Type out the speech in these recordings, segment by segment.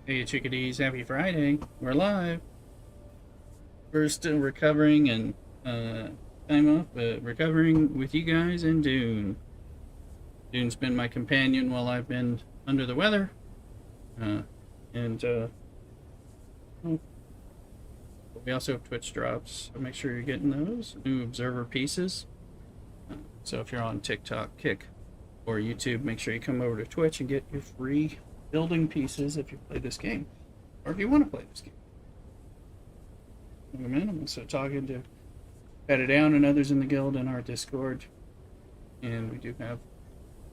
Hey chickadees, happy Friday. We're live. We're still recovering and time off, but recovering with you guys in Dune. Dune's been my companion while I've been under the weather. Uh, and oh, we also have Twitch drops, so make sure you're getting those. New observer pieces. So if you're on TikTok, Kick, or YouTube, make sure you come over to Twitch and get your free building pieces if you play this game. Or if you want to play this game. I'm also talking to Pat It Down and others in the guild in our Discord. And we do have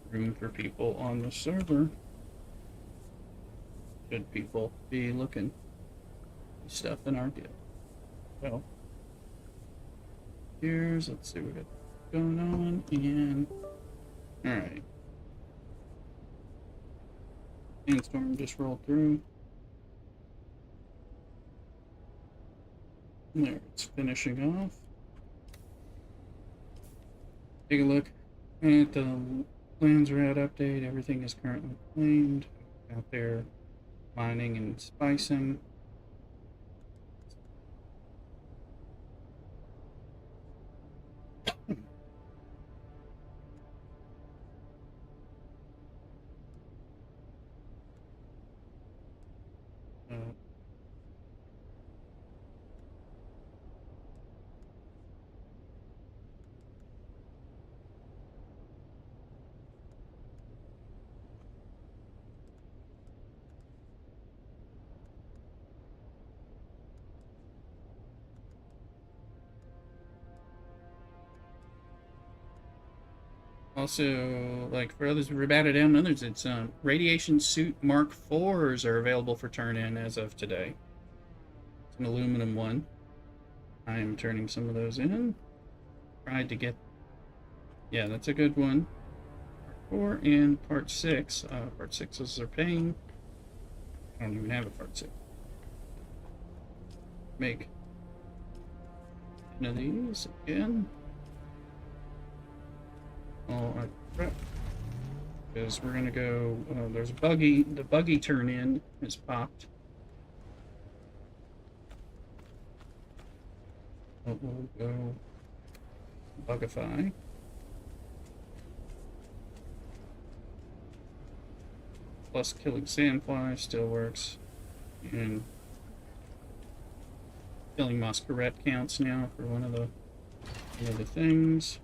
room for people on the server. Should people be looking for stuff in our guild? Well, let's see what we got going on. And alright. Sandstorm just rolled through. There, it's finishing off. Take a look at the Landsraad update. Everything is currently claimed out there, mining and spicing. Uh, Also, like for others, Rabatted down others, it's Radiation Suit Mark IVs are available for turn in as of today. It's an aluminum one. I am turning some of those in. Tried to get, yeah, that's a good one. Part 4 and Part 6. Part 6s are paying. I don't even have a Part 6. Make 10 of these again. All right, prep. Because we're gonna go. There's a buggy. The buggy turn in is popped. We'll go bugify. Plus killing sandfly still works, and killing masquerade counts now for one of the things.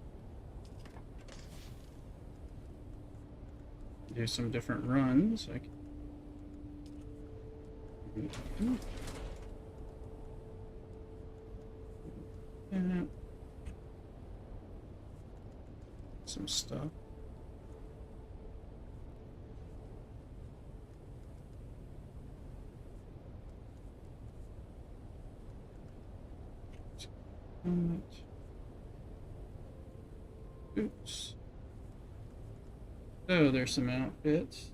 Do some different runs. I can... some stuff. Oops. So there's some outfits.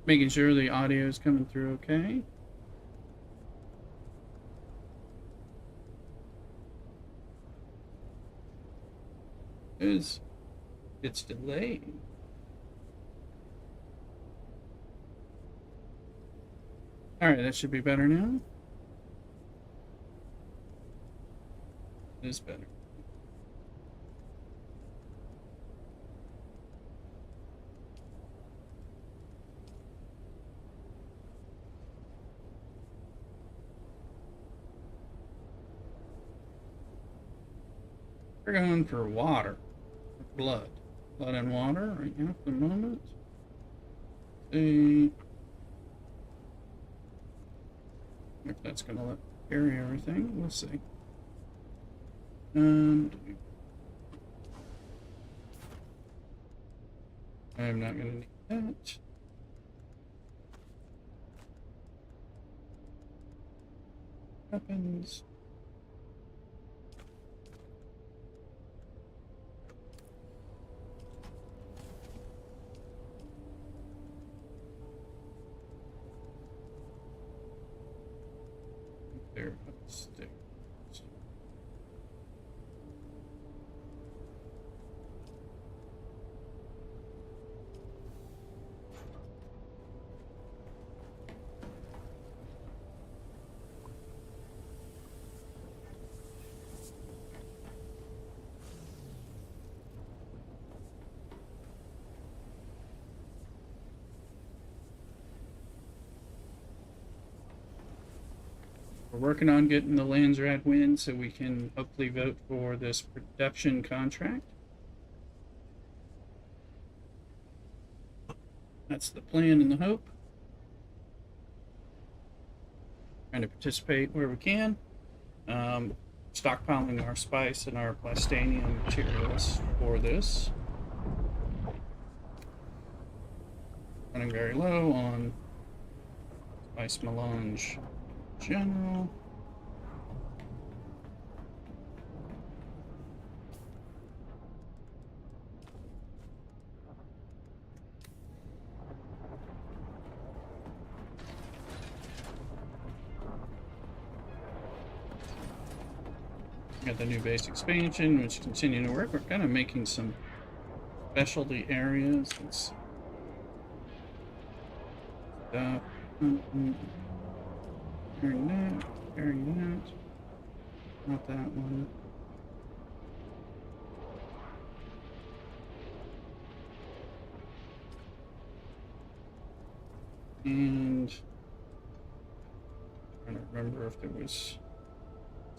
Making sure the audio is coming through okay. Because it's delayed. Alright, that should be better now. It is better. We're going for water. Blood. Blood and water right now at the moment. See if that's going to let carry everything. We'll see. I'm not going to need that. Weapons. There, upstairs. We're working on getting the Landsraad win so we can hopefully vote for this production contract. That's the plan and the hope. Trying to participate where we can. Stockpiling our spice and our plastanium materials for this. Running very low on spice melange in general. Got the new base expansion, which is continuing to work. We're kind of making some specialty areas. Let's stop. Carrying that. Not that one. And I'm trying to remember if there was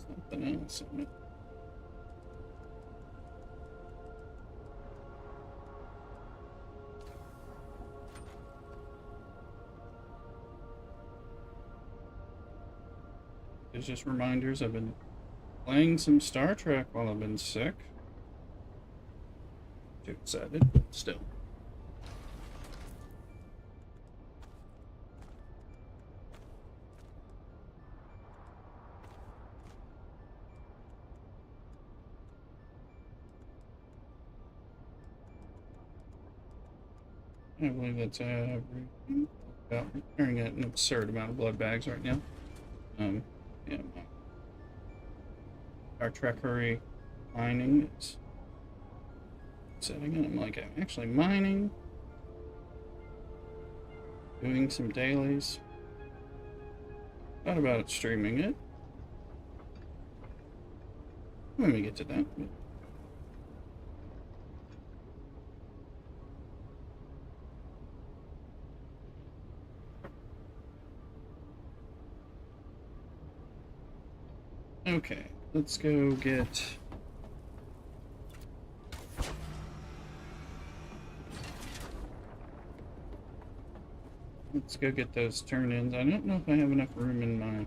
something else in it. It's just reminders. I've been playing some Star Trek while I've been sick. Too excited, but still. I believe that's everything. About carrying an absurd amount of blood bags right now. Yeah, our Trekkery mining is setting it. I'm like, I'm actually mining, doing some dailies. Thought about streaming it when we get to that. Okay, let's go get... Let's go get those turn-ins. I don't know if I have enough room in my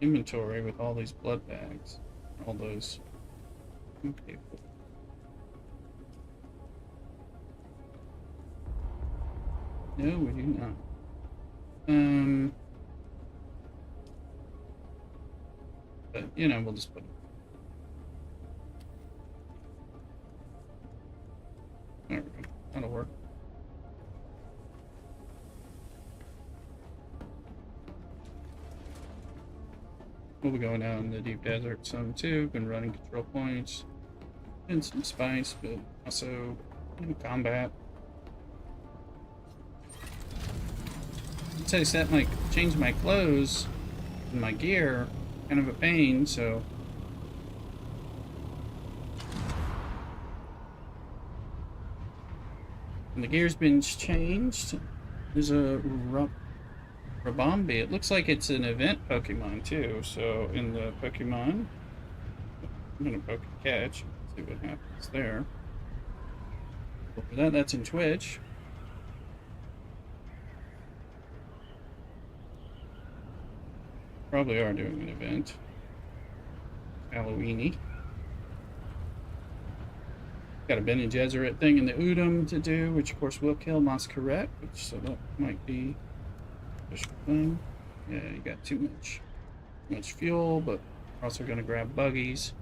inventory with all these blood bags. All those... Okay. No, we do not. But, you know, we'll just put it. There we go. That'll work. We'll be going out in the deep desert some too. Been running control points and some spice, but also in combat. Once I change my clothes and my gear, kind of a pain, so and the gear's been changed. There's a Rabombi. It looks like it's an event Pokemon too, so in the Pokemon I'm gonna poke and catch, see what happens there. For that, that's in Twitch. Probably are doing an event. Halloweeny. Got a Ben and Gesserit thing in the Udom to do, which of course will kill Masquerette, which so that might be a special thing. Yeah, you got too much fuel, but we're also gonna grab buggies.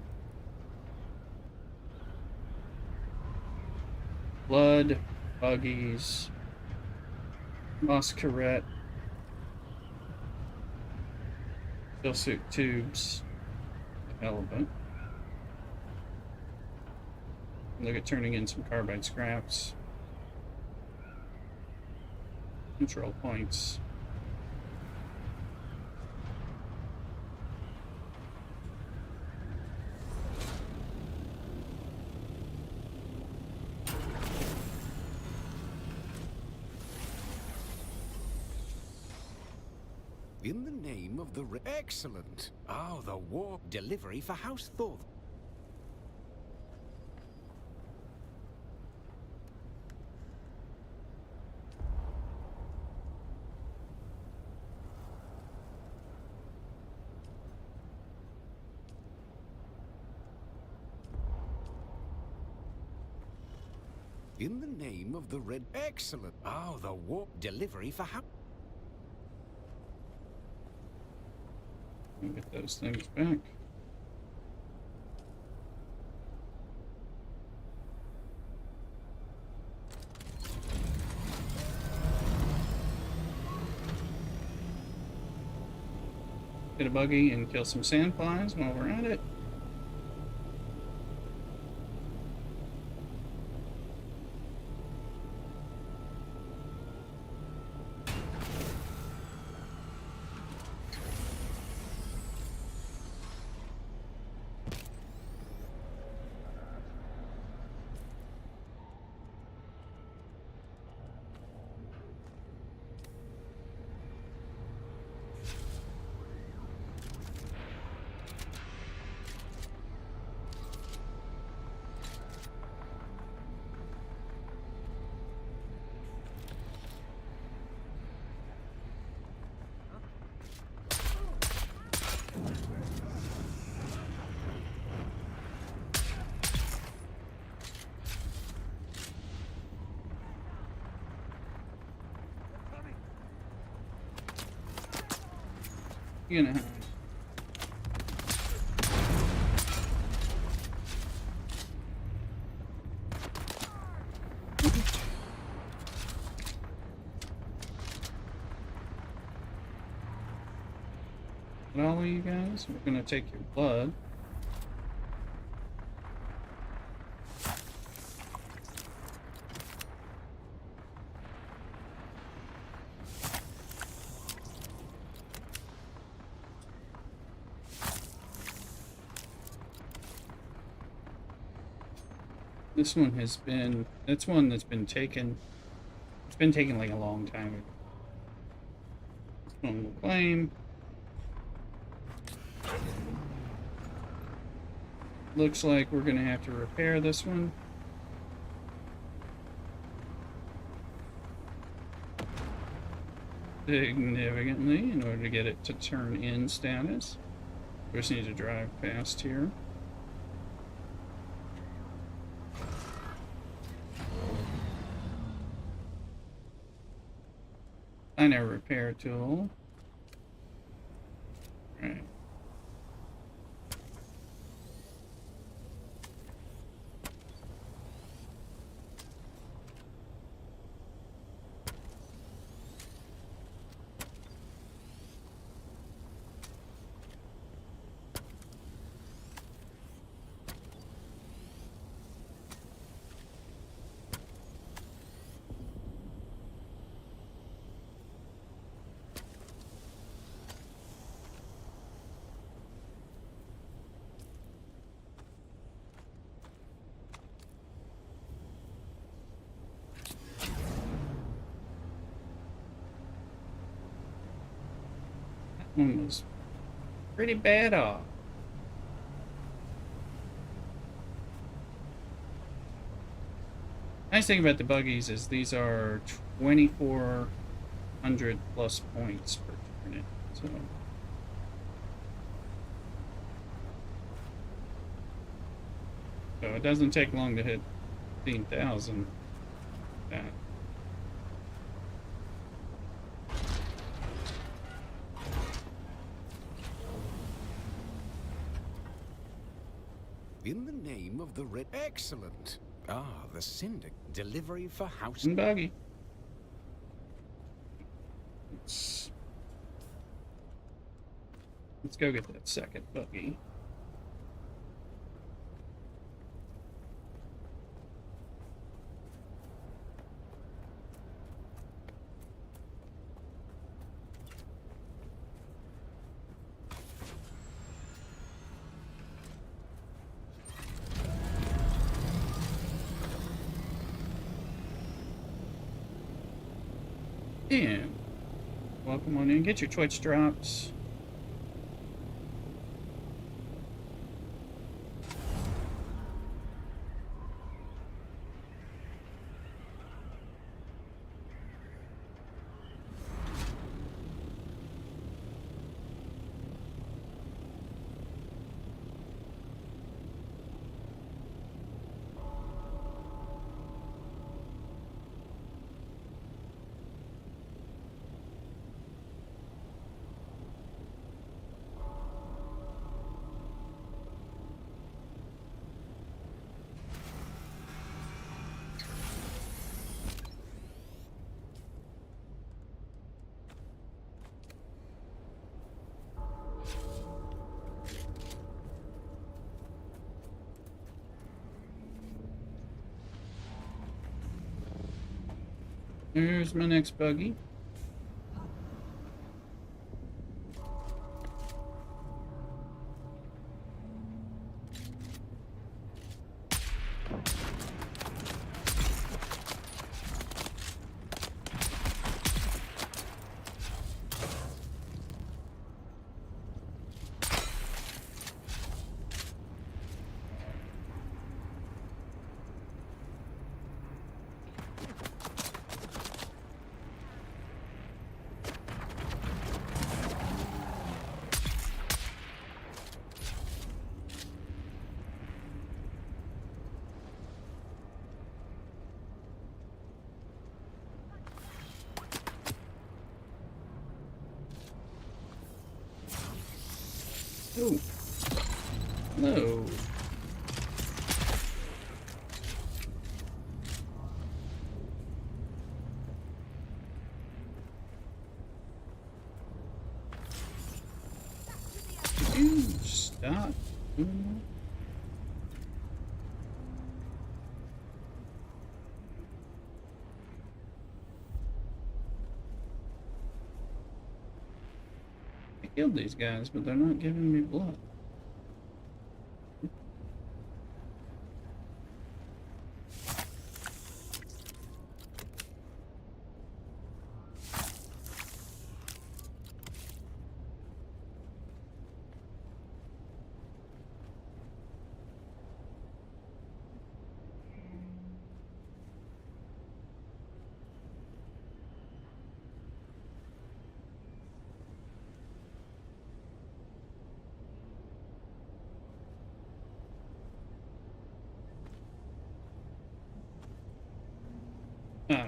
Blood, buggies, Masquerette. Steel suit tubes, element. Look at turning in some carbide scraps. Control points. In the name of the... Excellent. Oh, the war delivery for House Thor. In the name of the red... Excellent. Oh, the war delivery for how... Get those things back. Get a buggy and kill some sandflies while we're at it. You're gonna have... But all of you guys, we're gonna take your blood. This one has been, that's one that's been taken, it's been taken like a long time. This one will claim. Looks like we're gonna have to repair this one. Significantly in order to get it to turn in status. We just need to drive past here. Find our repair tool. Right. One was pretty bad off. Nice thing about the buggies is these are 2,400 plus points per turn. So it doesn't take long to hit 15,000. That. In the name of the red... Excellent. Ah, the Syndic delivery for House... And buggy. Let's go get that second buggy. And welcome on in. Get your Twitch drops. Here's my next buggy. Oh. Hello. Could you stop doing that? I killed these guys, but they're not giving me blood. Oh.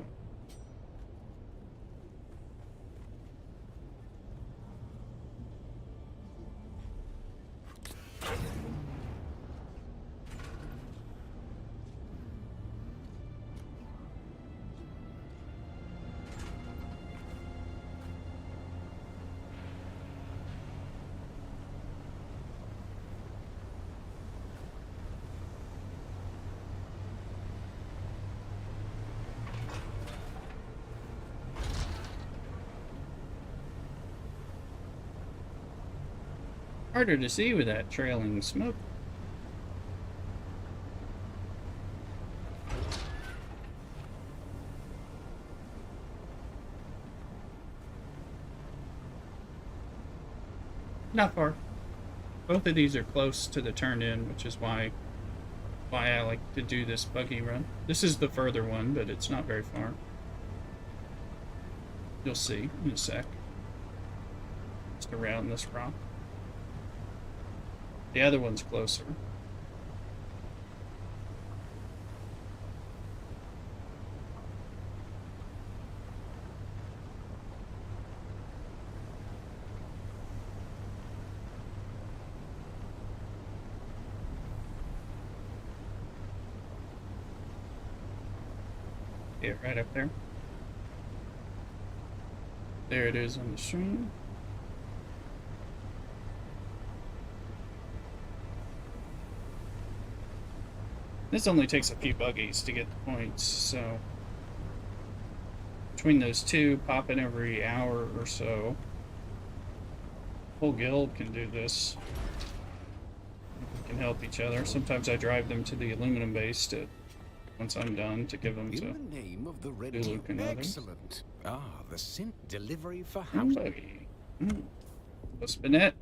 Harder to see with that trailing smoke. Not far. Both of these are close to the turn-in, which is why I like to do this buggy run. This is the further one, but it's not very far. You'll see in a sec. Just around this rock. The other one's closer. Yeah, right up there. There it is on the stream. This only takes a few buggies to get the points, so between those two, popping every hour or so, whole guild can do this. We can help each other. Sometimes I drive them to the aluminum base to once I'm done to give them In to the name of the Red Luke and others. Excellent. Ah, the scent delivery for And house. buggy. The Spinette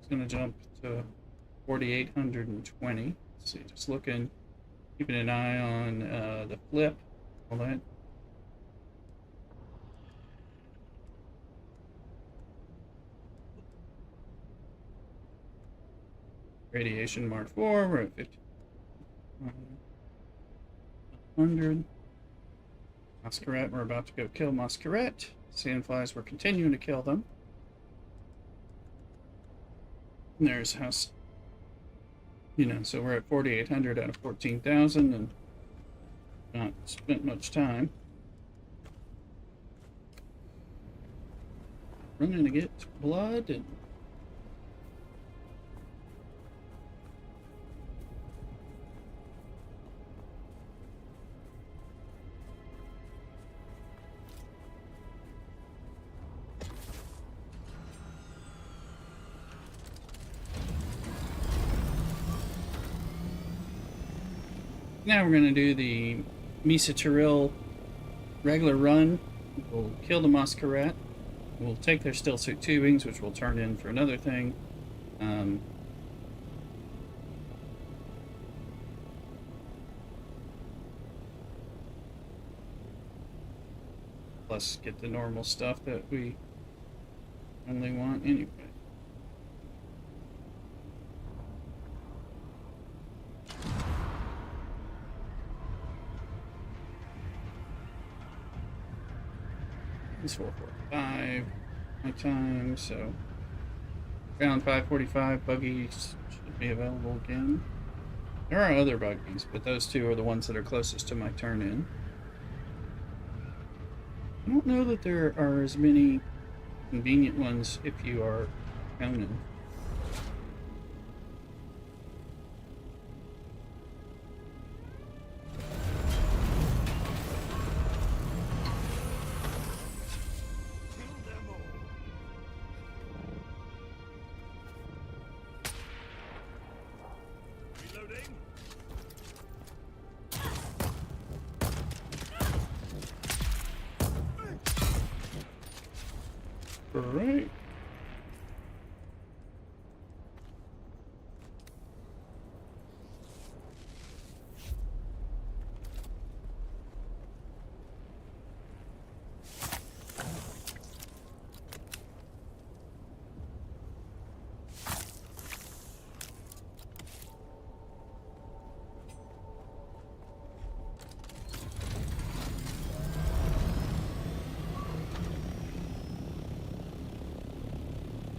is going to jump to 4,820. Let's see, just looking, keeping an eye on the flip, all that. Radiation Mark 4, we're at 100. Masquerette, we're about to go kill Masquerette. Sandflies, we're continuing to kill them. And there's house, so we're at 4,800 out of 14,000 and not spent much time. Running to get blood and now we're going to do the Misa Tyrell regular run. We'll kill the Masquerette. We'll take their still suit tubings, which we'll turn in for another thing. Plus get the normal stuff that we only want anyway. It's 4:45 my time, so around 5:45 buggies should be available again. There are other buggies, but those two are the ones that are closest to my turn in. I don't know that there are as many convenient ones if you are Conan. Alright.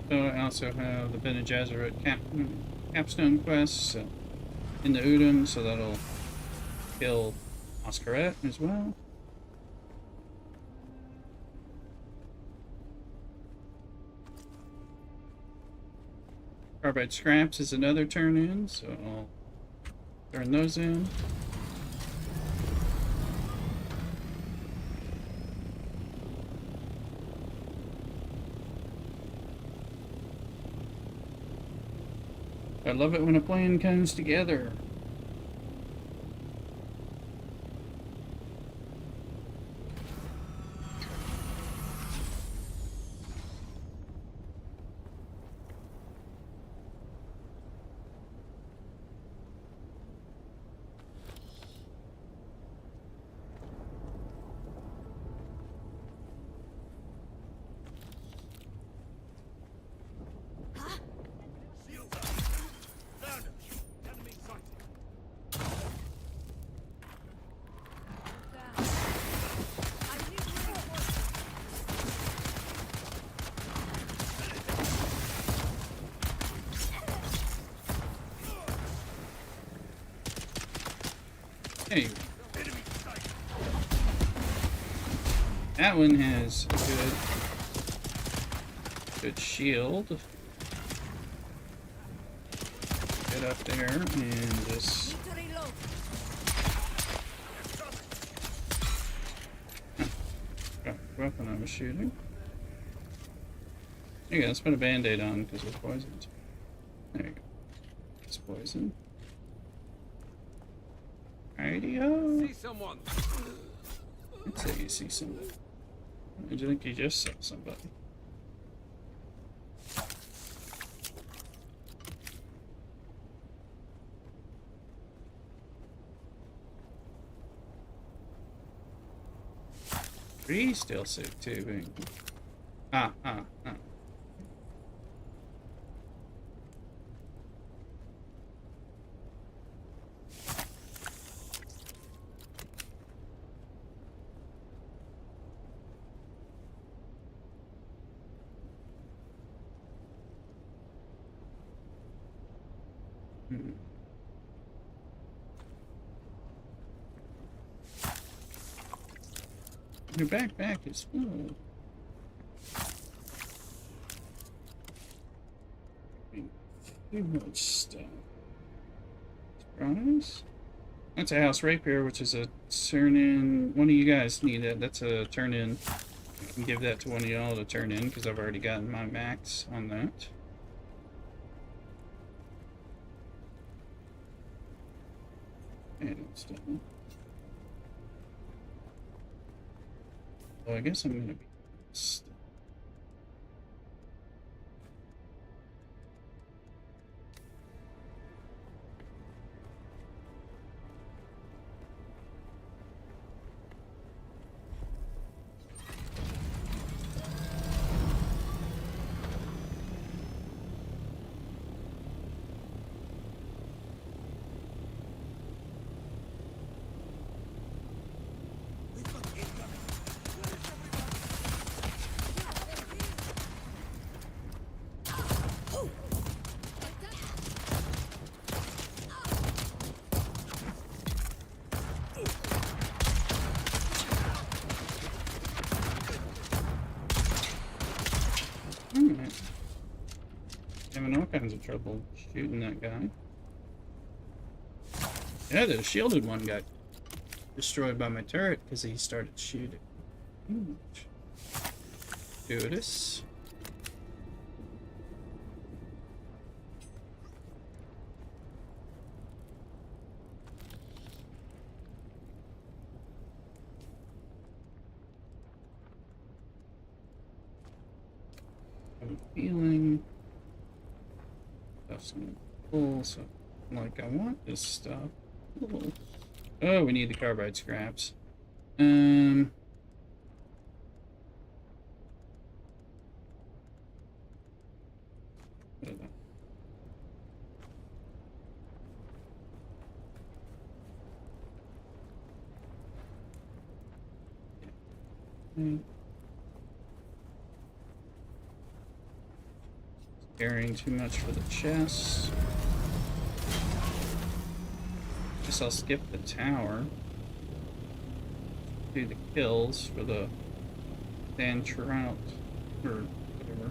So I also have the Bene Gesserit capstone quests in the Udon, so that'll kill Masquerette as well. Carbide Scraps is another turn in, so I'll turn those in. I love it when a plan comes together. Hey, that one has a good shield. Get up there and just weapon I was shooting. There you go, let's put a band-aid on because we're poisoned. There you go. It's poison. Radio. See someone. I'd say you see somebody. I think you just saw somebody. Three still safe tubing. Ah. Your backpack is full. Too much stuff. Surprise? That's a house rapier, which is a turn in. One of you guys need it. That's a turn in. I can give that to one of y'all to turn in because I've already gotten my max on that. And it's done. Oh, I guess I'm gonna be stuck. Alright. Having all kinds of trouble shooting that guy. Yeah, the shielded one got destroyed by my turret because he started shooting. Gratuitous. I'm feeling stuff's gonna pull, so like I want this stuff. Oh, we need the carbide scraps. I don't know. Carrying too much for the chest. Guess I'll skip the tower. Do the kills for the sand trout or whatever.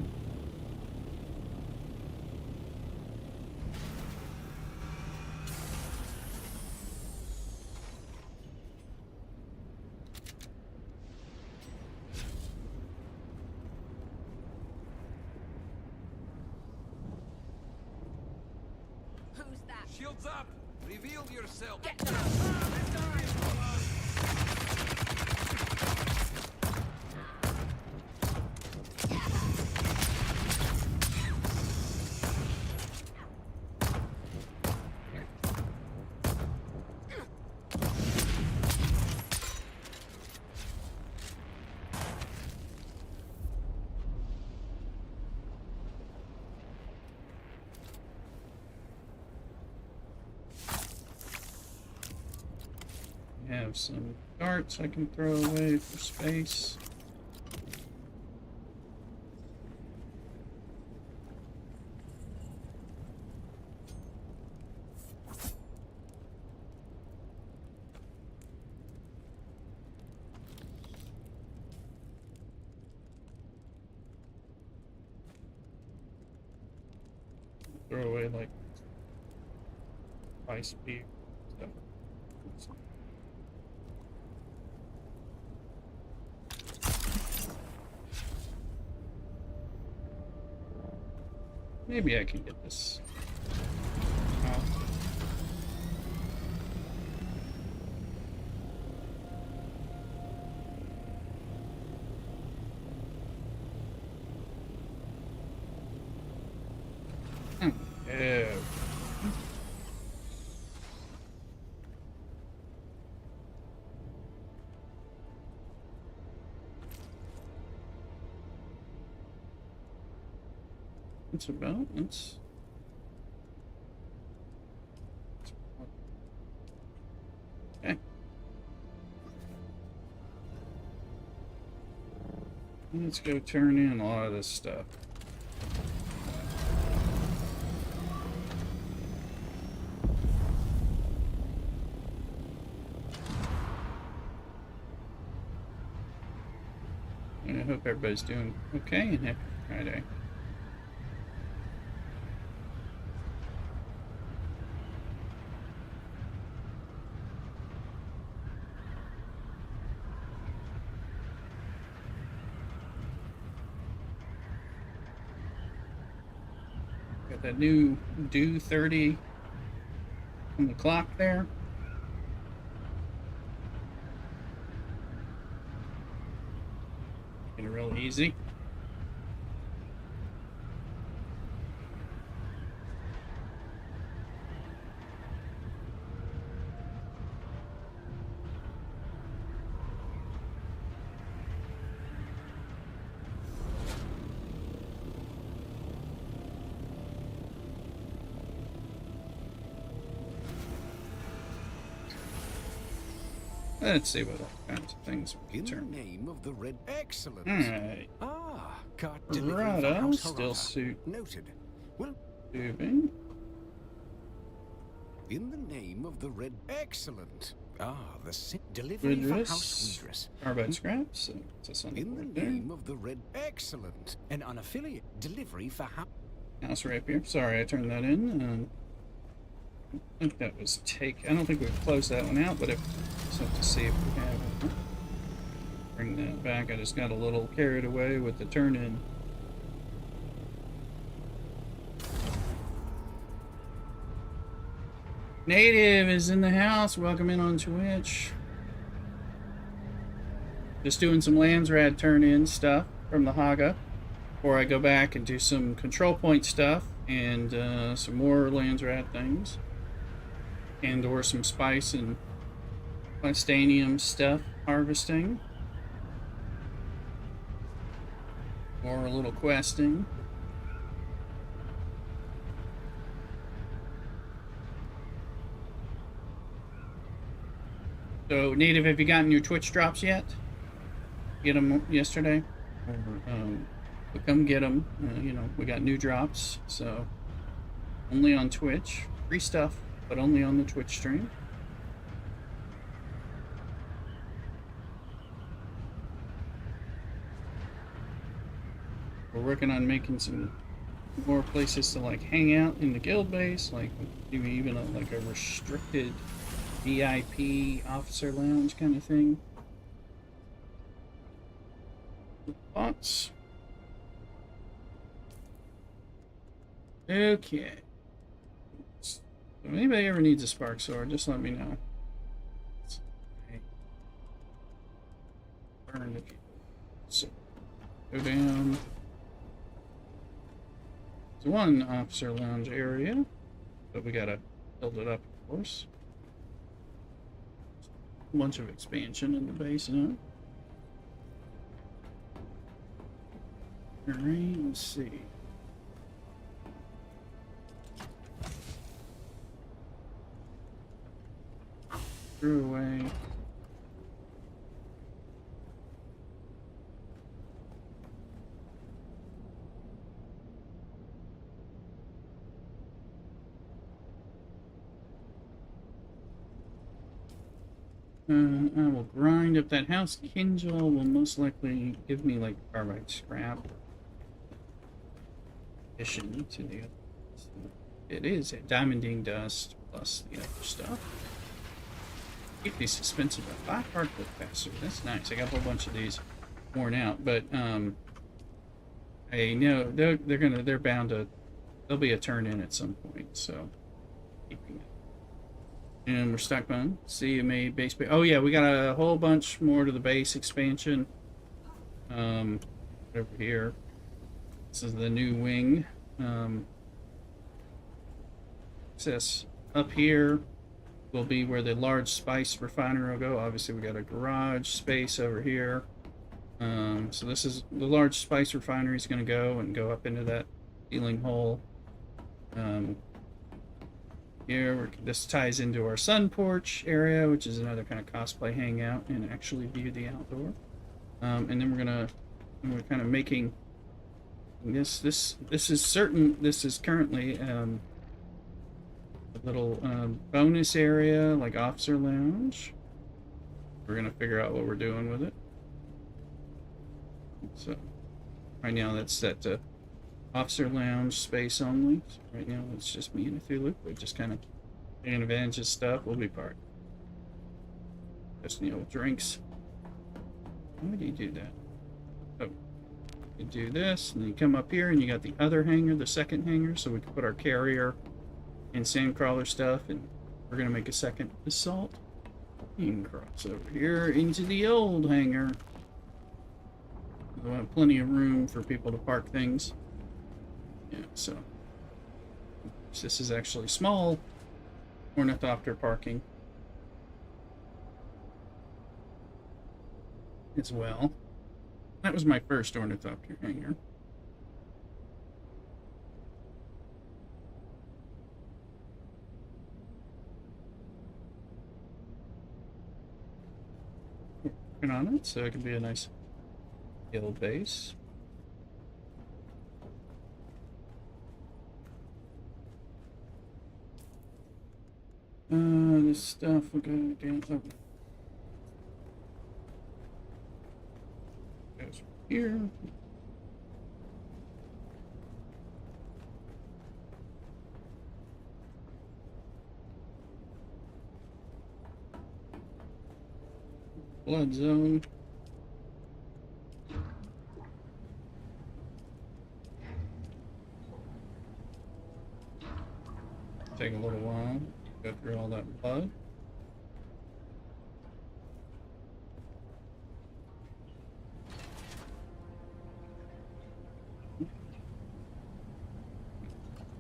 Who's that? Shields up. Reveal yourself. Get down! I have some darts I can throw away for space. Throw away like ice speed stuff. Maybe I can get this out. That's about. That's. Okay. Let's go turn in a lot of this stuff. And I hope everybody's doing okay and happy Friday. Got that new Dune 30 on the clock there. Making it real easy. Let's see what all kinds of things we In can the turn. name of the Red... Excellent. Alright. Ah, cart delivery for Rado, House still Harada. suit Noted. Well, tubing. in the name of the Red... Excellent. Ah, the delivery for House Woodress. Woodress. Carbide scraps. So it's a In the right there. name of the Red... Excellent. An unaffiliated delivery for House... House rapier. Sorry, I turned that in. I think that was I don't think we've closed that one out, but just have to see if we have it. Bring that back. I just got a little carried away with the turn in. Native is in the house. Welcome in on Twitch. Just doing some Landsraad turn in stuff from the Haga before I go back and do some control point stuff and some more Landsraad things. And or some spice and Plastanium stuff harvesting. Or a little questing. So, Native, have you gotten your Twitch drops yet? Get them yesterday? But come get them. You know, we got new drops, so only on Twitch. Free stuff, but only on the Twitch stream. We're working on making some more places to like hang out in the guild base, like maybe even like a restricted VIP officer lounge kind of thing. Thoughts? Okay. If anybody ever needs a spark sword, just let me know. Burn it. So, go down. It's one officer lounge area, but we gotta build it up, of course. A bunch of expansion in the base now. Alright, let's see. Threw away. I will grind up that house. Kinjal will most likely give me like carbide scrap. Addition to the other. It is a diamonding dust plus the other stuff. Keep these expensive, but 5 hardwood faster. That's nice. I got a whole bunch of these worn out, but I know they're bound to. There'll be a turn in at some point, so keeping it. And we're stuck on CMA base. Oh yeah, we got a whole bunch more to the base expansion. Over here. This is the new wing. Access up here will be where the large spice refinery will go. Obviously, we got a garage space over here. So this is the large spice refinery is going to go up into that ceiling hole. Here, this ties into our sun porch area, which is another kind of cosplay hangout and actually view the outdoor. And then we're kind of making this is currently a little bonus area, like officer lounge. We're gonna figure out what we're doing with it. So right now that's set to officer lounge space only. So right now it's just me and Cthulhu. We're just kind of taking advantage of stuff. We'll be part. Just, you know, drinks. Why do you do that? Oh, you do this, and then you come up here, and you got the other hangar, the second hangar, so we can put our carrier and sandcrawler stuff, and we're gonna make a second assault. You can cross over here into the old hangar. We'll have plenty of room for people to park things. Yeah, so this is actually small ornithopter parking as well. That was my first ornithopter hangar. Working on it, so it can be a nice hill base. This stuff we're gonna get over. Goes here. Blood zone. Take a little while. Go through all that blood.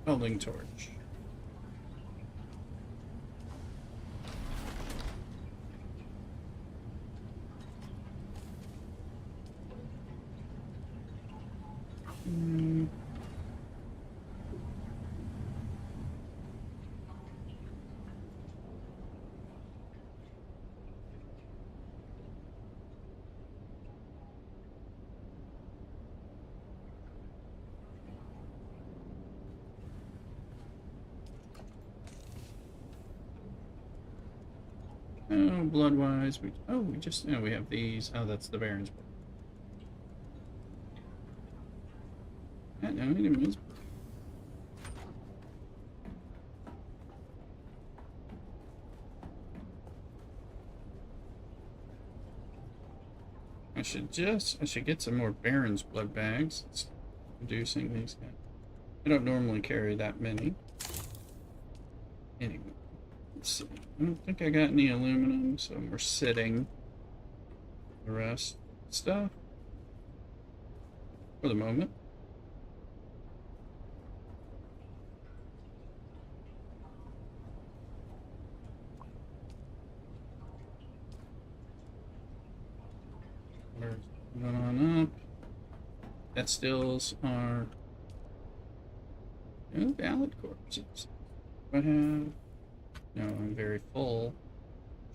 Welding torch. Oh, blood-wise, we have these. Oh, that's the Baron's blood. No, he didn't miss. I should get some more Baron's blood bags. It's reducing these guys. I don't normally carry that many. Anyway, let's see. I don't think I got any aluminum, so we're sitting the rest stuff for the moment. Going on up. That stills are valid corpses. I have no, I'm very full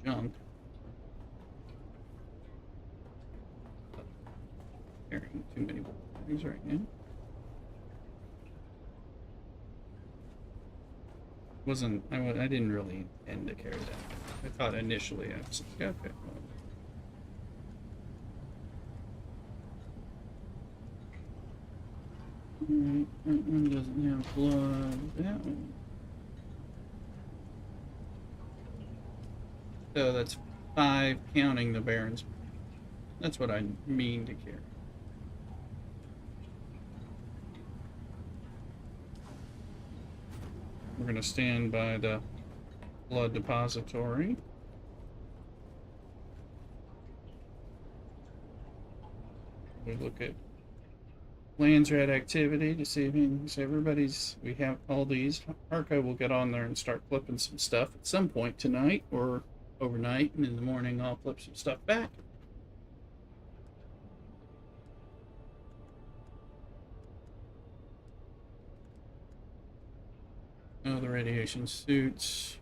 junk. Carrying too many things right now. I didn't really intend to carry that. I thought initially I was like, okay. Alright, that one doesn't have blood. That one. So that's 5 counting the Baron's. That's what I mean to carry. We're going to stand by the blood depository. We look at Landsraad activity to see if everybody's. We have all these. Arco will get on there and start flipping some stuff at some point tonight or overnight, and in the morning I'll flip some stuff back. Oh, the radiation suits.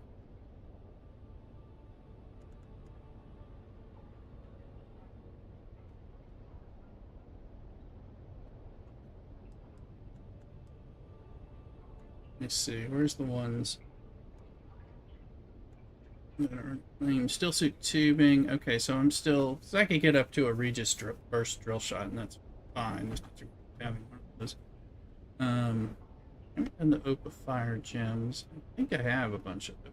Let's see, where's the ones that are claimed? Still suit tubing. Okay, so I'm still. So I could get up to a Regis burst drill shot, and that's fine. Just having one of those. I haven't done the Opa Fire gems. I think I have a bunch of them.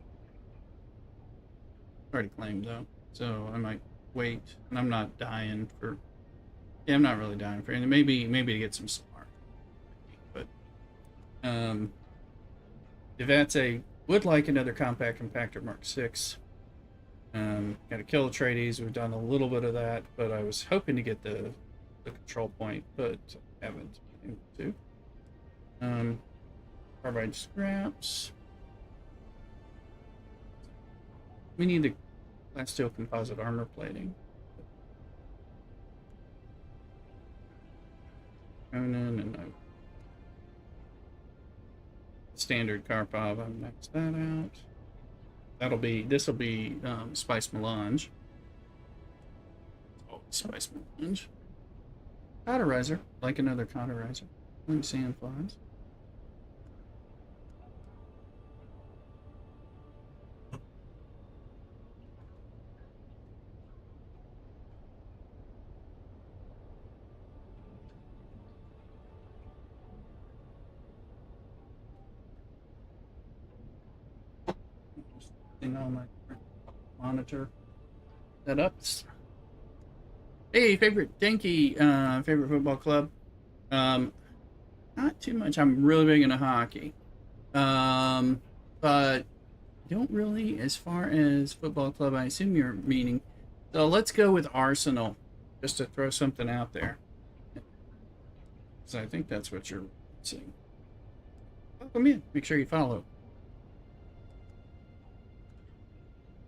Already claimed though, so I might wait. And I'm not dying for. Yeah, I'm not really dying for anything. Maybe to get some smart. But if that's a would like another compact compactor Mark 6. Got to kill Atreides. We've done a little bit of that, but I was hoping to get the control point, but haven't been able to. Carbide scraps. We need the glass steel composite armor plating. Conan and I standard Karpov. I maxed that out. This will be Spice Melange. Oh, Spice Melange. Cauterizer, like another cauterizer. Like sand flies. On my monitor setups. Hey, favorite Dinky, favorite football club. Not too much. I'm really big into hockey. But don't really, as far as football club, I assume you're meaning. So let's go with Arsenal, just to throw something out there. Because I think that's what you're saying. Welcome in. Make sure you follow.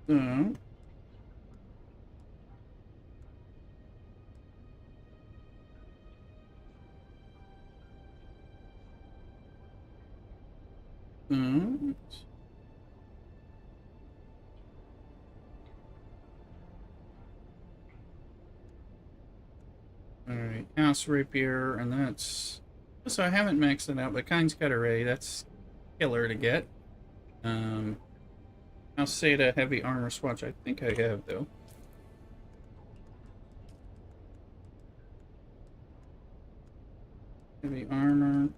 So, alright, House Rapier, and that's. So I haven't maxed it out, but Kind's got array. That's killer to get. House Seda Heavy Armor Swatch, I think I have, though. Heavy Armor.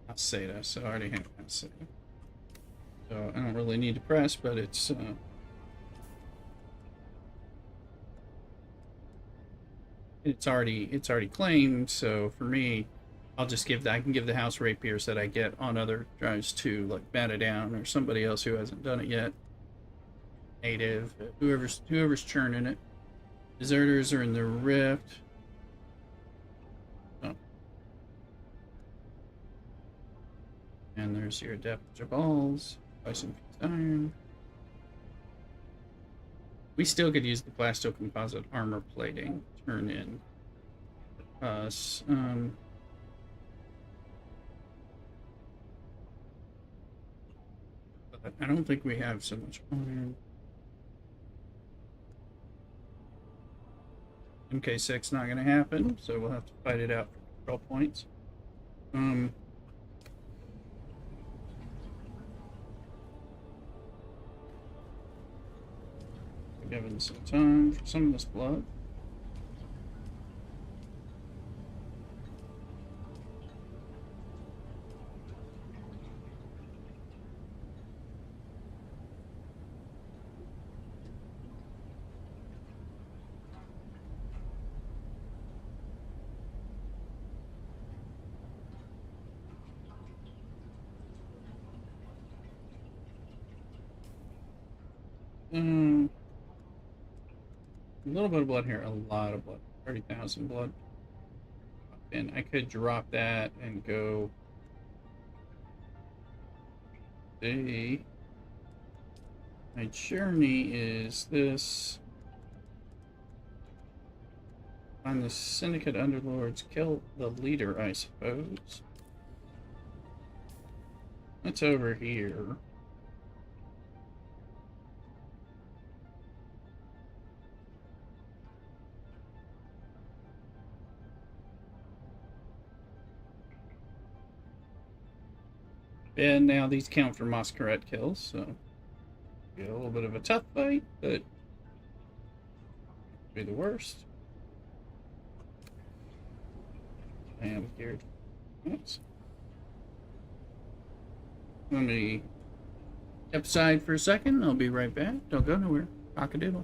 House Seda, so I already have House Seda. So I don't really need to press, but it's already claimed, so for me, I can give the House Rapiers that I get on other drives too, like Batta Down or somebody else who hasn't done it yet. Native, whoever's churning it. Deserters are in the Rift. Oh. And there's your Adept Jabals, Bison Fused Iron. We still could use the Plasto Composite Armor Plating turn in for us. But I don't think we have so much iron. MK6 not going to happen, so we'll have to fight it out for control points. Giving some time for some of this blood. A little bit of blood here, a lot of blood, 30,000 blood. And I could drop that and go. My journey is this. Find the Syndicate Underlords, kill the leader, I suppose. It's over here. And now these count for masquerade kills, so be a little bit of a tough fight, but be the worst. I am scared. Oops. Let me step aside for a second. I'll be right back. Don't go nowhere. Cockadoodle.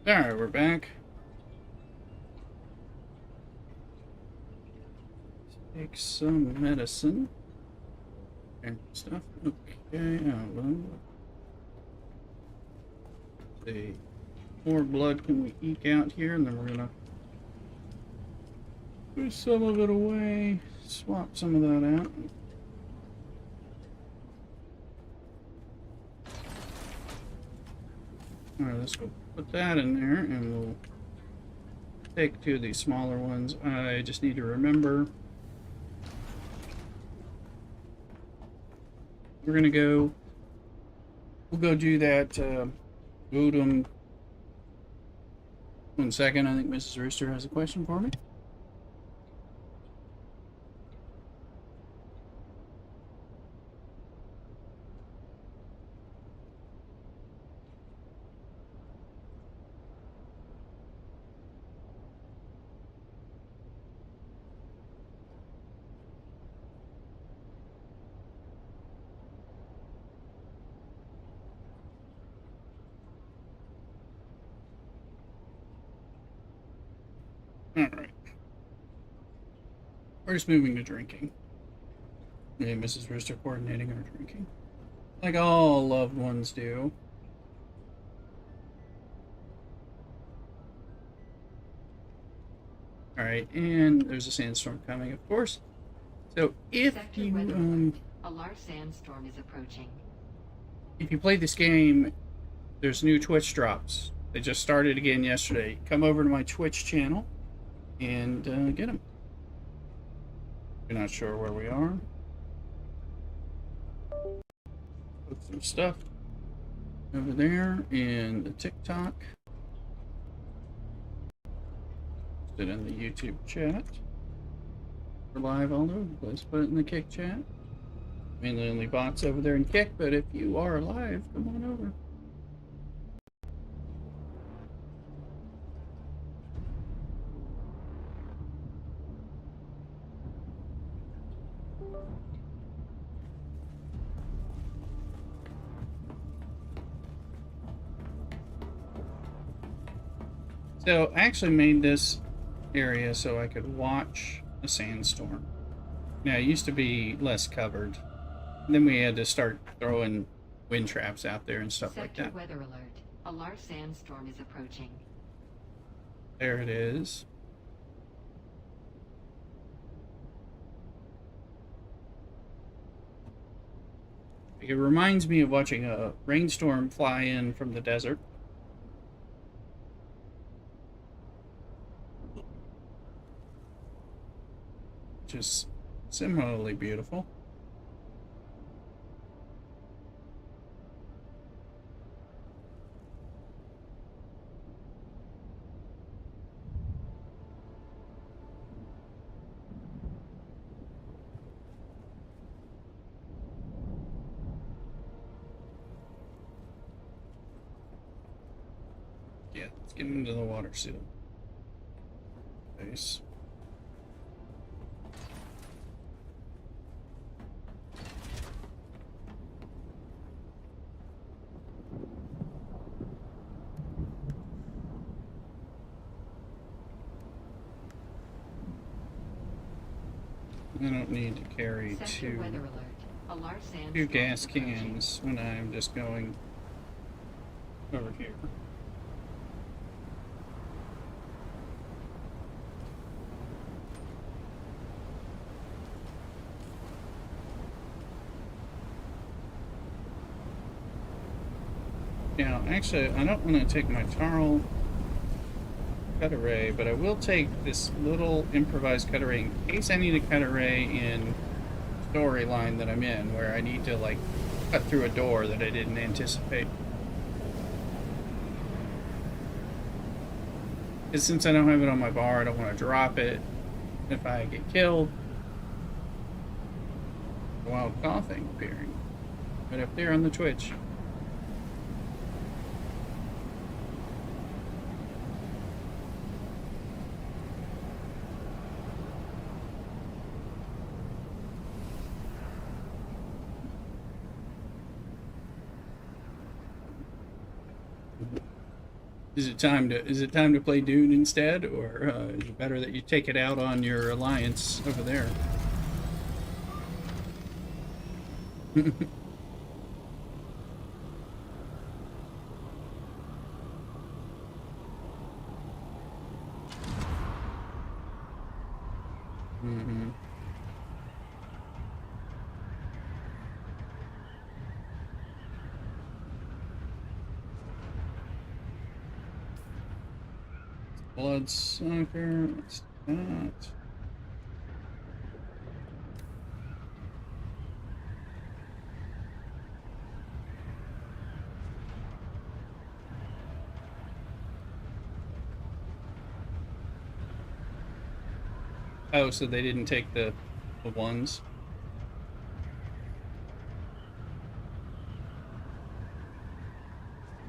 Alright, we're back. Take some medicine and stuff. Okay, well, the more blood can we eke out here, and then we're gonna put some of it away, swap some of that out. Alright, let's go put that in there, and we'll take two of these smaller ones. I just need to remember. We're gonna go. We'll go do that. Odom. 1 second. I think Mrs. Rooster has a question for me. Alright. We're just moving to drinking. Yeah, Mrs. Rooster coordinating our drinking. Like all loved ones do. All right, and there's a sandstorm coming, of course. So Sector weather alert. A large sandstorm is approaching. if you play this game, there's new Twitch drops. They just started again yesterday. Come over to my Twitch channel and get them. If you're not sure where we are, put some stuff over there in the TikTok. Put it in the YouTube chat. We're live all over the place. Put it in the Kick chat. Mainly only bots over there in Kick, but if you are live, come on over. So I actually made this area so I could watch a sandstorm. Now it used to be less covered. Then we had to start throwing wind traps out there and stuff like that. Weather alert. A large sandstorm is approaching. There it is. It reminds me of watching a rainstorm fly in from the desert. Which is similarly beautiful. Yeah, let's get into the water seal. Base. I don't need to carry two gas cans when I'm just going over here. Now, actually, I don't want to take my Tarl cut array, but I will take this little improvised cut array in case I need a cut array in storyline that I'm in, where I need to, like, cut through a door that I didn't anticipate. Because since I don't have it on my bar, I don't want to drop it if I get killed. Wild coughing appearing right up there on the Twitch. Is it time to play Dune instead, or is it better that you take it out on your alliance over there? Mm-hmm. Bloodsucker, what's that? Oh, so they didn't take the ones?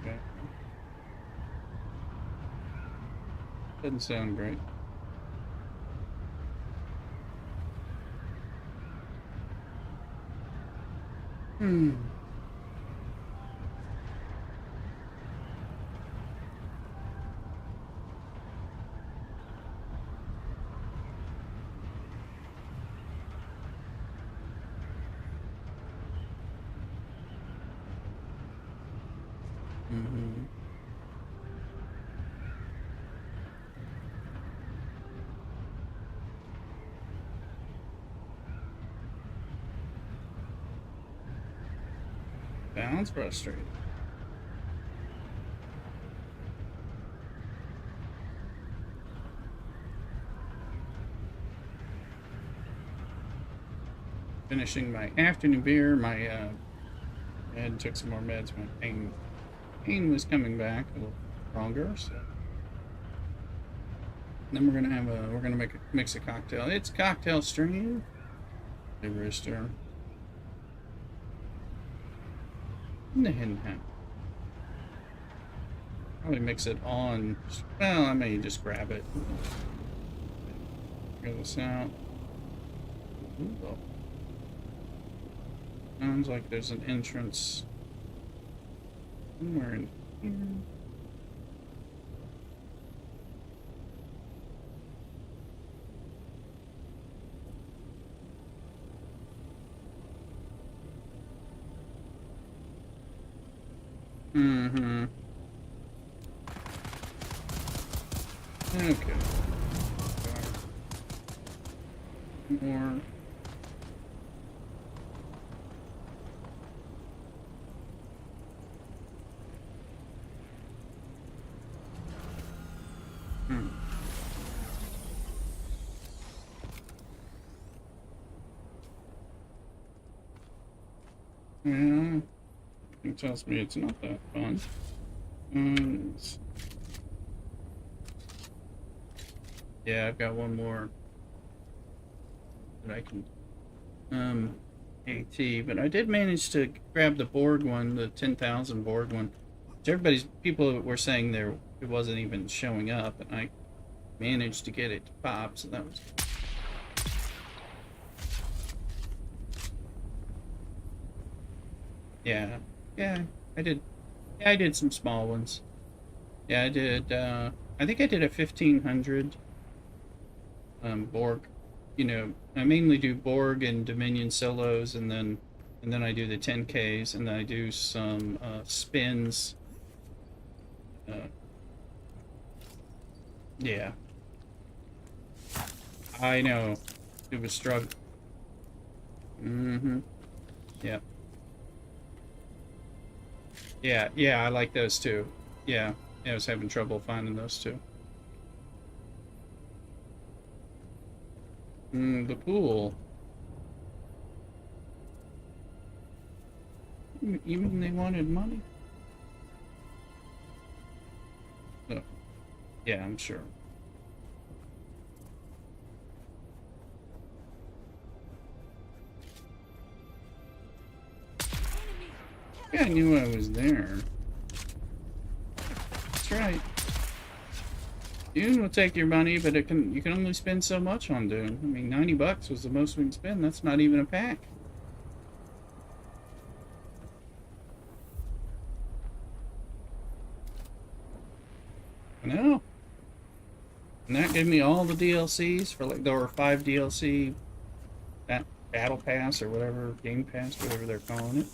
Okay. Doesn't sound great. Hmm. Mm-hmm. Sounds frustrating. Finishing my afternoon beer. My and took some more meds. My pain was coming back a little stronger. So then we're gonna mix a cocktail. It's cocktail stream. Hey, Rooster. Probably mix it on. Well, I may just grab it. Figure this out. Ooh. Sounds like there's an entrance somewhere in here. Mm-hmm. Okay. More. Yeah, it tells me it's not that fun. Yeah, I've got one more that I can AT, but I did manage to grab the Borg one, the 10,000 Borg one. Which people were saying it wasn't even showing up, and I managed to get it to pop, so that was good. Yeah, I did. Yeah, I did some small ones. Yeah, I did. I think I did a 1,500 Borg. You know, I mainly do Borg and Dominion solos, and then I do the 10Ks, and then I do some spins. Yeah, I know it was struggle. Mm-hmm. Yeah. Yeah, I like those too. Yeah, I was having trouble finding those too. The pool. Even they wanted money? No. Yeah, I'm sure. Yeah, I knew I was there. That's right. Dune will take your money, but you can only spend so much on Dune. I mean, $90 was the most we can spend. That's not even a pack. I know. And that gave me all the DLCs for like there were 5 DLC Battle Pass or whatever, Game Pass, whatever they're calling it.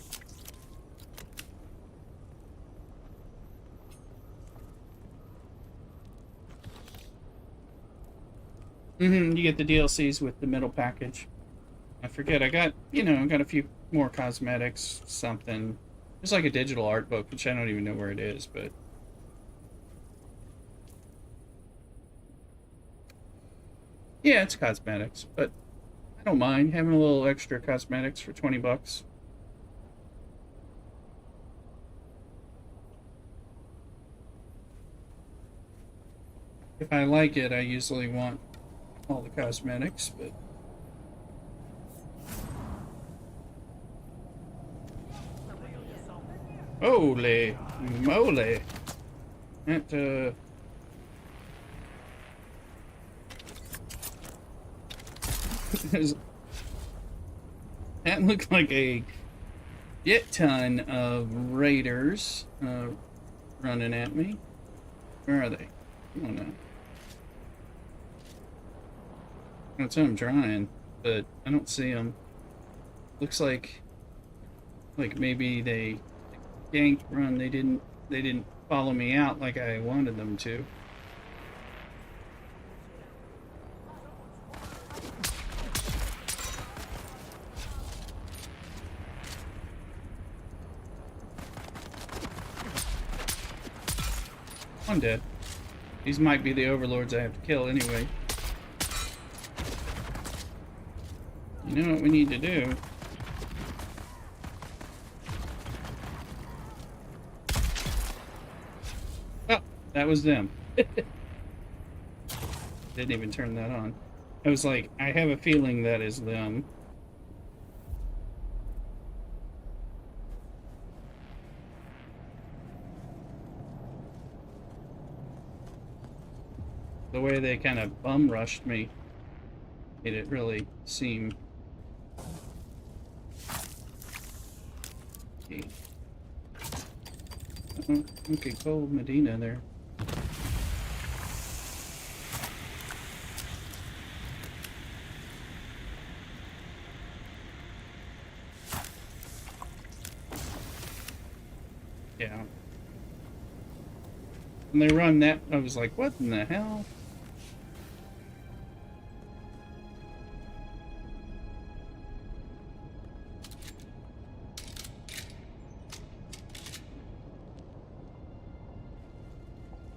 You get the DLCs with the middle package. I forget, I got a few more cosmetics, something. It's like a digital art book, which I don't even know where it is, but... Yeah, it's cosmetics, but I don't mind having a little extra cosmetics for $20. If I like it, I usually want all the cosmetics, but holy moly, that that looked like a shit ton of raiders running at me. Where are they? Come on now. That's what I'm trying, but I don't see them. Looks like maybe they yanked run. They didn't follow me out like I wanted them to. I'm dead. These might be the overlords I have to kill anyway. You know what we need to do? Oh, that was them. Didn't even turn that on. I was like, I have a feeling that is them. The way they kind of bum rushed me made it really seem. Okay, cold Medina there. Yeah. When they run that, I was like, what in the hell?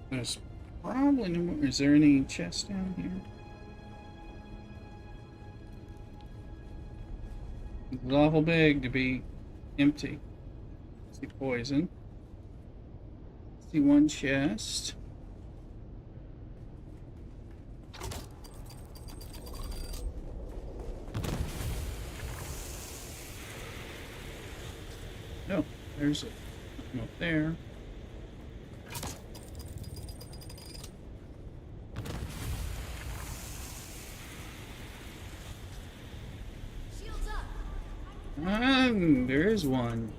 There's probably no more. Is there any chest down here? It's awful big to be empty. See poison. See one chest. No, there's it. Up there. Shields up. There is one.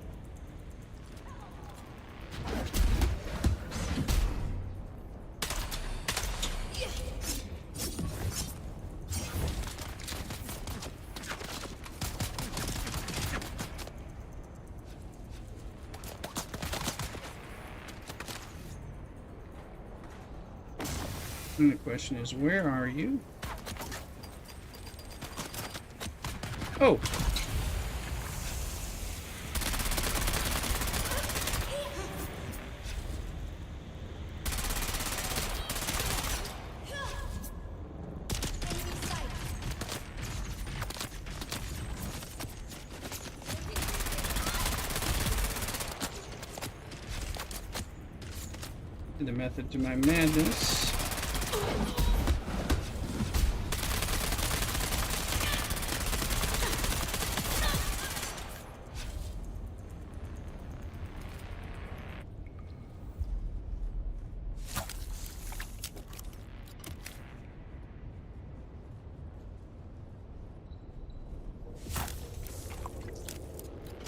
And the question is, where are you? Oh! Enemy sight. The method to my madness.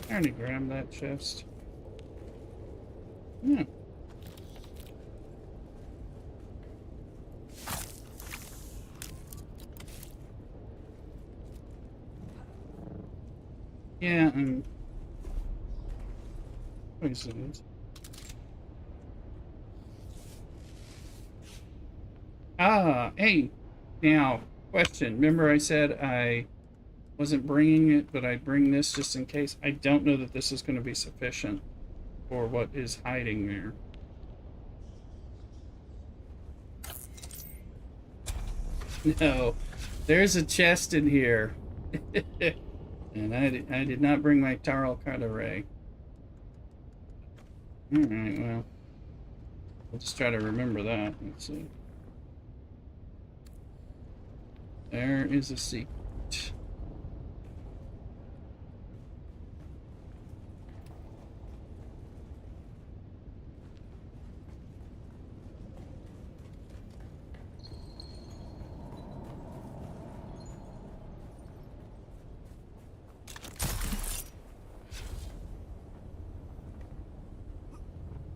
I already grabbed that chest. Yeah. Yeah, poisoned. Ah, hey. Now, question. Remember I said I wasn't bringing it, but I'd bring this just in case. I don't know that this is going to be sufficient for what is hiding there. No, there's a chest in here. And I did not bring my Tarl Carteret. Alright, well. I'll just try to remember that. Let's see. There is a secret.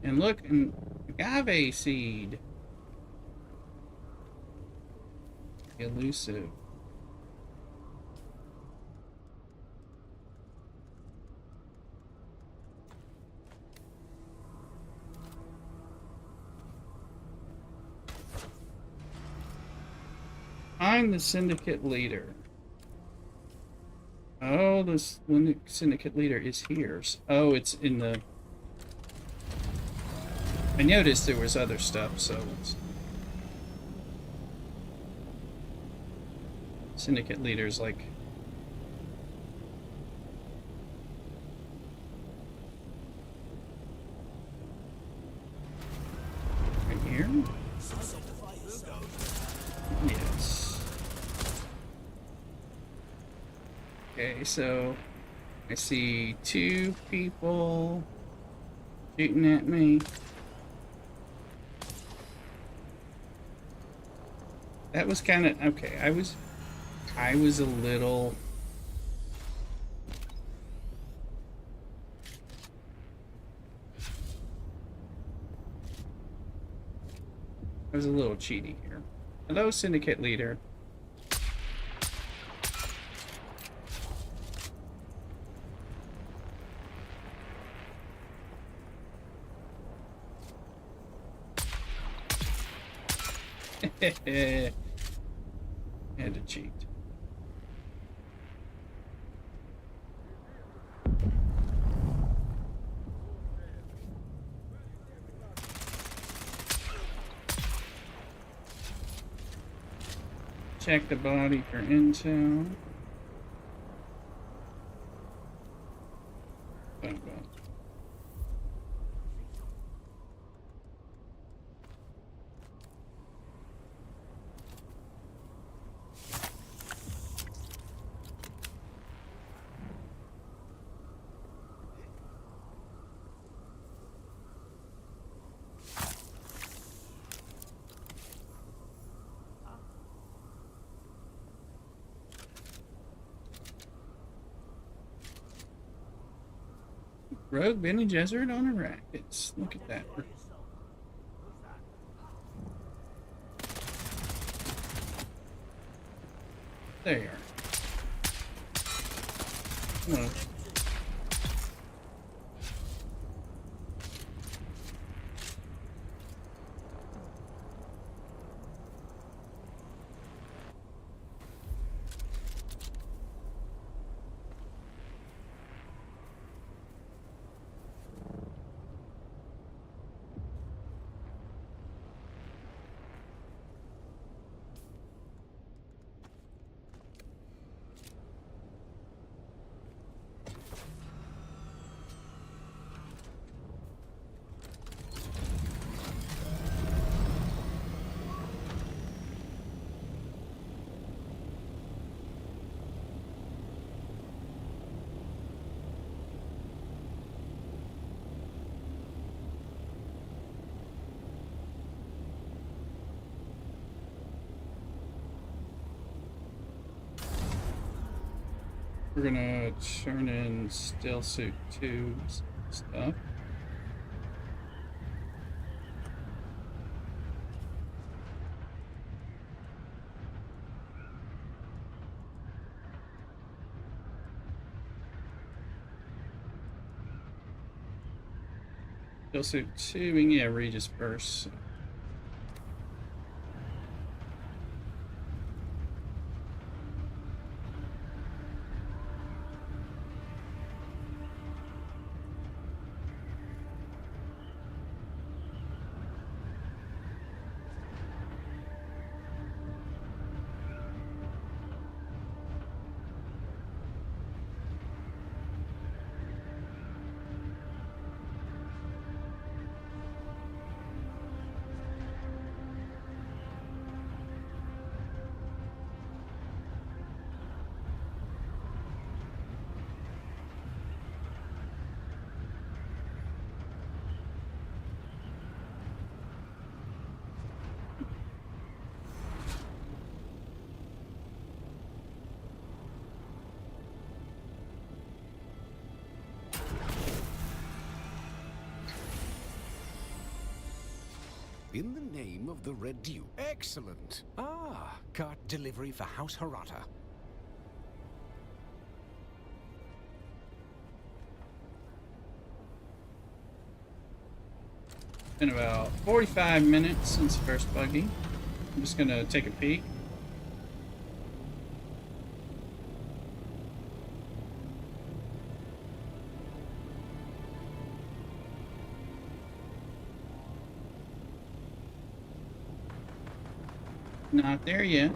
And look, an agave seed. Elusive. I'm the syndicate leader. Oh, this syndicate leader is here. Oh, it's in the... I noticed there was other stuff, so it's... Syndicate leaders like... Right here? Yes. Okay, so I see 2 people shooting at me. That was kind of okay. I was a little cheaty here. Hello, syndicate leader. Had to cheat. Check the body for intel. Oh, God. Rogue Benny Gesserit on a racket. Look at that. There you are. Come on. We're gonna turn in Still Suit 2 stuff. Still Suit 2, we can get Regis first. In the name of the Red Duke. Excellent. Ah, cart delivery for House Harata. Been about 45 minutes since the first buggy. I'm just gonna take a peek. Not there yet.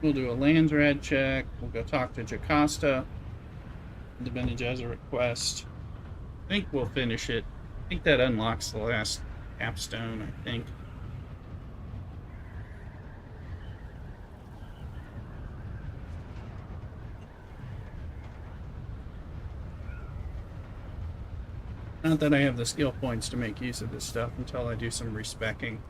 We'll do a Landsraad check. We'll go talk to Jocasta. The Bene Gesserit request. I think we'll finish it. I think that unlocks the last capstone, I think. Not that I have the skill points to make use of this stuff until I do some respecking.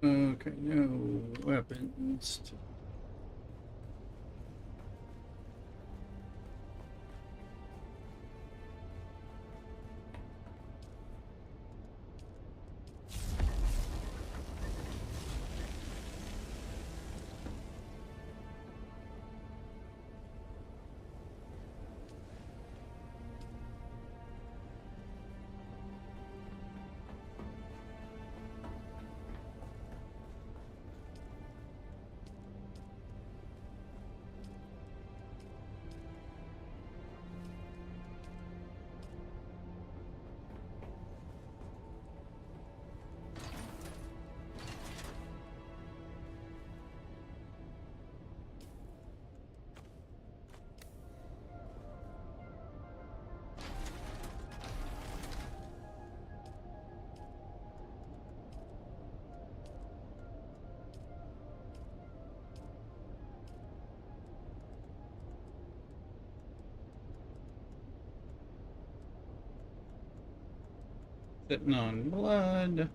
Okay, no weapons. Sitting on blood.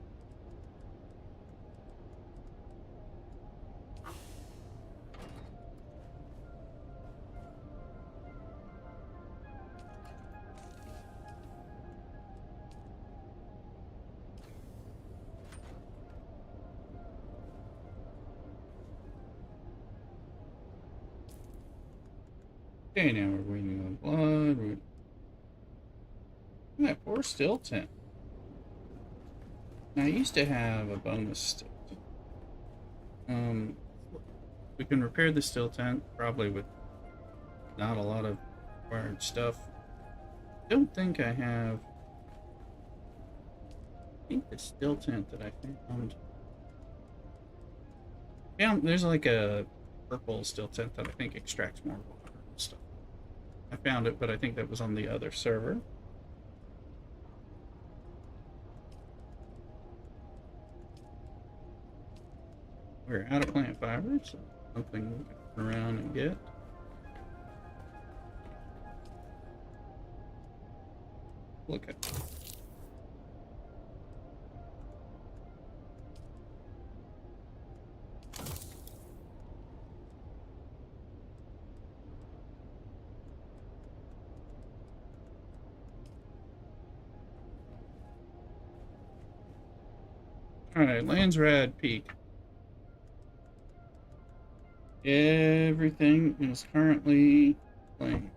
Okay, now we're waiting on blood. Yeah, poor still tent. Now, I used to have a bonus still tent. We can repair the still tent, probably with not a lot of required stuff. Don't think I have. I think the still tent that I found. Yeah, there's like a purple still tent that I think extracts more water and stuff. I found it, but I think that was on the other server. We're out of plant fiber, so something we can run around and get. Look at. All right, Landsraad Peak. Everything is currently playing.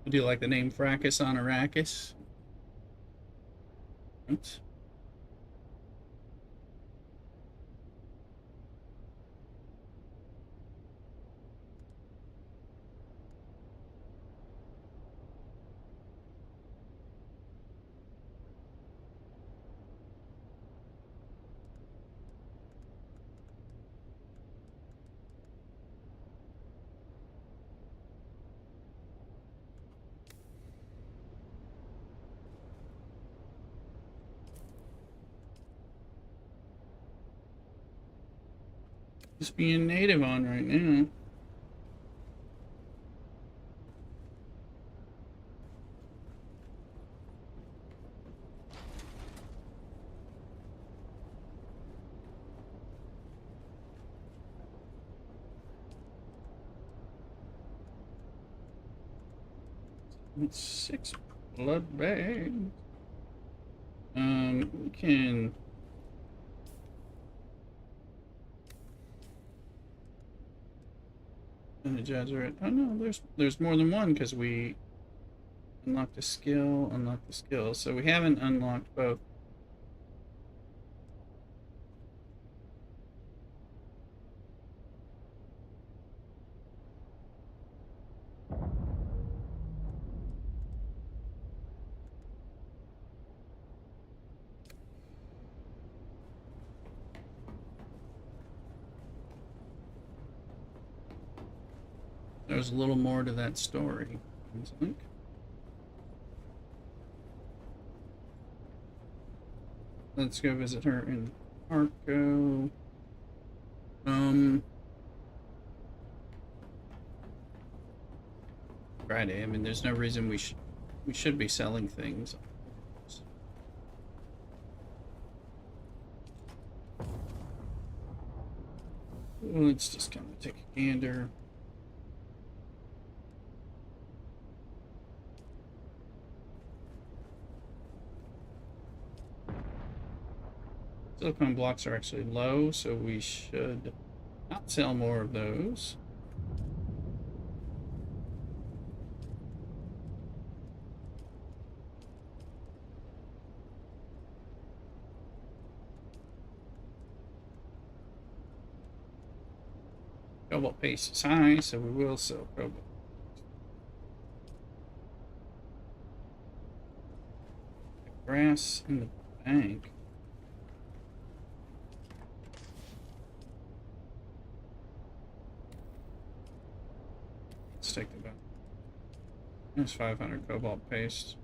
Do you like the name Fracas on Arrakis? Oops. Just being native on right now. It's 6 blood bags. We can energizer it. Oh no, there's more than one because we unlocked a skill, unlocked the skill. So we haven't unlocked both. There's a little more to that story. Let's go visit her in Arco. Friday. I mean, there's no reason we should be selling things. Let's just kind of take a gander. Silicone blocks are actually low, so we should not sell more of those. Cobalt paste is high, so we will sell cobalt. Grass in the bank. Let's take the bank. There's 500 cobalt paste.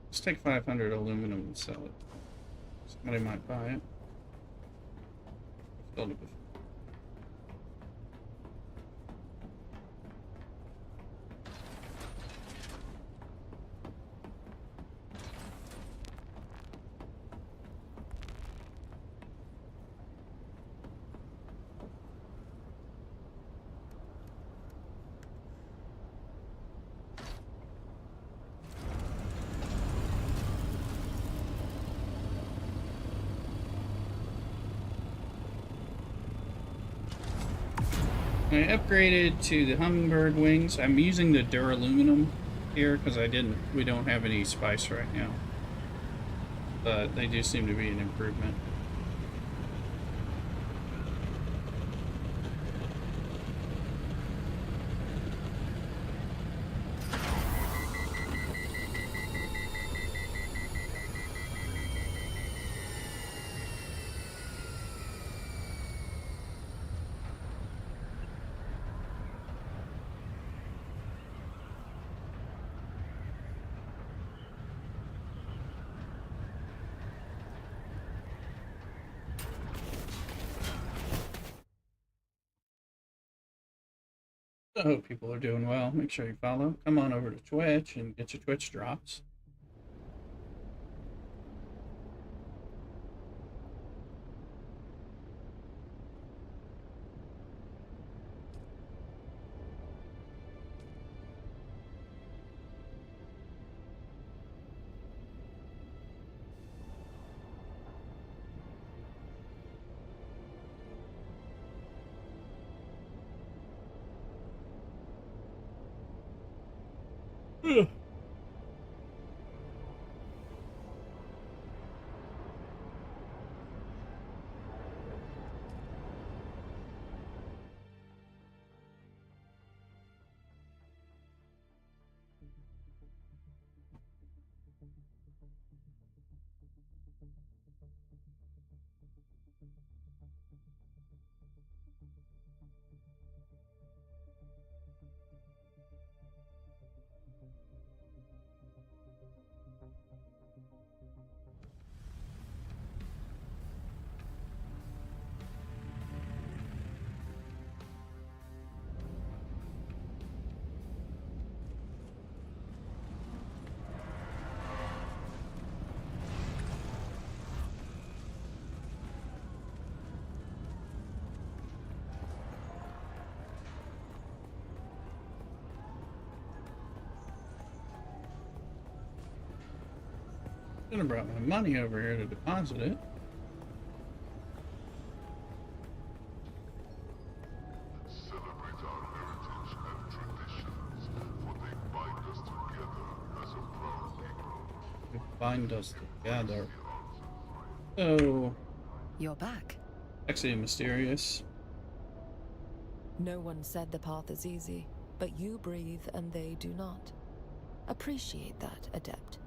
Let's take 500 aluminum and sell it. Somebody might buy it. Filled it with I upgraded to the hummingbird wings. I'm using the duraluminum here because we don't have any spice right now. But they do seem to be an improvement. I hope people are doing well. Make sure you follow. Come on over to Twitch and get your Twitch drops. Ugh. Should have brought my money over here to deposit it. Celebrate our heritage and traditions, for they bind us together as a proud people. They bind us together. So, You're back. actually mysterious. No one said the path is easy, but you breathe and they do not. Appreciate that, Adept.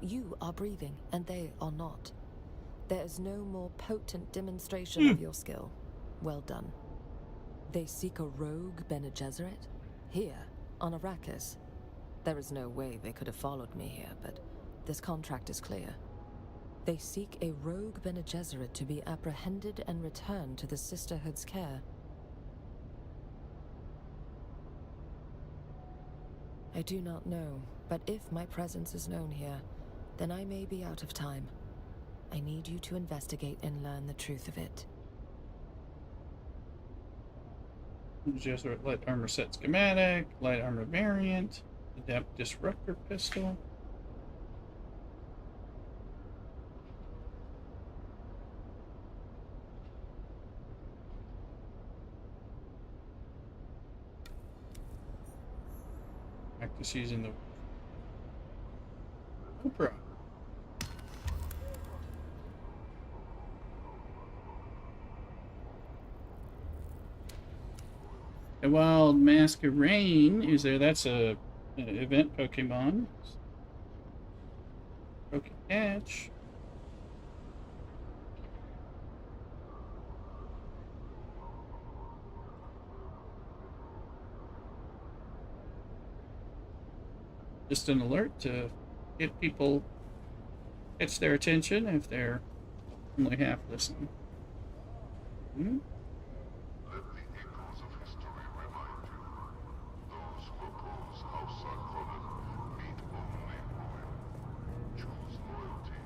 You are breathing and they are not. There is no more potent demonstration of your skill. Well done. They seek a rogue Bene Gesserit? Here, on Arrakis. There is no way they could have followed me here, but this contract is clear. They seek a rogue Bene Gesserit to be apprehended and returned to the Sisterhood's care. I do not know, but if my presence is known here, then I may be out of time. I need you to investigate and learn the truth of it. Jesuit light armor set schematic, light armor variant, adept disruptor pistol. Practice using the Oprah. A wild masquerade is there? That's an event Pokemon. Pokecatch. Just an alert to get people, catch their attention if they're only half listening. Hmm? Let the echoes of history remind you. Those who oppose House Harkonnen meet only ruin. Choose loyalty.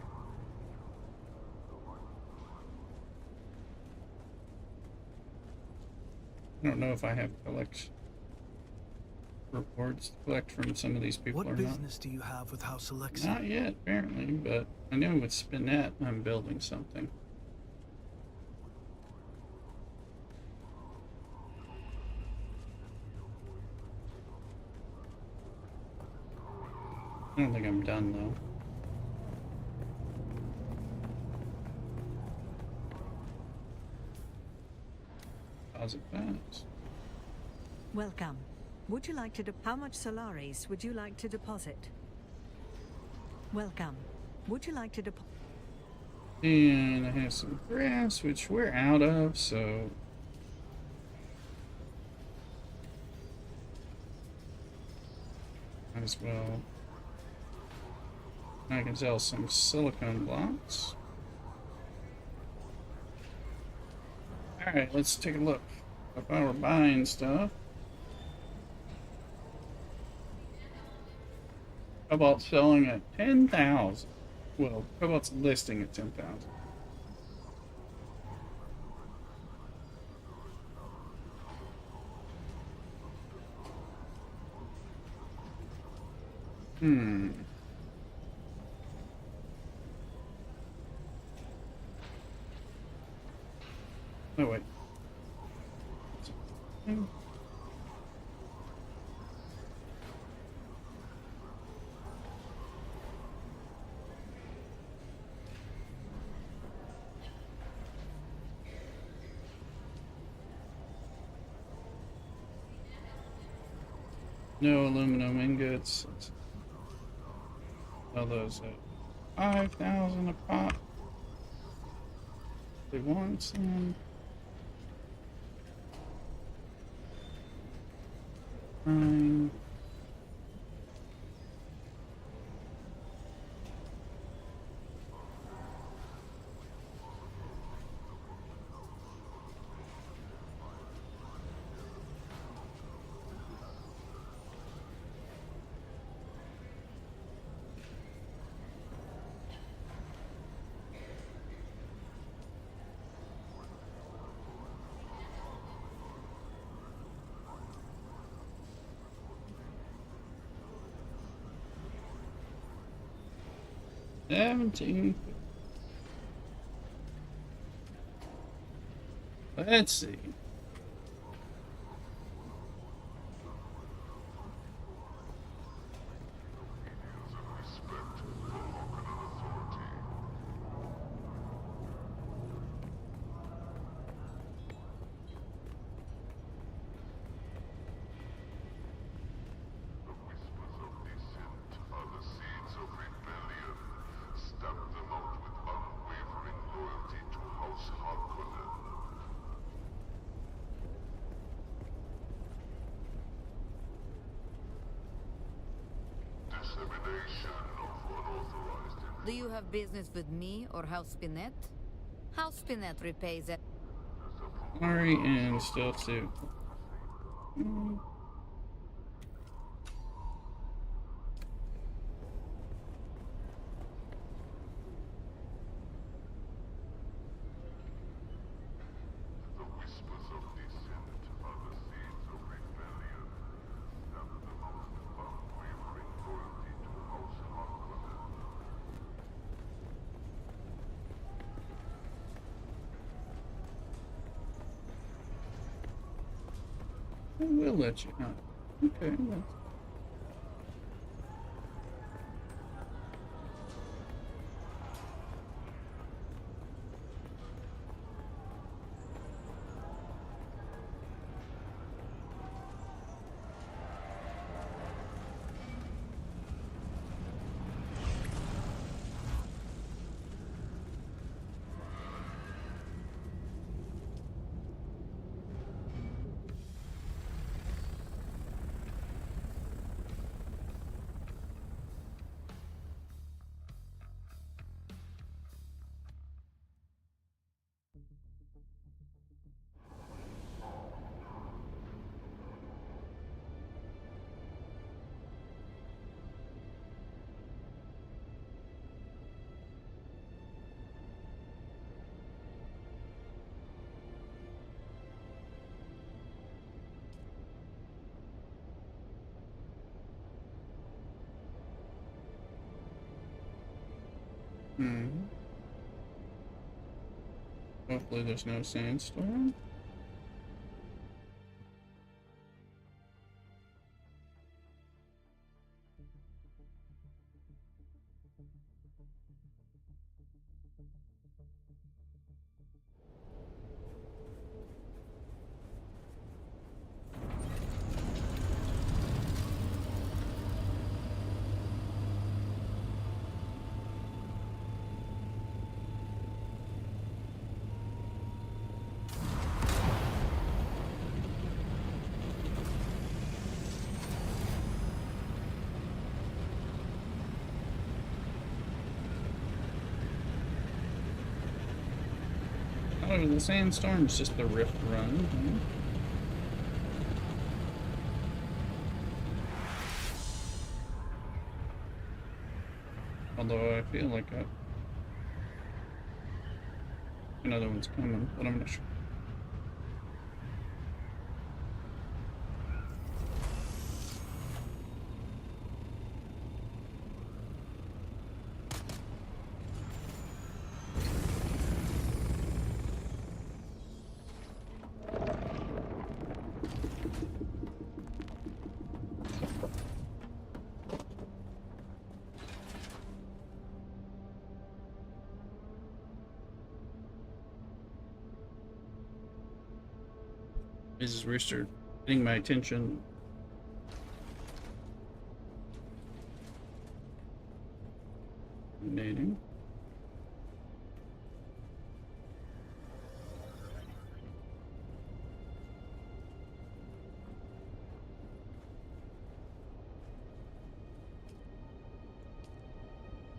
I don't know if I have collection reports to collect from some of these people What or not. business do you have with House Alexa? Not yet, apparently, but I know with Spinette I'm building something. I don't think I'm done though. Deposit that. Welcome. Would you like to how much Solaris would you like to deposit? Welcome. Would you like to deposit? And I have some grass, which we're out of, so might as well. I can sell some silicone blocks. Alright, let's take a look. If I were buying stuff. Cobalt's selling at 10,000. Well, Cobalt's listing at 10,000. Hmm. Oh, wait. No aluminum ingots. Let's sell those at 5,000 a pop. They want some. Fine. $17. Let's see. Do you have business with me or House Spinett? House Spinett repays it. Sorry, and still two. I will let you know. Okay, well. Hopefully there's no sandstorm. Oh, the sandstorm's just the rift run. Huh? Although I feel like another one's coming, but I'm not sure. Mrs. Rooster getting my attention. Dominating.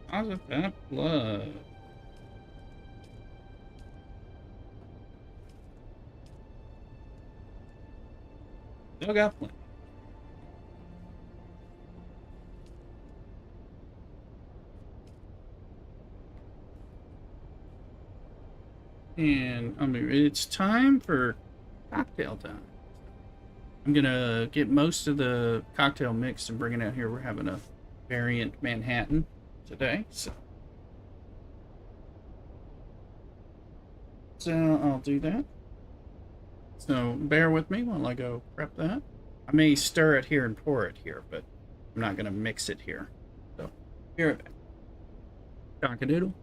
How's it that blood? Still got plenty. And I mean, it's time for cocktail time. I'm gonna get most of the cocktail mixed and bring it out here. We're having a variant Manhattan today, so I'll do that. So bear with me while I go prep that. I may stir it here and pour it here, but I'm not gonna mix it here. So here it is. Cock-a-doodle.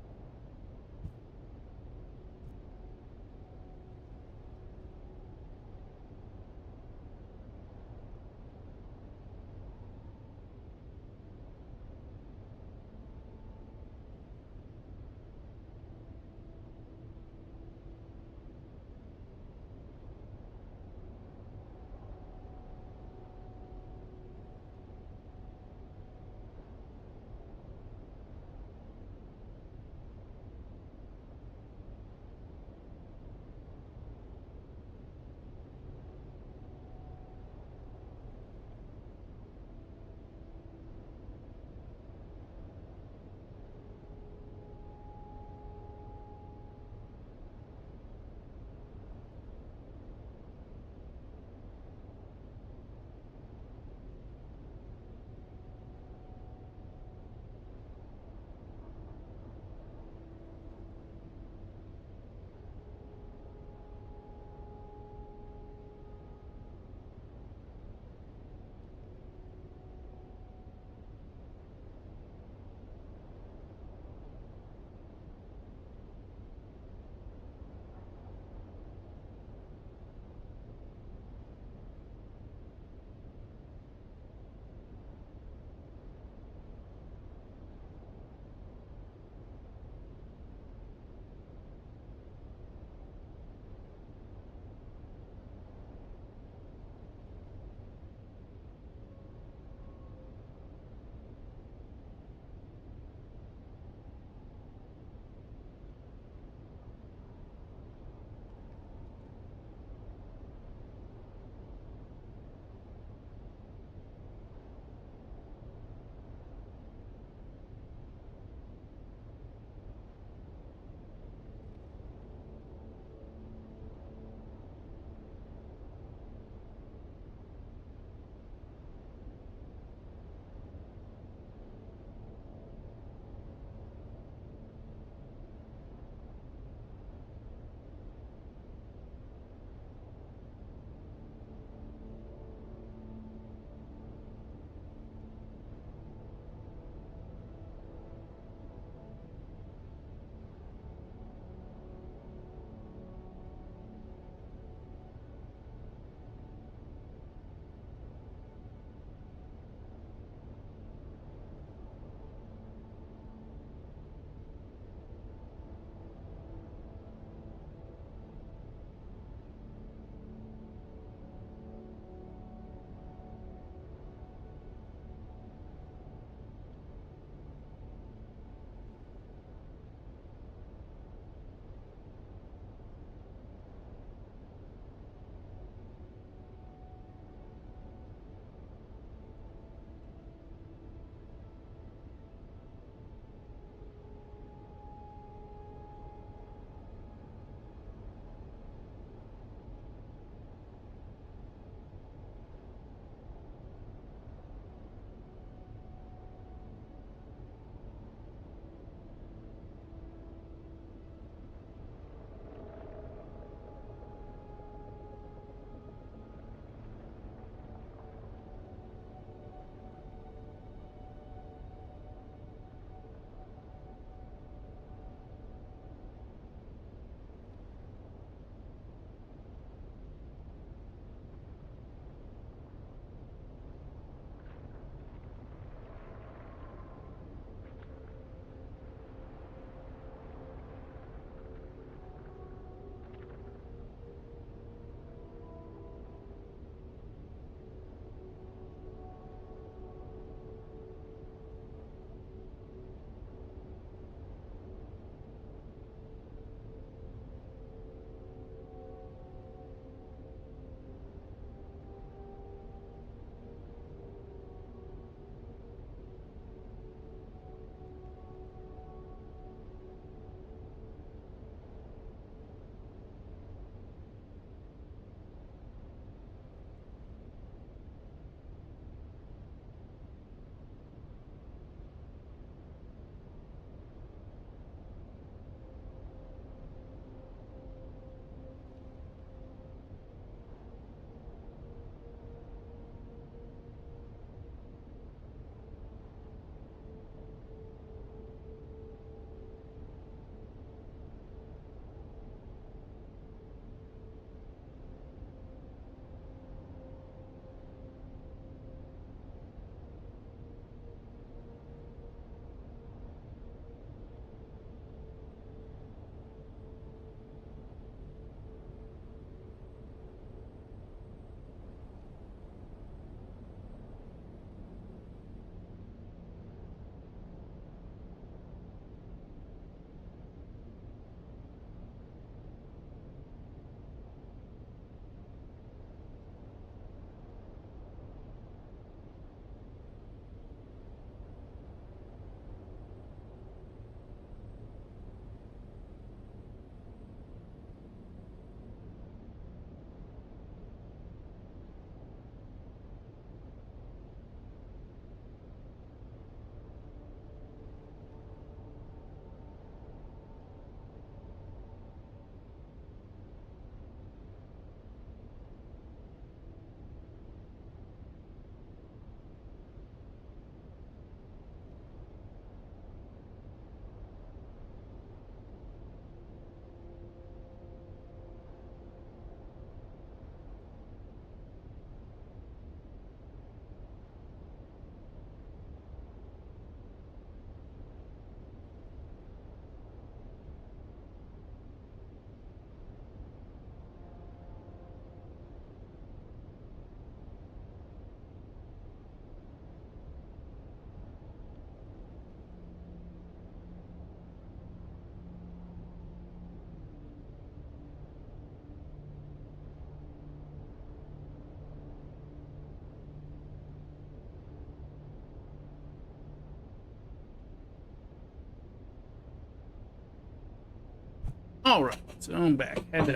All right, so I'm back. Had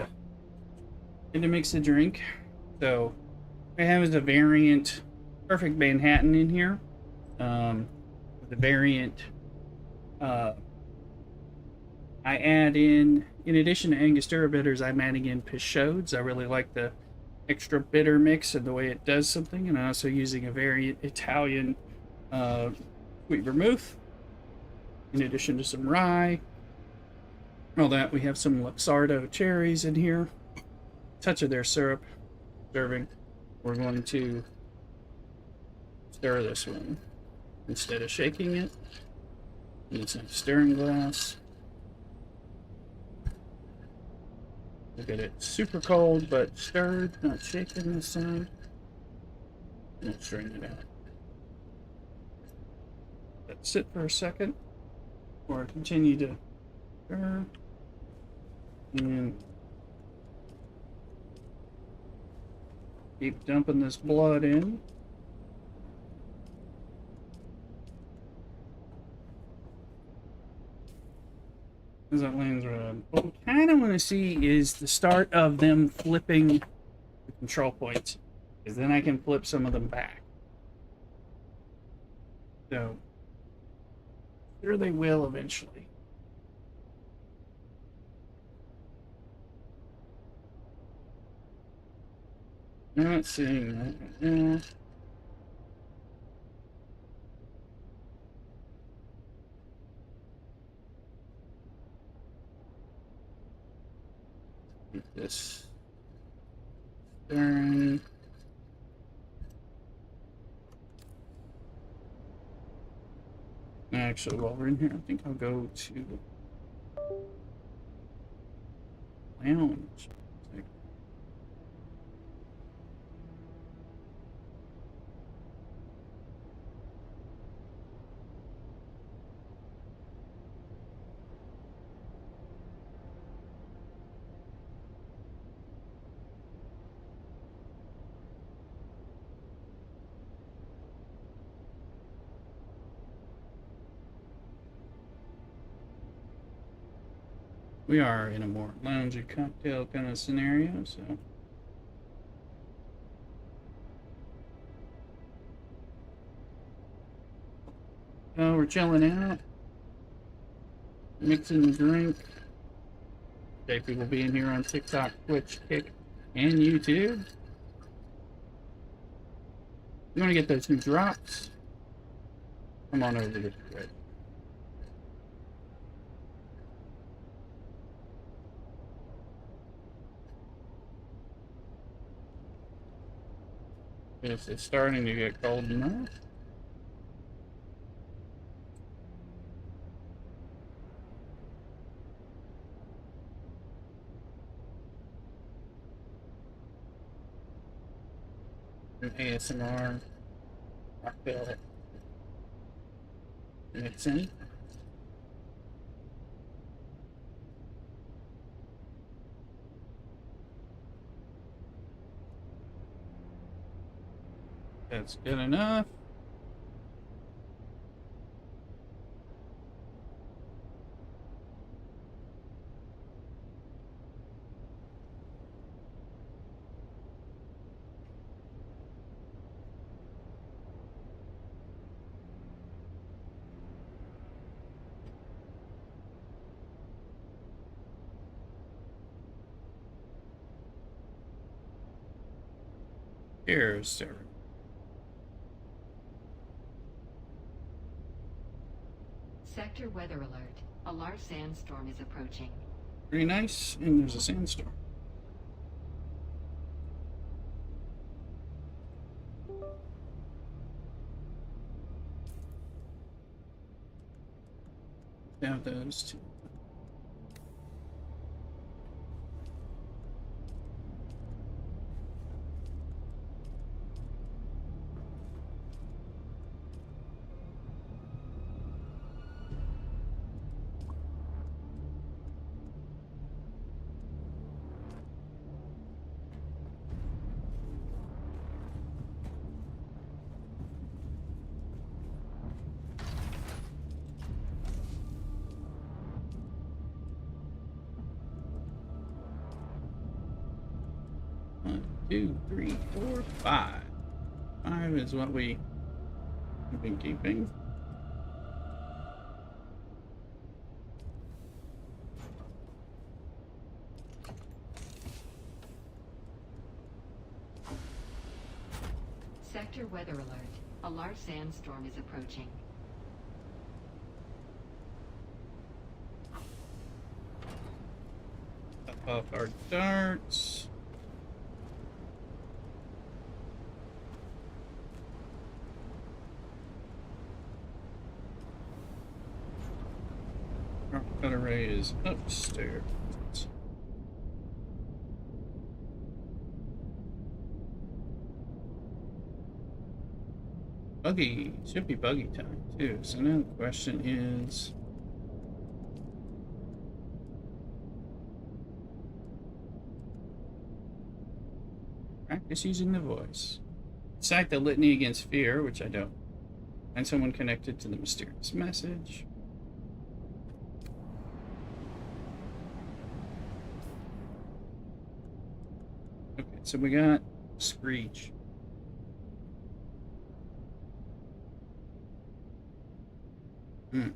to mix a drink. So I have is a variant, perfect Manhattan in here. The variant, I add in addition to Angostura bitters, I'm adding in Peychaud's. I really like the extra bitter mix and the way it does something. And I'm also using a variant Italian sweet vermouth, in addition to some rye. All that, we have some Luxardo cherries in here, touch of their syrup serving. We're going to stir this one instead of shaking it. It's a stirring glass. Look at it, super cold but stirred, not shaken this time. We'll strain it out. Let it sit for a second, or continue to stir. And keep dumping this blood in. How's that Landsraad? What we kind of want to see is the start of them flipping the control points, because then I can flip some of them back. So, sure they will eventually. Not seeing that right now. Keep this stirring. Actually, while we're in here, I think I'll go to lounge. We are in a more loungy cocktail kind of scenario, so. Oh, we're chilling out. Mixing the drink. JP will be in here on TikTok, Twitch, Kick, and YouTube. You want to get those new drops? Come on over to the Twitch. This is starting to get cold enough. ASMR. I feel it. Mixing. That's good enough. Here's Sarah. Sector weather alert. A large sandstorm is approaching. Pretty nice, and there's a sandstorm. Have those two. 2, 3, 4, 5. 5 is what we've been keeping. Sector weather alert. A large sandstorm is approaching. Up off our darts. Our cut array is upstairs. Buggy. Should be buggy time, too. So now the question is... practice using the voice. Cite the litany against fear, which I don't. Find someone connected to the mysterious message. Okay, so we got Screech. Hmm.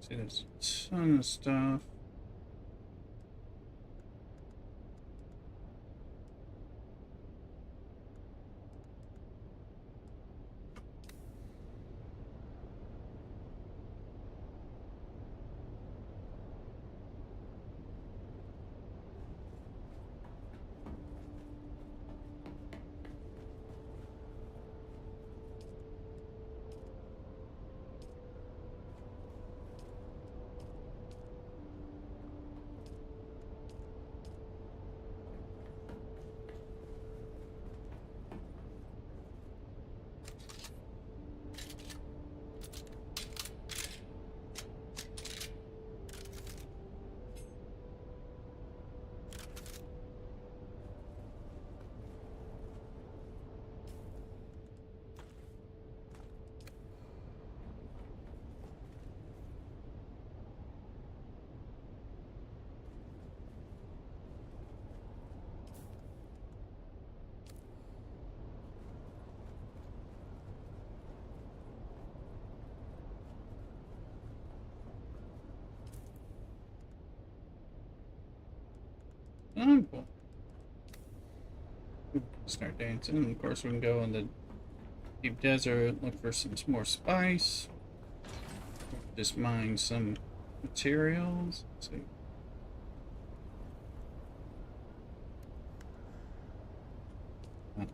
See, there's a ton of stuff. Oh, cool. Start dancing. And of course, we can go in the deep desert, look for some more spice. Just mine some materials. Let's see. In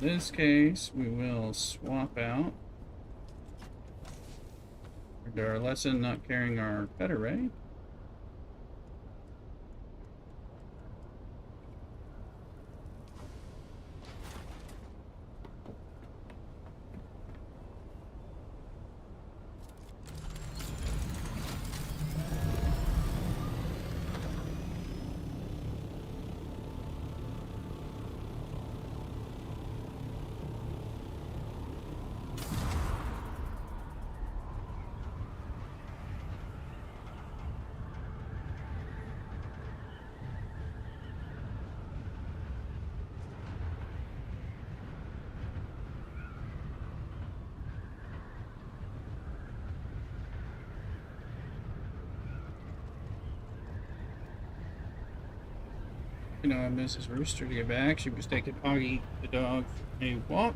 this case, we will swap out our lesson not carrying our pet array. You know, Mrs. Rooster to get back. She was taking Augie the dog for a walk.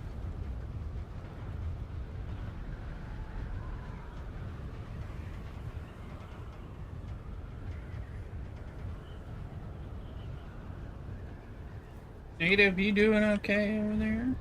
Native, you doing okay over there?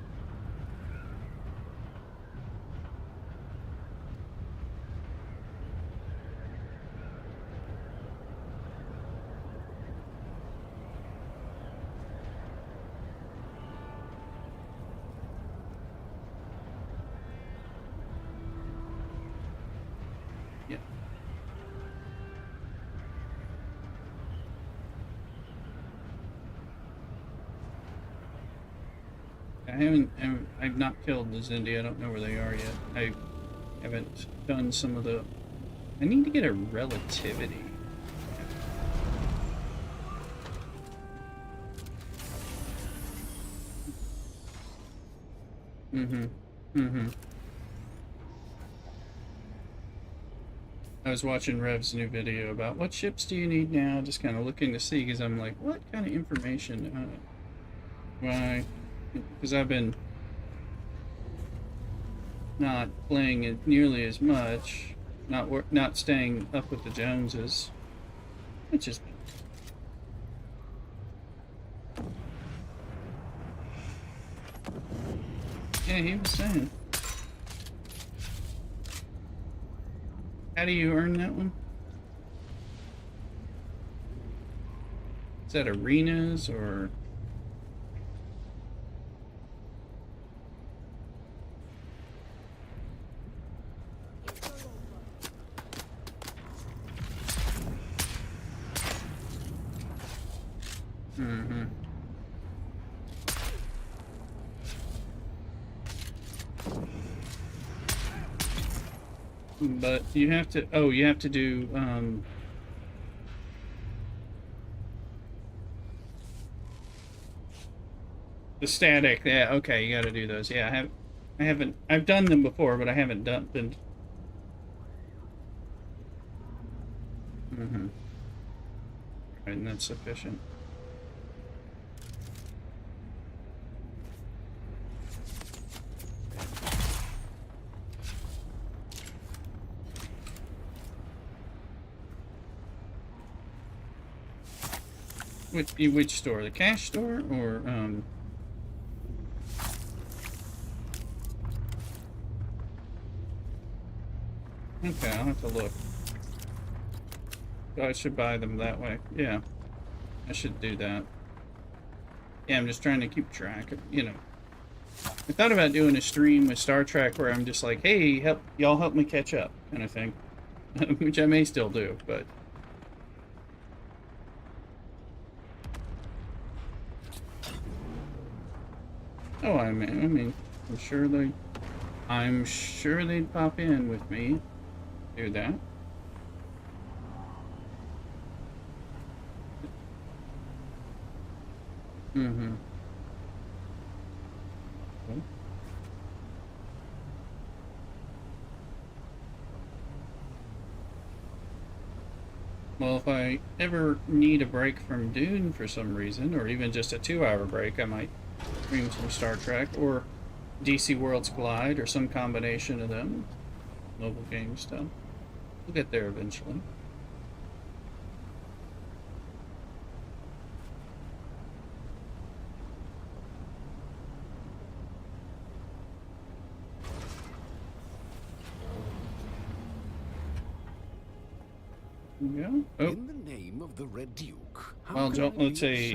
I've not killed the Zindi. I don't know where they are yet. I haven't done some of the... I need to get a relativity. I was watching Rev's new video about what ships do you need now, just kind of looking to see, because I'm like, what kind of information? Why? Because I've been not playing it nearly as much, not staying up with the Joneses, which is... Yeah, he was saying. How do you earn that one? Is that arenas or... But you have to, you have to do, the static, yeah, okay, you gotta do those. Yeah, I've done them before, but I haven't been... Right, and that's sufficient. Which store? The cash store or Okay, I'll have to look. So I should buy them that way. Yeah. I should do that. Yeah, I'm just trying to keep track of, you know. I thought about doing a stream with Star Trek where I'm just like, hey, y'all help me catch up kind of thing. Which I may still do, but oh, I mean, I'm sure they'd pop in with me. Do that. Cool. Well, if I ever need a break from Dune for some reason, or even just a 2-hour break, I might stream some Star Trek, or DC Worlds Collide, or some combination of them. Mobile game stuff. We'll get there eventually. Yeah. Oh. In the name of the Red Duke. Well, let's say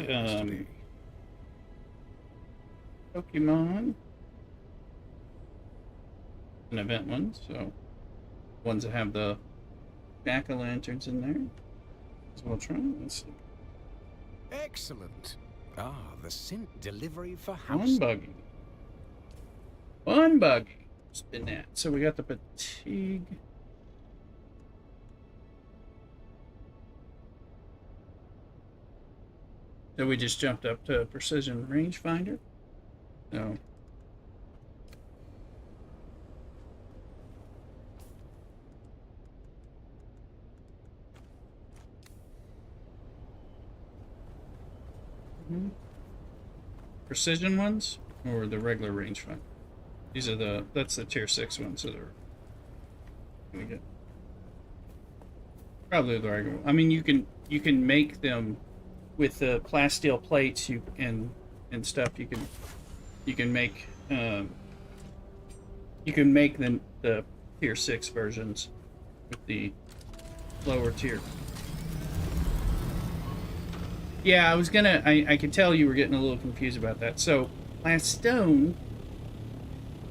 Pokemon. An event one, so ones that have the jack-o'-lanterns in there. So we'll try. Let's see. Excellent. Ah, the scent delivery for One buggy. One buggy. Spin that. So we got the fatigue. So we just jumped up to precision rangefinder. So precision ones or the regular rangefinder? These are that's the tier 6 ones that are gonna get probably the regular. I mean, you can make them with the plasteel plates and stuff. You can make the tier 6 versions with the lower tier. Yeah, I was gonna. I could tell you were getting a little confused about that. So, glass stone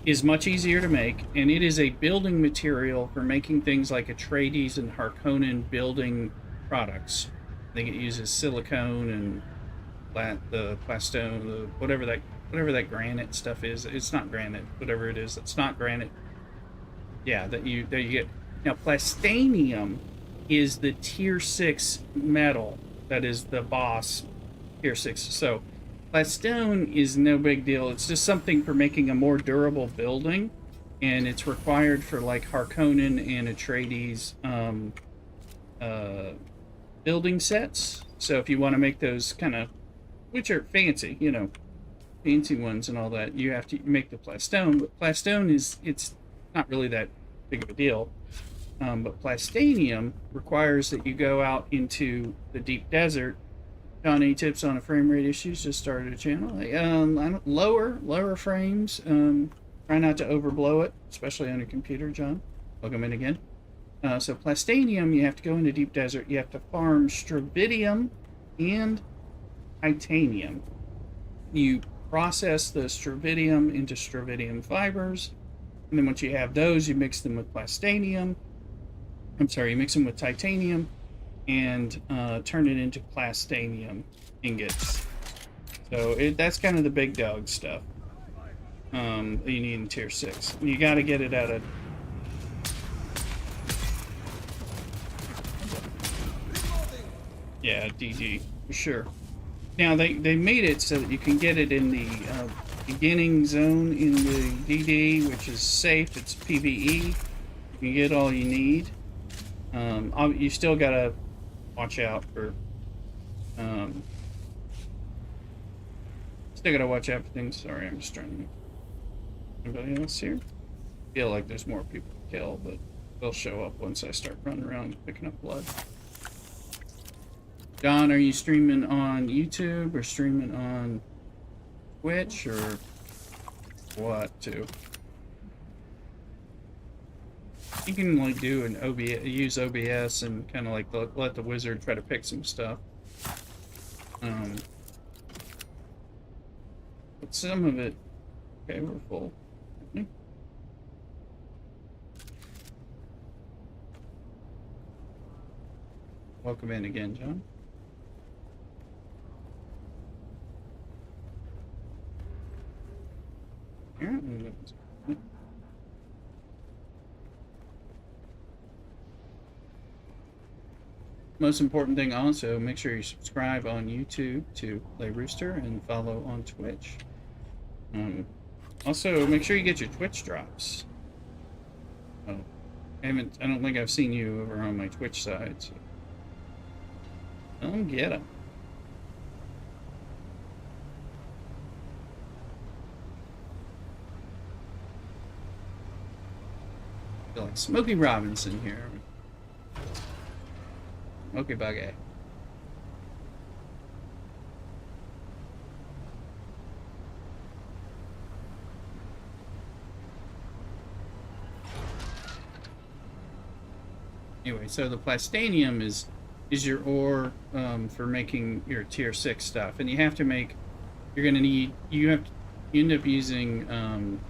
is much easier to make, and it is a building material for making things like Atreides and Harkonnen building products. I think it uses silicone the plastone, whatever that granite stuff is. It's not granite, whatever it is. It's not granite. Yeah, that you get. Now, plastanium is the tier 6 metal that is the boss tier 6. So, plastone is no big deal. It's just something for making a more durable building, and it's required for like Harkonnen and Atreides building sets. So if you want to make those kind of, which are fancy, you know, fancy ones and all that, you have to make the plastone. But plastone it's not really that big of a deal. But plastanium requires that you go out into the deep desert. John, any tips on a frame rate issues? Just started a channel. Lower frames. Try not to overblow it, especially on your computer, John. Welcome in again. So plastanium, you have to go into deep desert. You have to farm stravidium and titanium. You process the stravidium into stravidium fibers, and then once you have those, you mix them with plastanium. You mix them with titanium and turn it into plastanium ingots. So that's kind of the big dog stuff that you need in tier 6. You got to get it out of. Yeah, DG for sure. Now they made it so that you can get it in the beginning zone in the DD, which is safe. It's PvE. You can get all you need. You still gotta watch out for. Still gotta watch out for things. Sorry, I'm just trying to. Anybody else here? Feel like there's more people to kill, but they'll show up once I start running around picking up blood. John, are you streaming on YouTube or streaming on Twitch or what too? You can like do an OBS, use OBS and kind of like let the wizard try to pick some stuff. But some of it, okay, we're full. Welcome in again, John. Most important thing also, make sure you subscribe on YouTube to Play Rooster and follow on Twitch. Also, make sure you get your Twitch drops. Oh, I don't think I've seen you over on my Twitch side. So. Don't get them. I feel like Smokey Robinson here. Smokey Buggy. Anyway, so the plastanium is your ore for making your tier 6 stuff, and you have to make. You end up using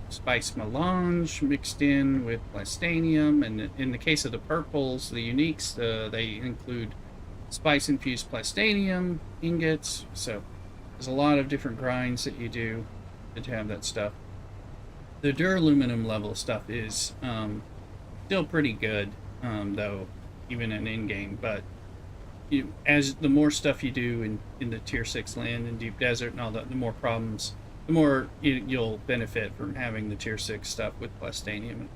spice melange mixed in with plastanium, and in the case of the purples, the uniques, they include spice infused plastanium ingots. So there's a lot of different grinds that you do to have that stuff. The duraluminum level stuff is still pretty good, though, even in in-game. But as the more stuff you do in the tier 6 land and deep desert and all that, the more problems. The more you'll benefit from having the tier 6 stuff with plastanium.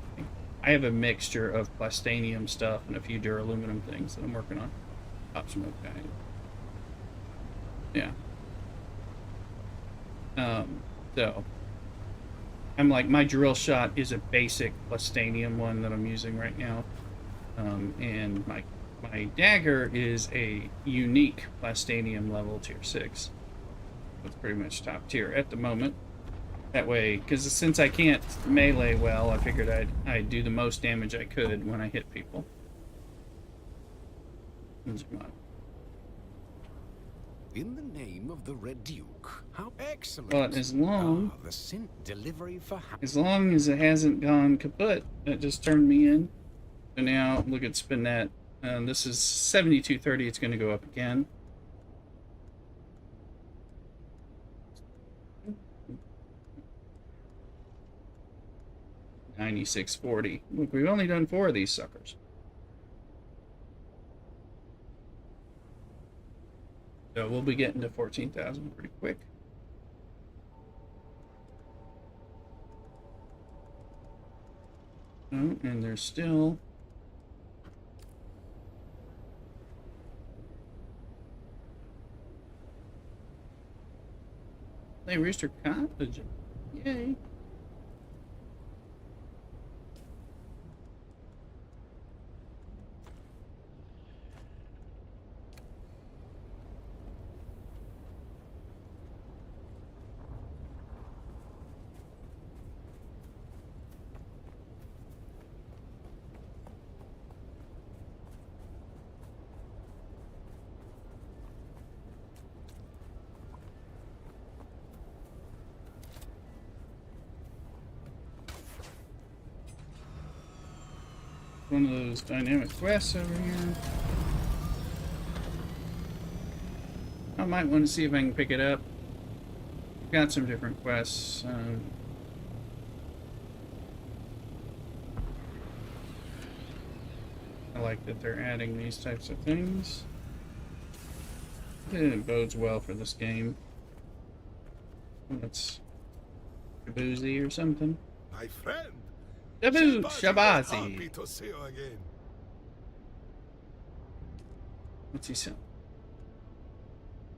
I have a mixture of plastanium stuff and a few duraluminum things that I'm working on. Top smoke guy. Yeah. So I'm like, my drill shot is a basic plastanium one that I'm using right now, and my dagger is a unique plastanium level tier 6. It's pretty much top tier at the moment. That way, because since I can't melee well, I figured I'd do the most damage I could when I hit people. In the name of the Red Duke, how excellent! But as long the scent delivery for as it hasn't gone kaput, that just turned me in. So now look at Spinette. This is 7230. It's going to go up again. 9640. Look, we've only done 4 of these suckers. So we'll be getting to 14,000 pretty quick. Oh, and there's still... Hey, Rooster Cottage. Yay. One of those dynamic quests over here. I might want to see if I can pick it up. Got some different quests. I like that they're adding these types of things. It bodes well for this game. That's Shabuzi or something. My friend. Shabu Happy Shabazi. to see you again. What's he selling?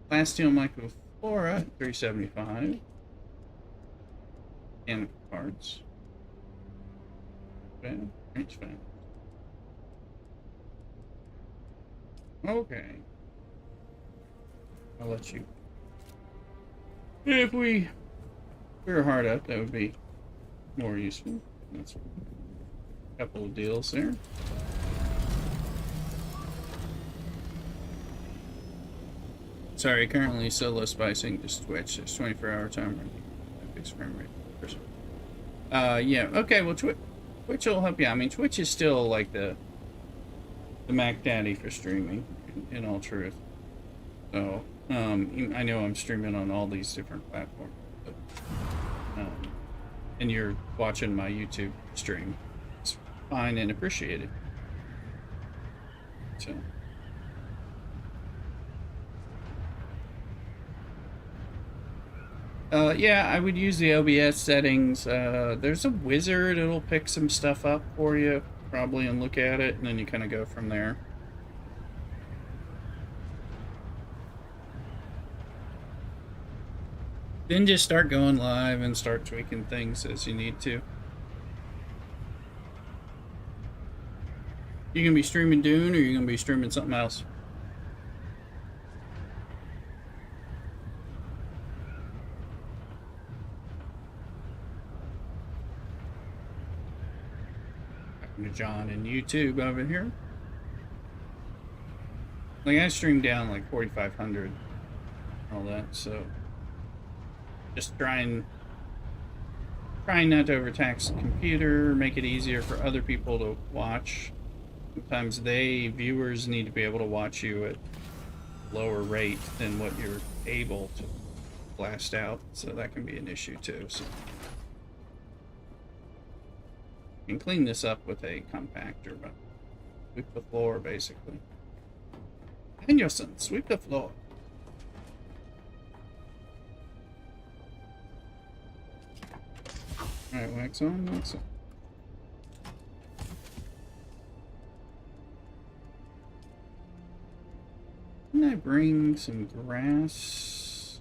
Plasteel Microflora at $375. And cards. Okay, range fan. Okay. I'll let you. If we were hard up, that would be more useful. That's a couple of deals there. Sorry, currently solo spicing just Twitch. It's 24-hour timer. Fixed frame rate. Yeah. Okay. Well, Twitch will help you. I mean, Twitch is still like the Mac Daddy for streaming. In all truth. So, I know I'm streaming on all these different platforms, but, and you're watching my YouTube stream. It's fine and appreciated. So. Yeah, I would use the OBS settings. There's a wizard. It'll pick some stuff up for you, probably, and look at it, and then you kind of go from there. Then just start going live and start tweaking things as you need to. You gonna be streaming Dune, or you gonna be streaming something else? Talking to John and YouTube over here. Like, I streamed down like 4,500 and all that, so just trying not to overtax the computer, make it easier for other people to watch. Sometimes viewers need to be able to watch you at lower rate than what you're able to blast out, so that can be an issue too. So you can clean this up with a compactor, but sweep the floor basically. Danielson, sweep the floor. Alright, wax on, wax on. Can I bring some grass?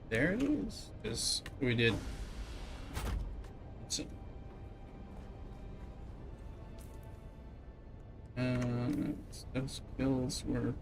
There it is. Because we did some. Those kills were.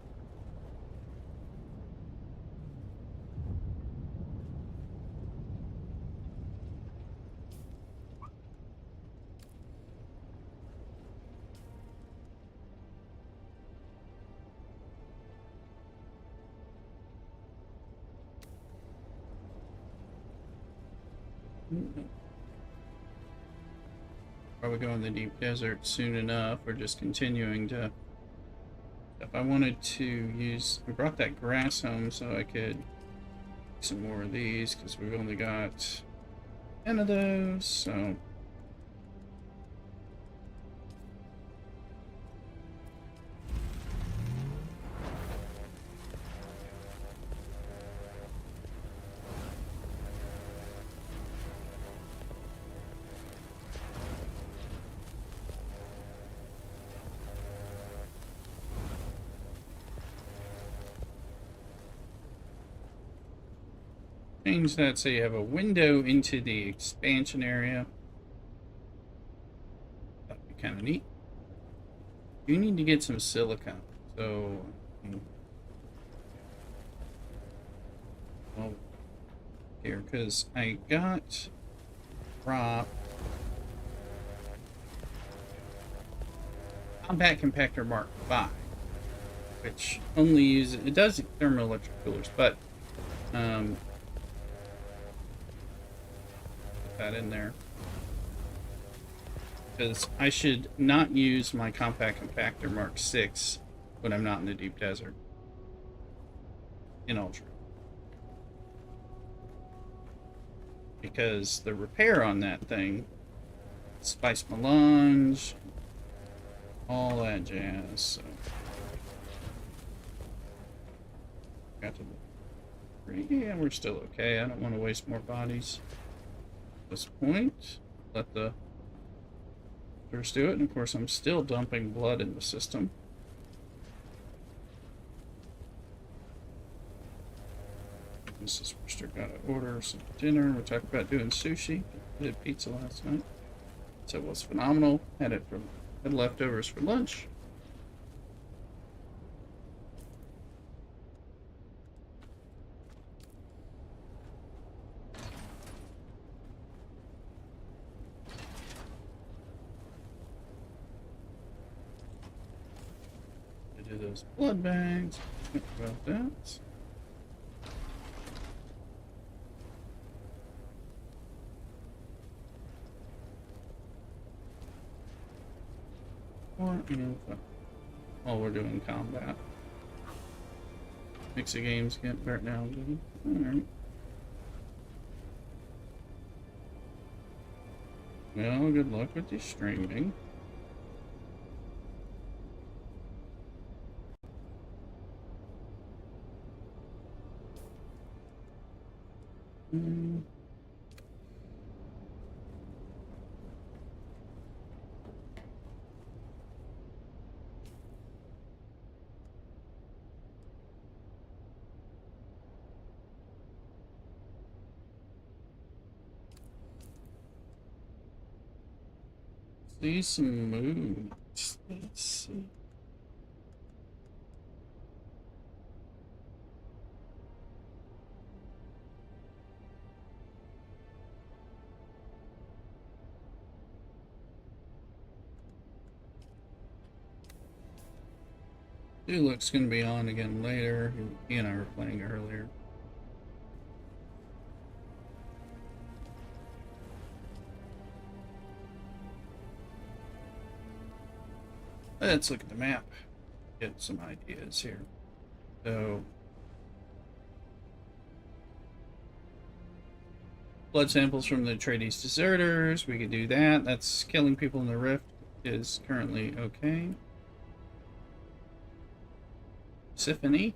Probably go in the deep desert soon enough. We're just continuing to. If I wanted to use, we brought that grass home so I could some more of these because we've only got 10 of those, so change that so you have a window into the expansion area. That'd be kind of neat. You need to get some silicone, so well, here, because I got drop compact compactor Mark V, which only uses, it does thermoelectric coolers, but put that in there because I should not use my compact compactor Mark VI when I'm not in the deep desert in Ultra, because the repair on that thing, spice melange, all that jazz. So got to, yeah, we're still okay. I don't want to waste more bodies at this point. Let the first do it, and of course I'm still dumping blood in the system. Mrs. Brewster got to order some dinner. We talked about doing sushi. I did pizza last night, so it was phenomenal. Had leftovers for lunch. To do those blood bags. Think about that. Or, while we're doing combat. Mix of games get burnt down. Alright. Well, good luck with your streaming. See some moves. Let's see. Luke's gonna be on again later. He and I were playing earlier. Let's look at the map. Get some ideas here. So, blood samples from the Atreides deserters. We could do that. That's killing people in the rift is currently okay. Symphony.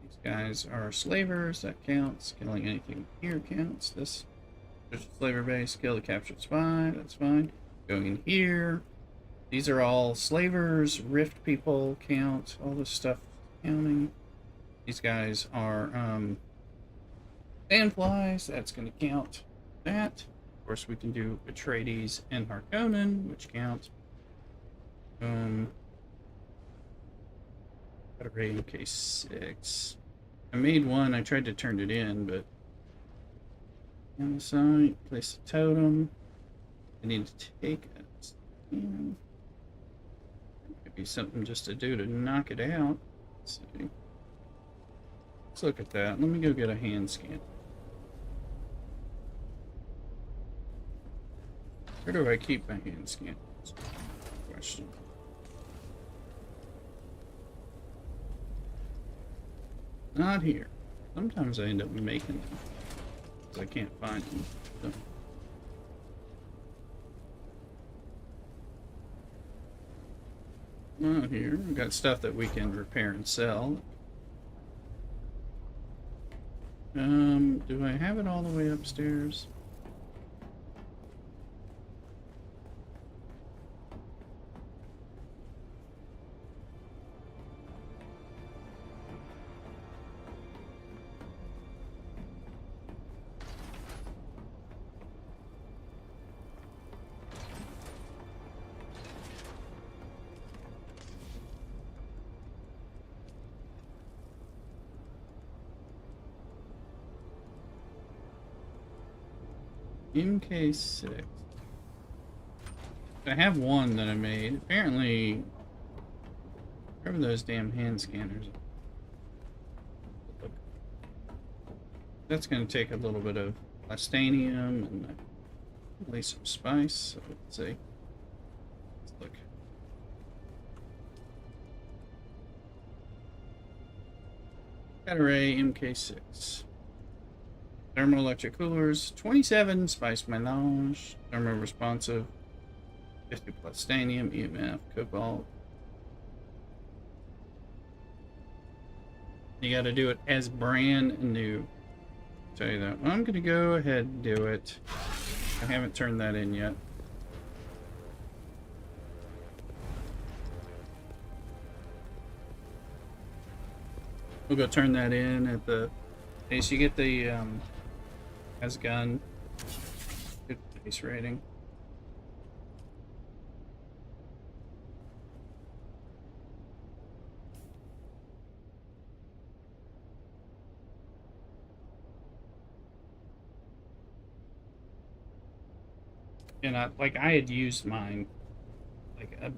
These guys are slavers. That counts. Killing anything here counts. This there's a slaver base. Kill the captured spy. That's fine. Going in here. These are all slavers. Rift people count. All this stuff counting. These guys are sandflies. That's going to count that. Of course, we can do Atreides and Harkonnen, which count. Got a raid K6. I made one. I tried to turn it in, but on the side, place a totem. I need to take it. Could be something just to do to knock it out. Let's see. Let's look at that. Let me go get a hand scan. Where do I keep my hand scan? Question. Not here. Sometimes I end up making them. because I can't find them. So. Well, here we've got stuff that we can repair and sell. Do I have it all the way upstairs? MK6. I have one that I made. Apparently, wherever those damn hand scanners. That's going to take a little bit of plastanium and at least some spice. So let's see. Let's look. Array MK6. Thermoelectric coolers, 27 spice melange, thermo responsive, 50 plastanium, EMF, cobalt. You got to do it as brand new. I'll tell you that. I'm going to go ahead and do it. I haven't turned that in yet. We'll go turn that in at the. Okay, so you get the has gun, good base rating. And I had used mine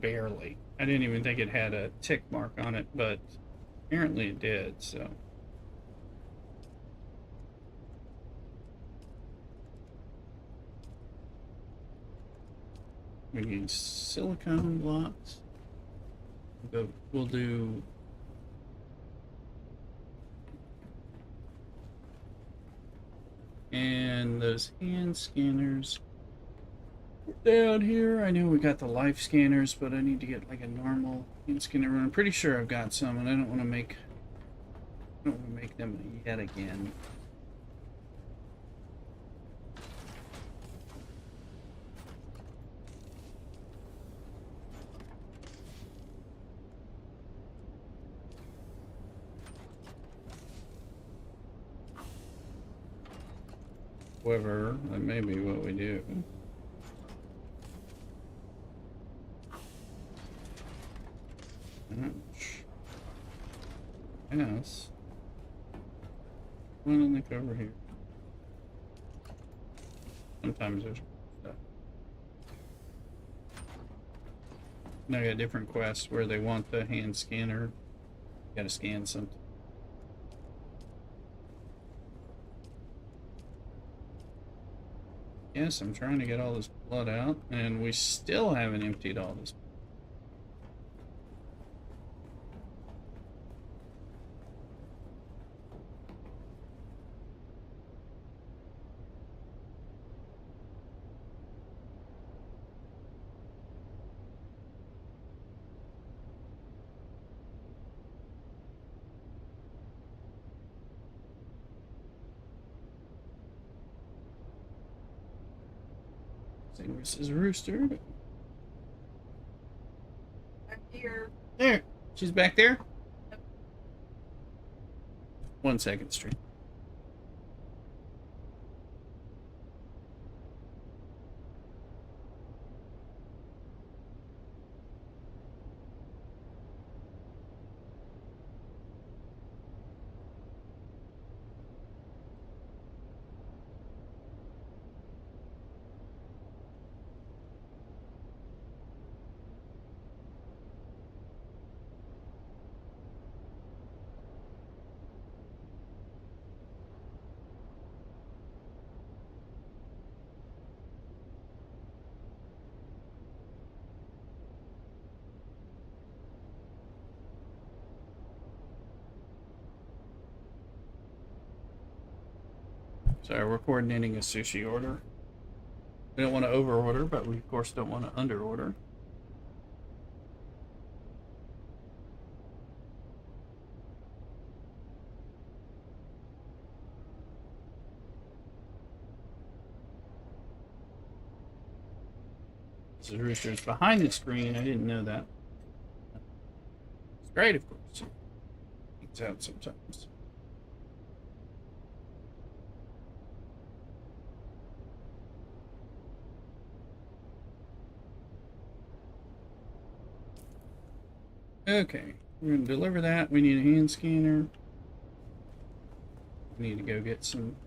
barely. I didn't even think it had a tick mark on it, but apparently it did. So. We need silicone blocks. We'll do and those hand scanners down here. I know we got the life scanners, but I need to get like a normal hand scanner. I'm pretty sure I've got some, and I don't want to make them yet again. However, that may be what we do. Ouch. Yes. One link over here. Sometimes there's stuff. Now I got different quests where they want the hand scanner. You gotta scan something. Yes, I'm trying to get all this blood out, and we still haven't emptied all this. This is Rooster. Back here. There. She's back there? Yep. 1 second, stream. So we're coordinating a sushi order. We don't want to over order, but we of course don't want to under order. The rooster's behind the screen. I didn't know that. It's great, of course. It's out sometimes. Okay, we're going to deliver that. We need a hand scanner. We need to go get some.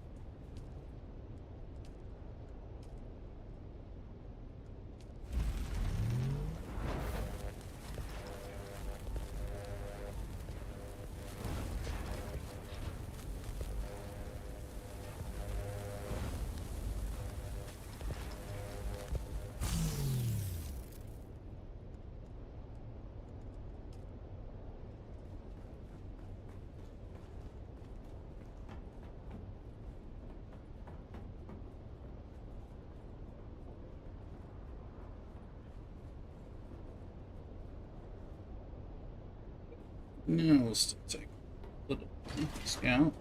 No, we'll still take a little scout.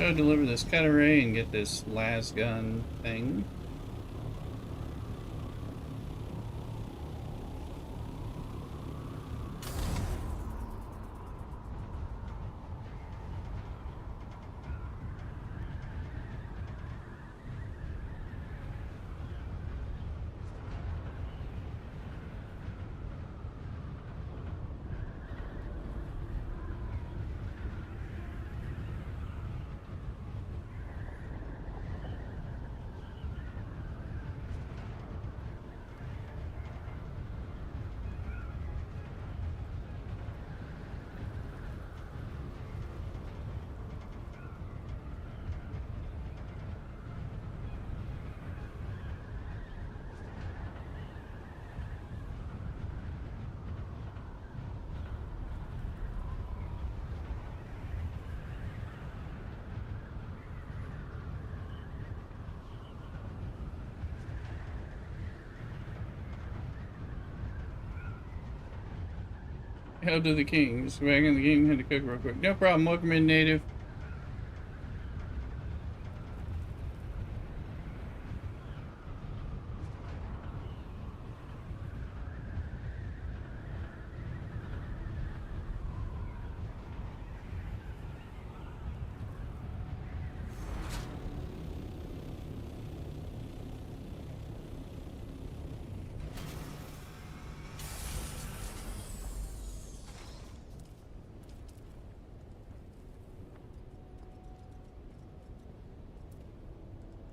Go deliver this cut array and get this las gun thing. Hail to the king. Just wagging the king had to cook real quick. No problem. Welcome in, native.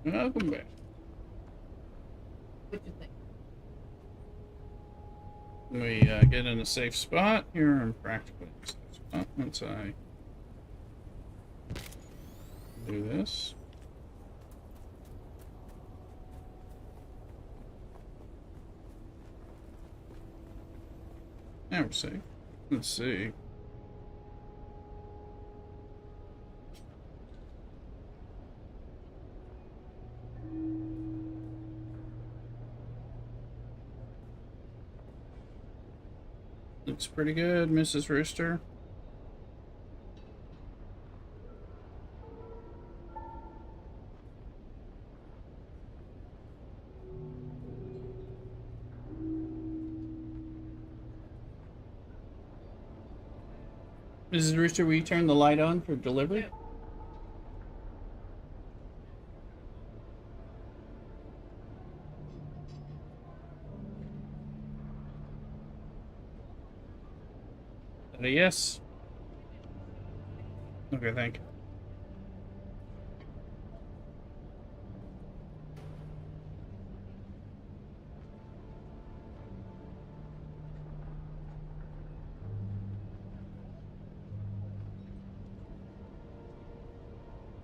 Welcome back. What you think? We get in a safe spot. Here I'm practically in a safe spot once I do this. Now we're safe. Let's see. Looks pretty good, Mrs. Rooster. Mrs. Rooster, will you turn the light on for delivery? Is that a yes? Okay, thank you.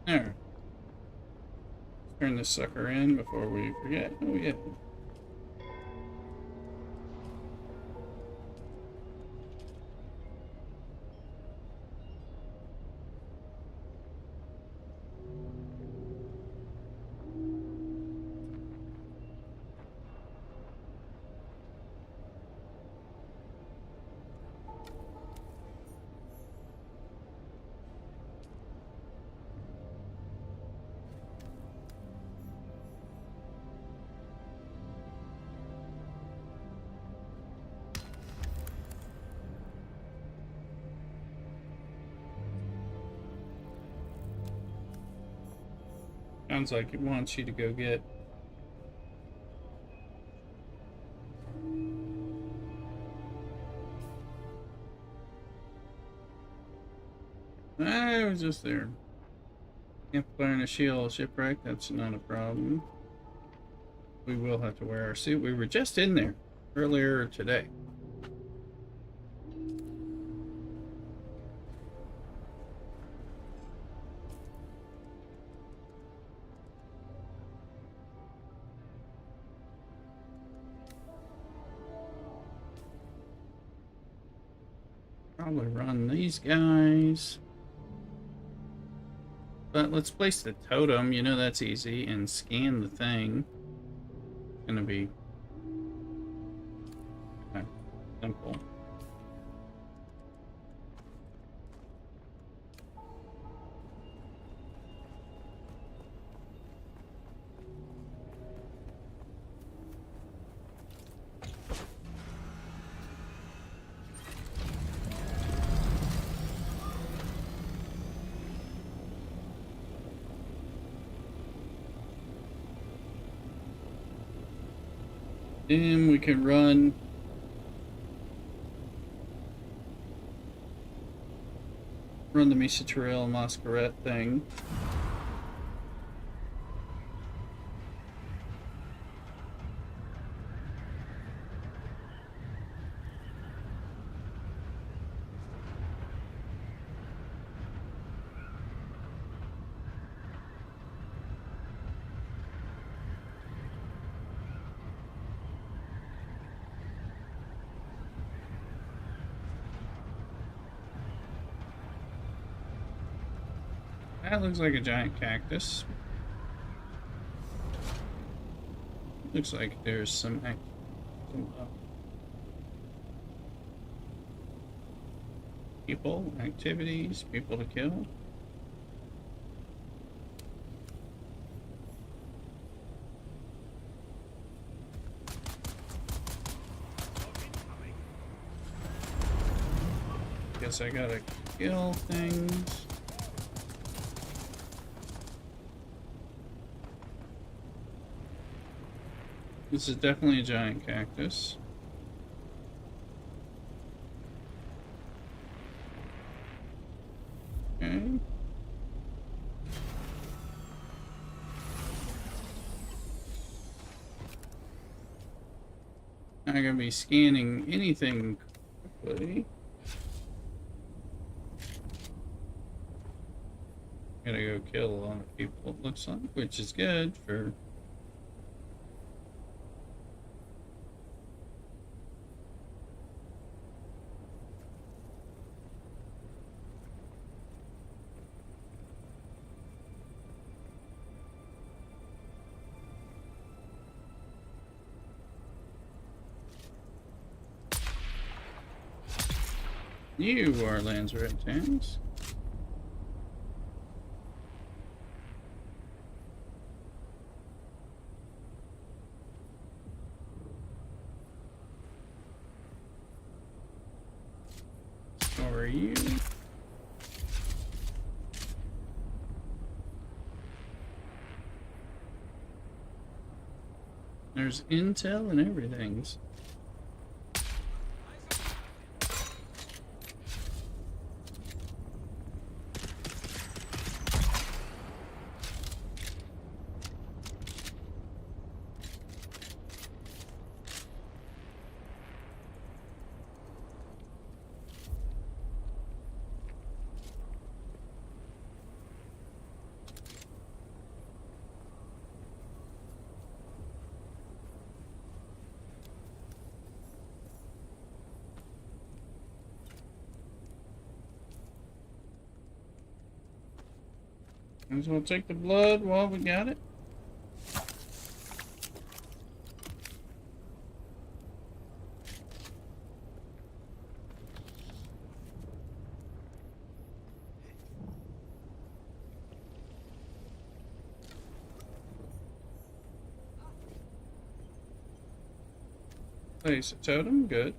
Alright. Let's turn this sucker in before we forget. Oh, yeah. Sounds like it wants you to go get. I was just there. Amplifier and a shield shipwreck, that's not a problem. We will have to wear our suit. We were just in there earlier today. Probably run these guys. But let's place the totem, you know that's easy, and scan the thing. It's gonna be simple. Then we can run the Misa Trail Masquerade thing. That looks like a giant cactus. Looks like there's some people, activities, people to kill. Guess I gotta kill things. This is definitely a giant cactus. Okay. Not gonna be scanning anything quickly. Gotta go kill a lot of people, it looks like, which is good for. You are Landsraad tanks. So are you? There's intel and everything. Might as well take the blood while we got it. Place a totem, good.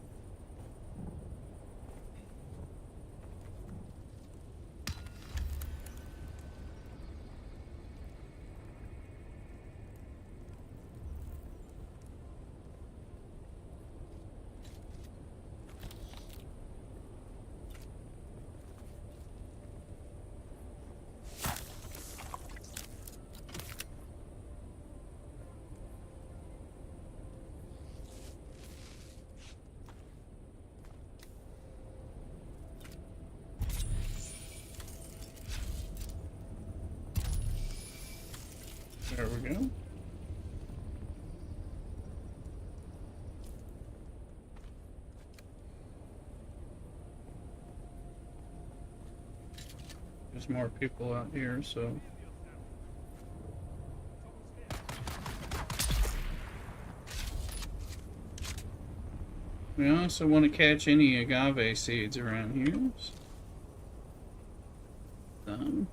There we go. There's more people out here, so. We also want to catch any agave seeds around here. Some.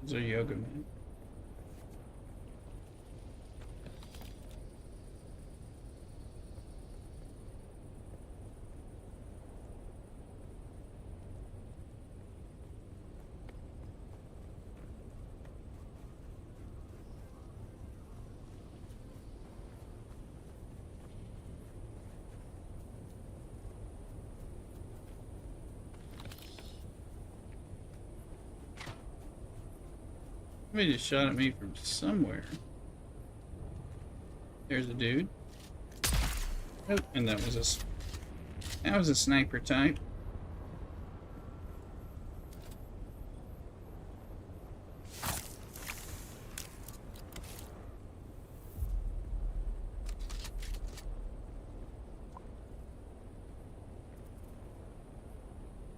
There's a yoga mat. Somebody just shot at me from somewhere. There's a dude. Oh, and that was a sniper type.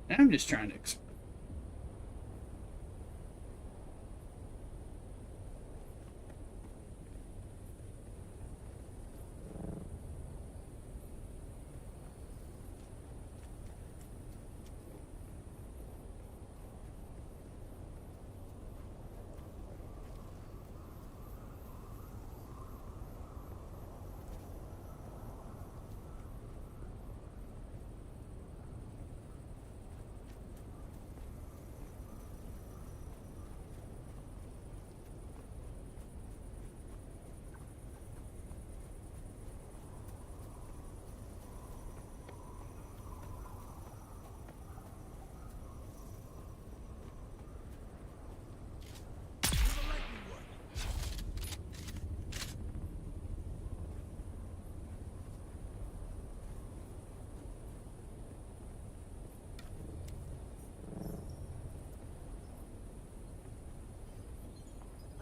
I'm just trying to explain.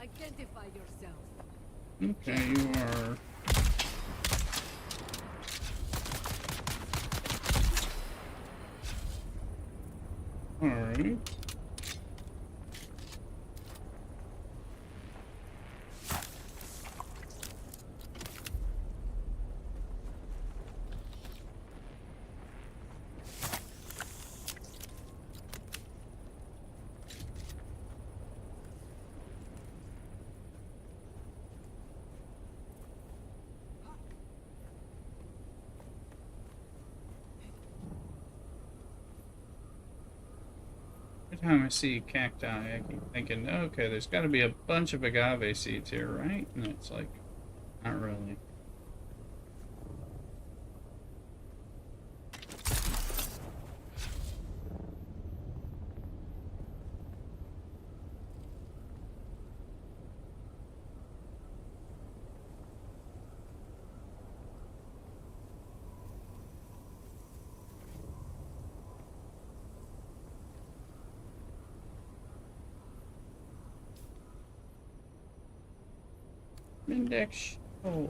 Identify yourself. Okay, you are. Alright. Every time I see cacti, I keep thinking, okay, there's got to be a bunch of agave seeds here, right? And it's like, not really. Index. Oh.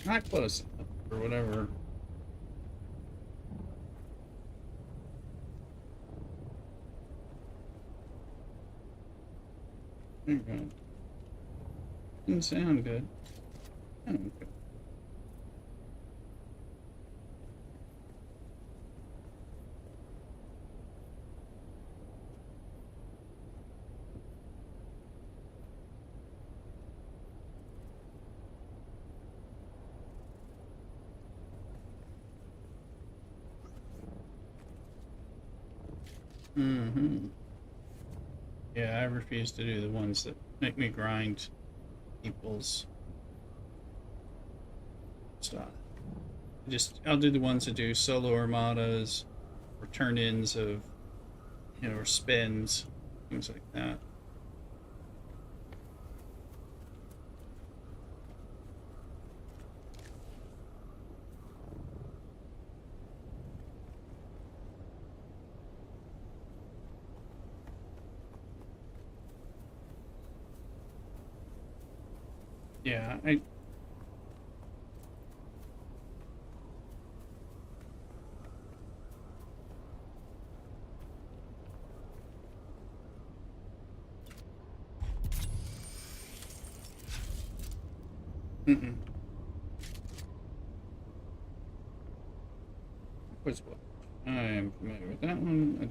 Not close enough, or whatever. There you go. Didn't sound good. Oh, okay. Mm-hmm. Yeah, I refuse to do the ones that make me grind people's stuff. I'll do the ones that do solo armadas or turn-ins of, or spins, things like that. Yeah, mm-mm. What's what? I am familiar with that one.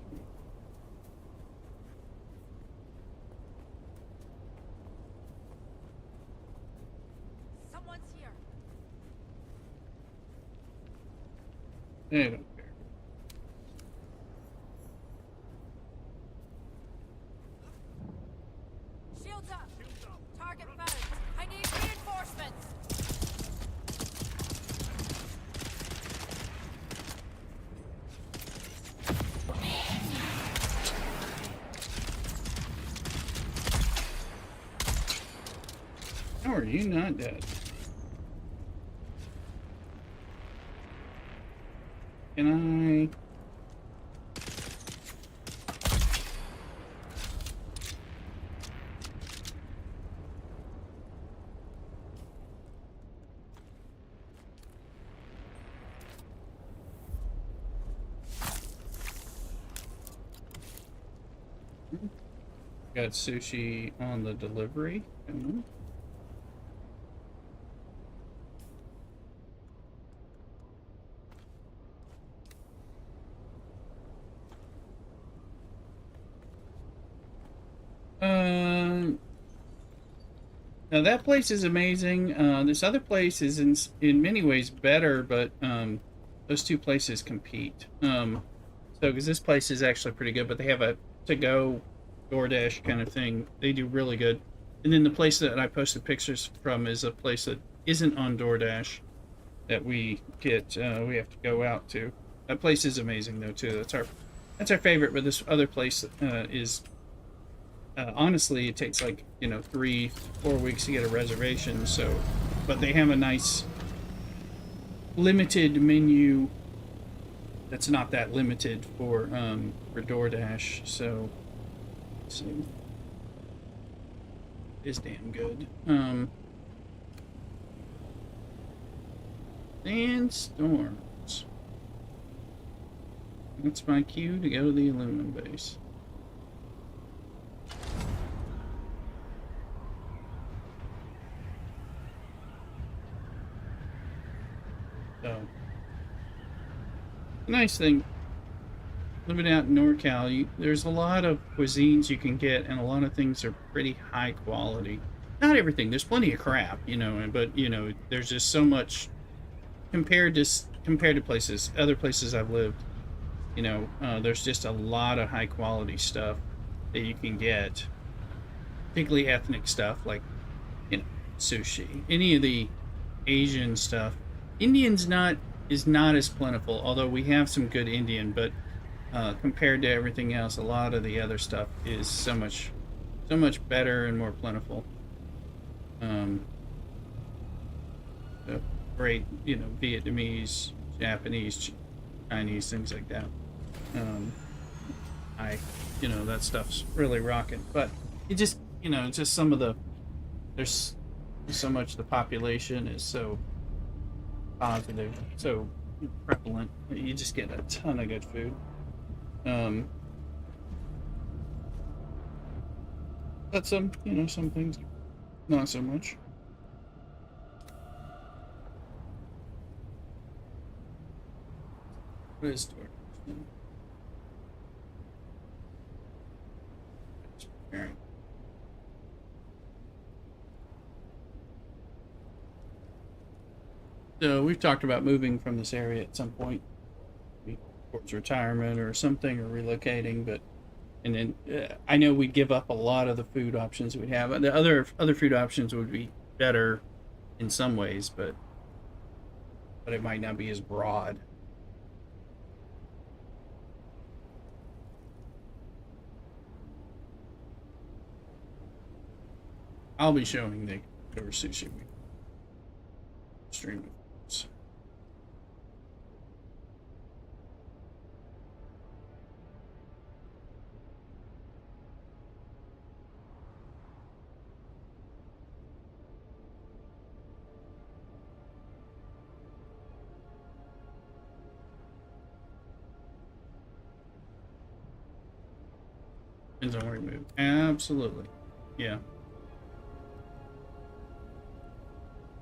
Someone's here. They don't care. Shields up. Target found. I need reinforcements. How are you not dead? Can I? Got sushi on the delivery. Mhm. Now that place is amazing. This other place is in many ways better, but those two places compete. So because this place is actually pretty good, but they have a to-go DoorDash kind of thing. They do really good. And then the place that I posted pictures from is a place that isn't on DoorDash that we get. We have to go out to. That place is amazing though too. That's our favorite. But this other place is honestly, it takes like 3-4 weeks to get a reservation. So, but they have a nice limited menu that's not that limited for DoorDash. So, let's see, it's damn good. Sandstorms. That's my cue to go to the aluminum base. So, the nice thing living out in NorCal, there's a lot of cuisines you can get, and a lot of things are pretty high quality. Not everything. There's plenty of crap, but there's just so much compared to places, other places I've lived. There's just a lot of high quality stuff that you can get, particularly ethnic stuff like sushi, any of the Asian stuff. Indian's is not as plentiful, although we have some good Indian, but compared to everything else, a lot of the other stuff is so much better and more plentiful. So great, Vietnamese, Japanese, Chinese, things like that. That stuff's really rocking. But it just, just some of there's so much, the population is so positive, so prevalent. You just get a ton of good food. But some things not so much. What is door? So we've talked about moving from this area at some point. towards retirement or something, or relocating. But and then I know we'd give up a lot of the food options we'd have. The other food options would be better in some ways, but it might not be as broad. I'll be showing the whatever sushi we stream it. Depends on where we move. Absolutely. Yeah.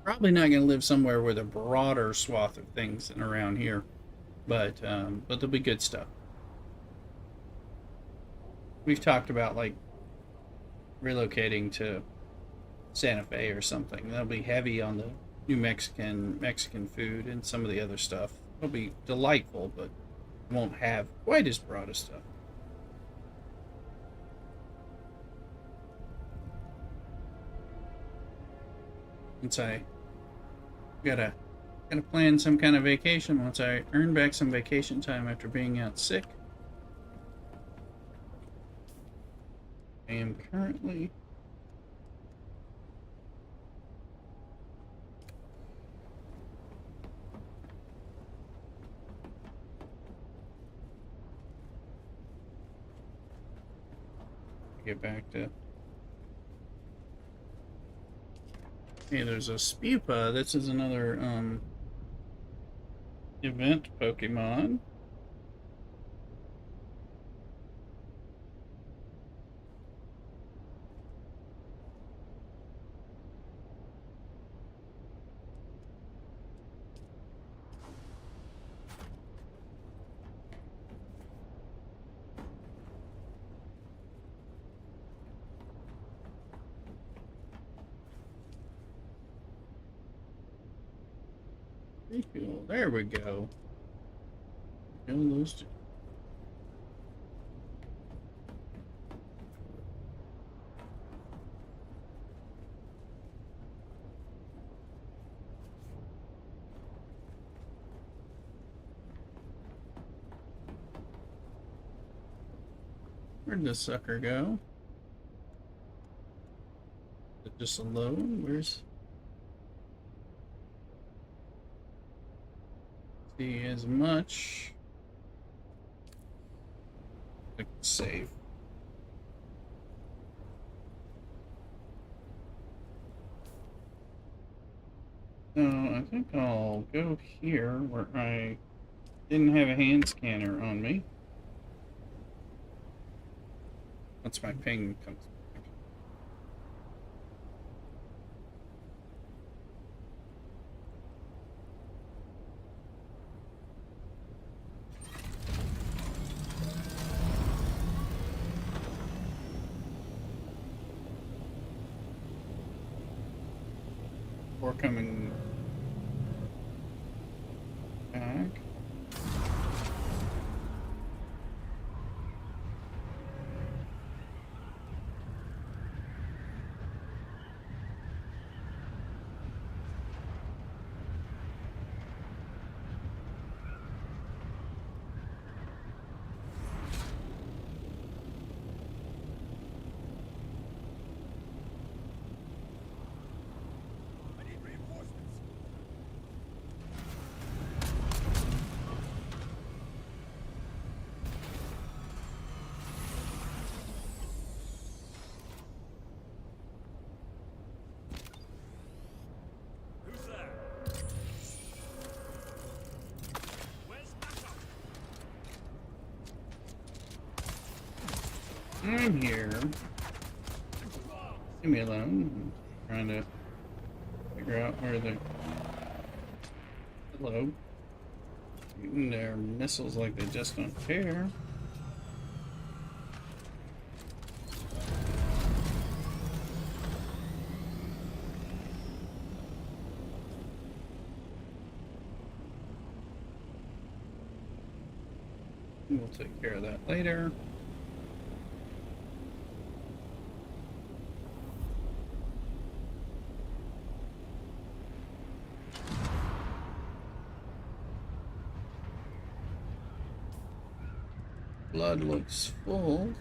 Probably not going to live somewhere with a broader swath of things than around here, but there'll be good stuff. We've talked about like relocating to Santa Fe or something. That'll be heavy on the New Mexican food and some of the other stuff. It'll be delightful, but won't have quite as broad a stuff. Once I gotta plan some kind of vacation once I earn back some vacation time after being out sick. I am currently get back to. Hey, there's a Spupa. This is another event Pokemon. Refuel. There we go. Kill those two. Where'd this sucker go? Is it just alone? Where's... See as much. Click save. So I think I'll go here where I didn't have a hand scanner on me. Once my ping comes back. Or coming back. I'm here. Leave me alone. I'm trying to figure out where the... Hello. Shooting their missiles like they just don't care. We'll take care of that later. Blood looks full.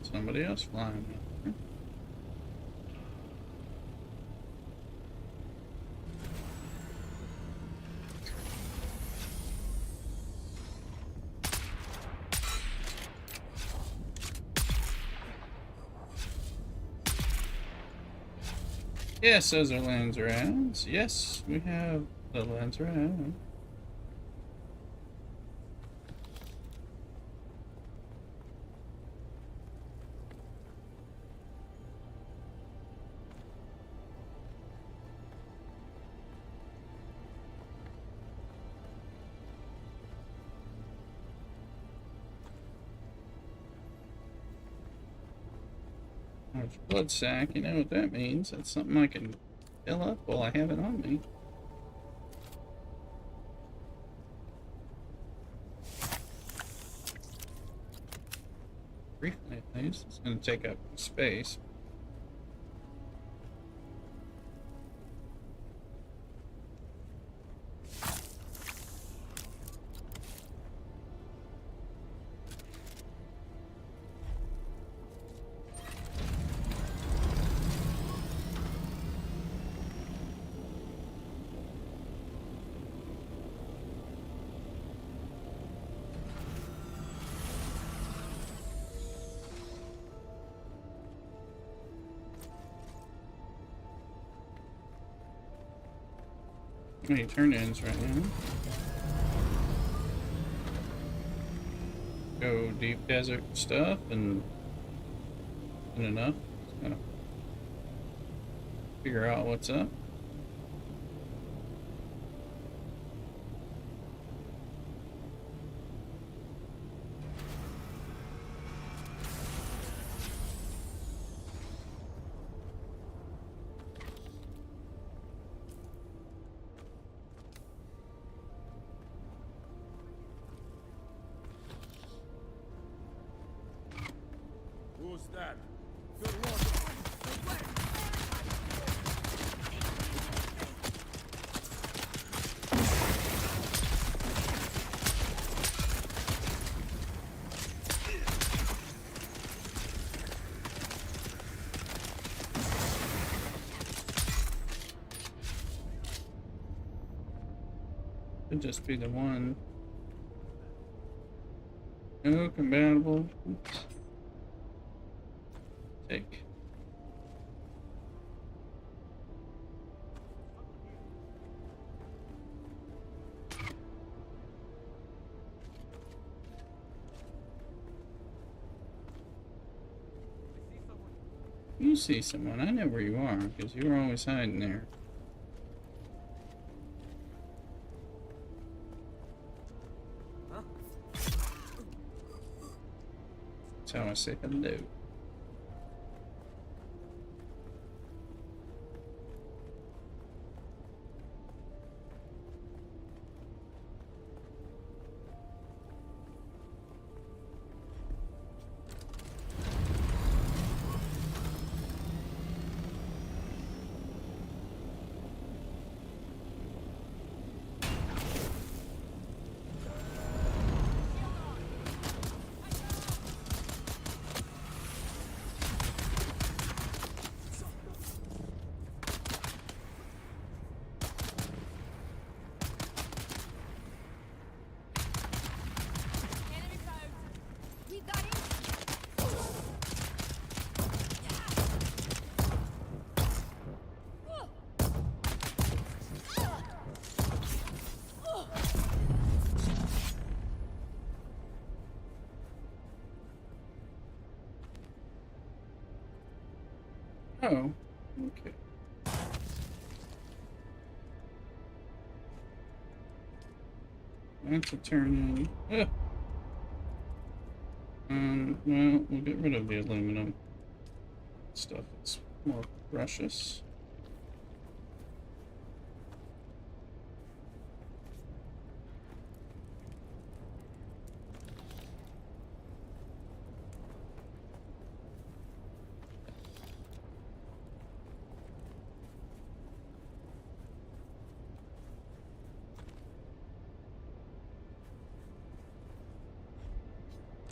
Somebody else flying. Yes, those are Landsraads. Yes, we have the Landsraad. There's blood sack, you know what that means. That's something I can fill up while I have it on me. Briefly at least. It's going to take up space. Many turn-ins right now. Go deep desert stuff and enough. Just gotta figure out what's up. Who's that? Good work. Could just be the one. No compatible. Oops. Take. You see someone. I know where you are, because you were always hiding there. That's how I say hello. Oh, okay. That's a turn in. Ugh. Well, we'll get rid of the aluminum stuff. It's more precious.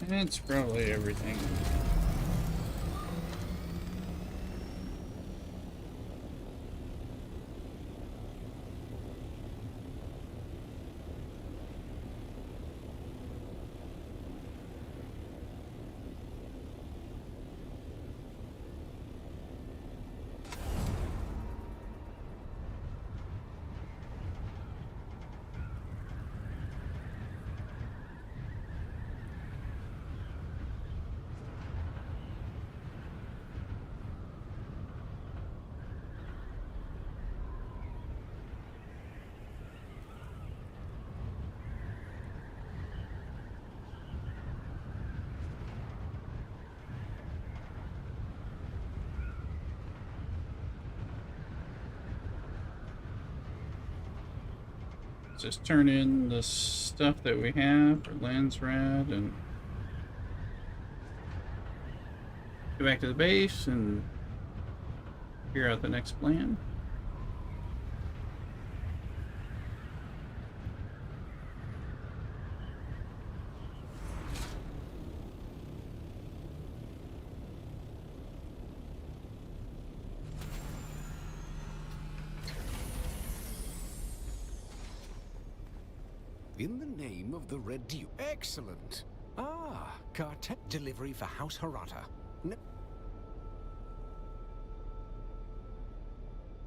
That's probably everything. Just turn in the stuff that we have for Landsraad and go back to the base and figure out the next plan. In the name of the Red Duke. Excellent. Ah, cartel delivery for House Harata.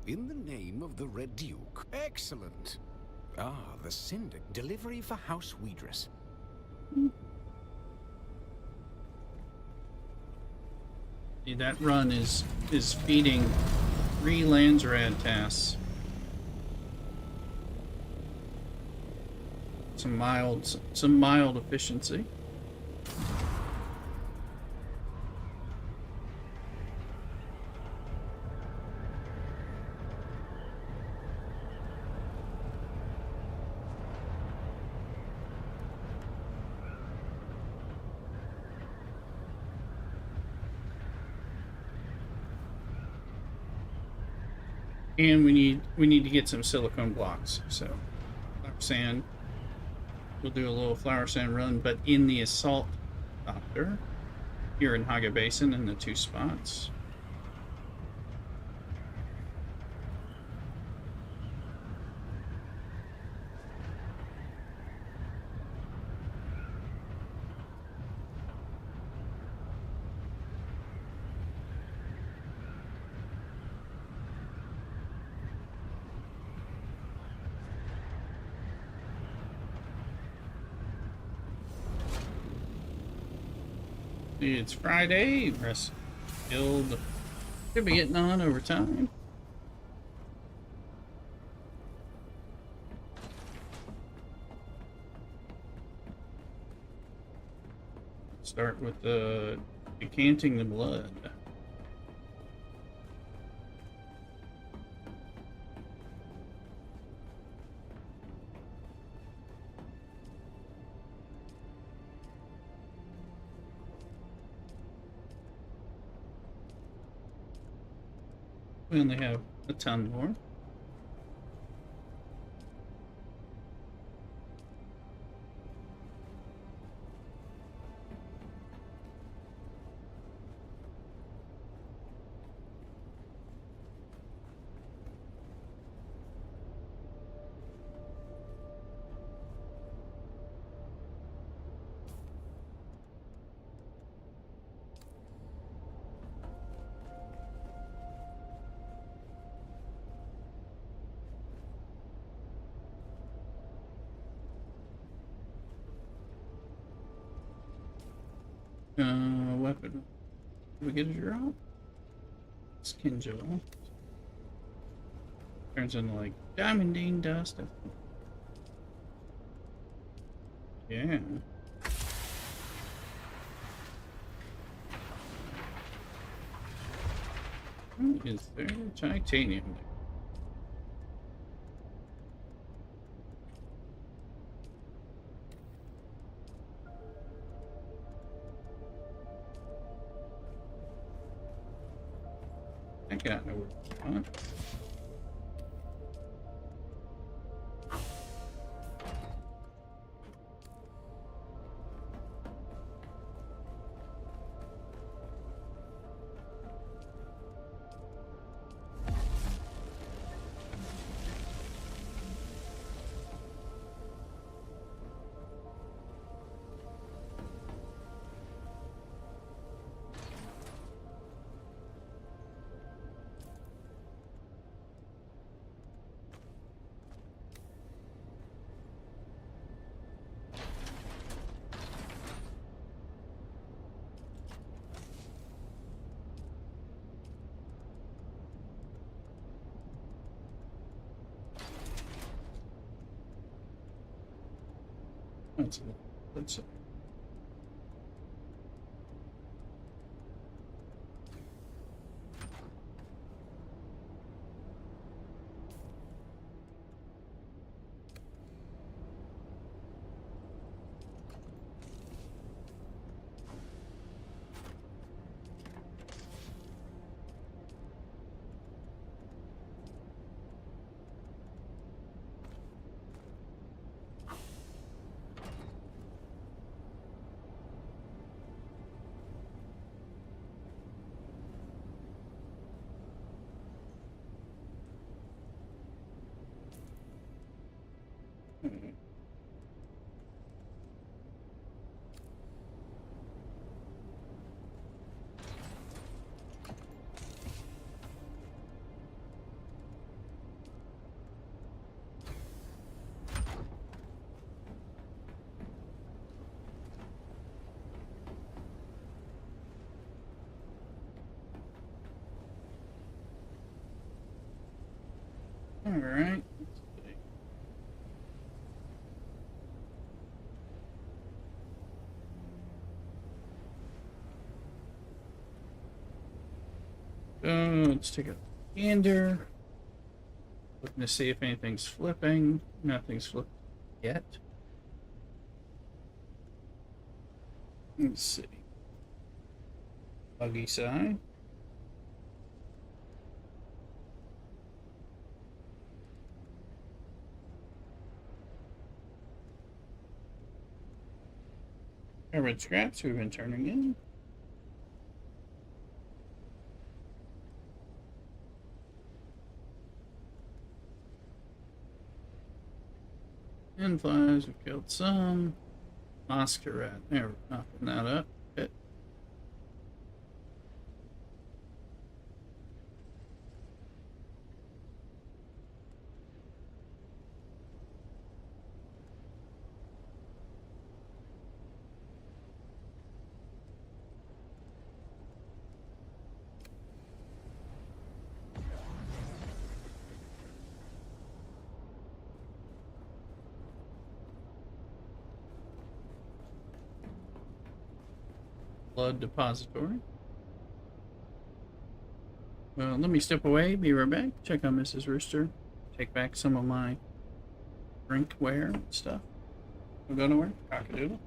In the name of the Red Duke. Excellent. Ah, the Syndic delivery for House Weedress. See, that run is feeding 3 Landsraad tasks. Some mild efficiency. And we need to get some silicone blocks. So flower sand. We'll do a little flower sand run, but in the assault doctor here in Haga Basin in the 2 spots. It's Friday. Rest guild should be getting on over time. Start with the decanting the blood. We only have a ton more. Weapon. Did we get a drop? Skin jewel. Turns into like diamondine dust. Yeah. What is there? Titanium. I got no work. Let's see. All right. Let's take a gander. Looking to see if anything's flipping. Nothing's flipped yet. Let's see. Buggy side. Carbon scraps we've been turning in. And flies, we've killed some. Masquerade. There, we're knocking that up. Bit. Blood depository. Well, let me step away, be right back. Check on Mrs. Rooster. Take back some of my drinkware and stuff. We'll go nowhere. Cockadoodle.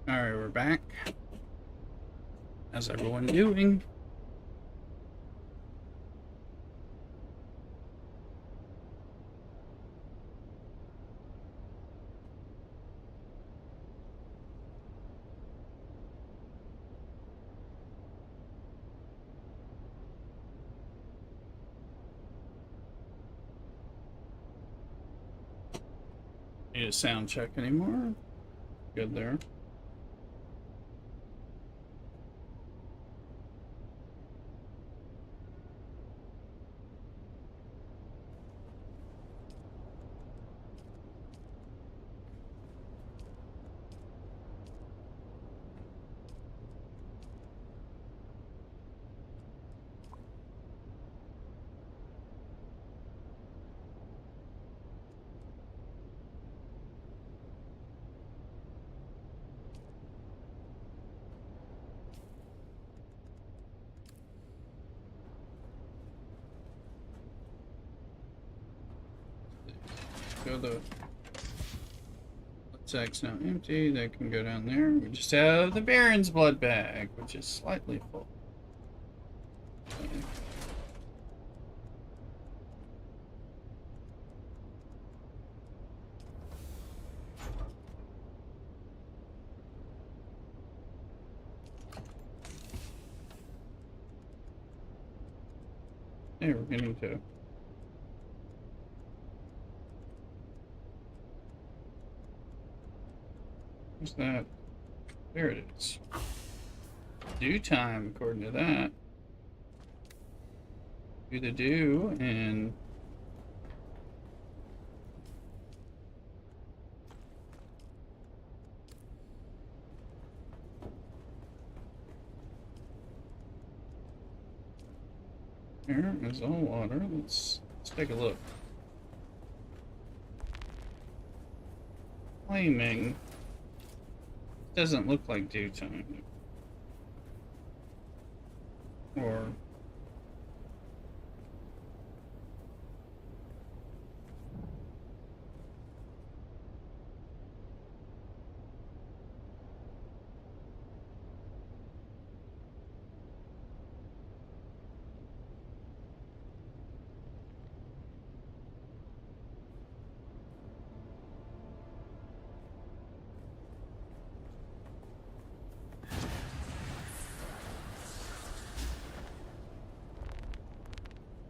Alright, we're back. How's everyone doing? Need a sound check anymore? Good there. So the sack's now empty. That can go down there. We just have the Baron's blood bag, which is slightly full. Okay. Hey, we're getting to. What's that? There it is. Dew time, according to that. Do the dew and. Here is all water. Let's take a look. Flaming. Doesn't look like dew time. Or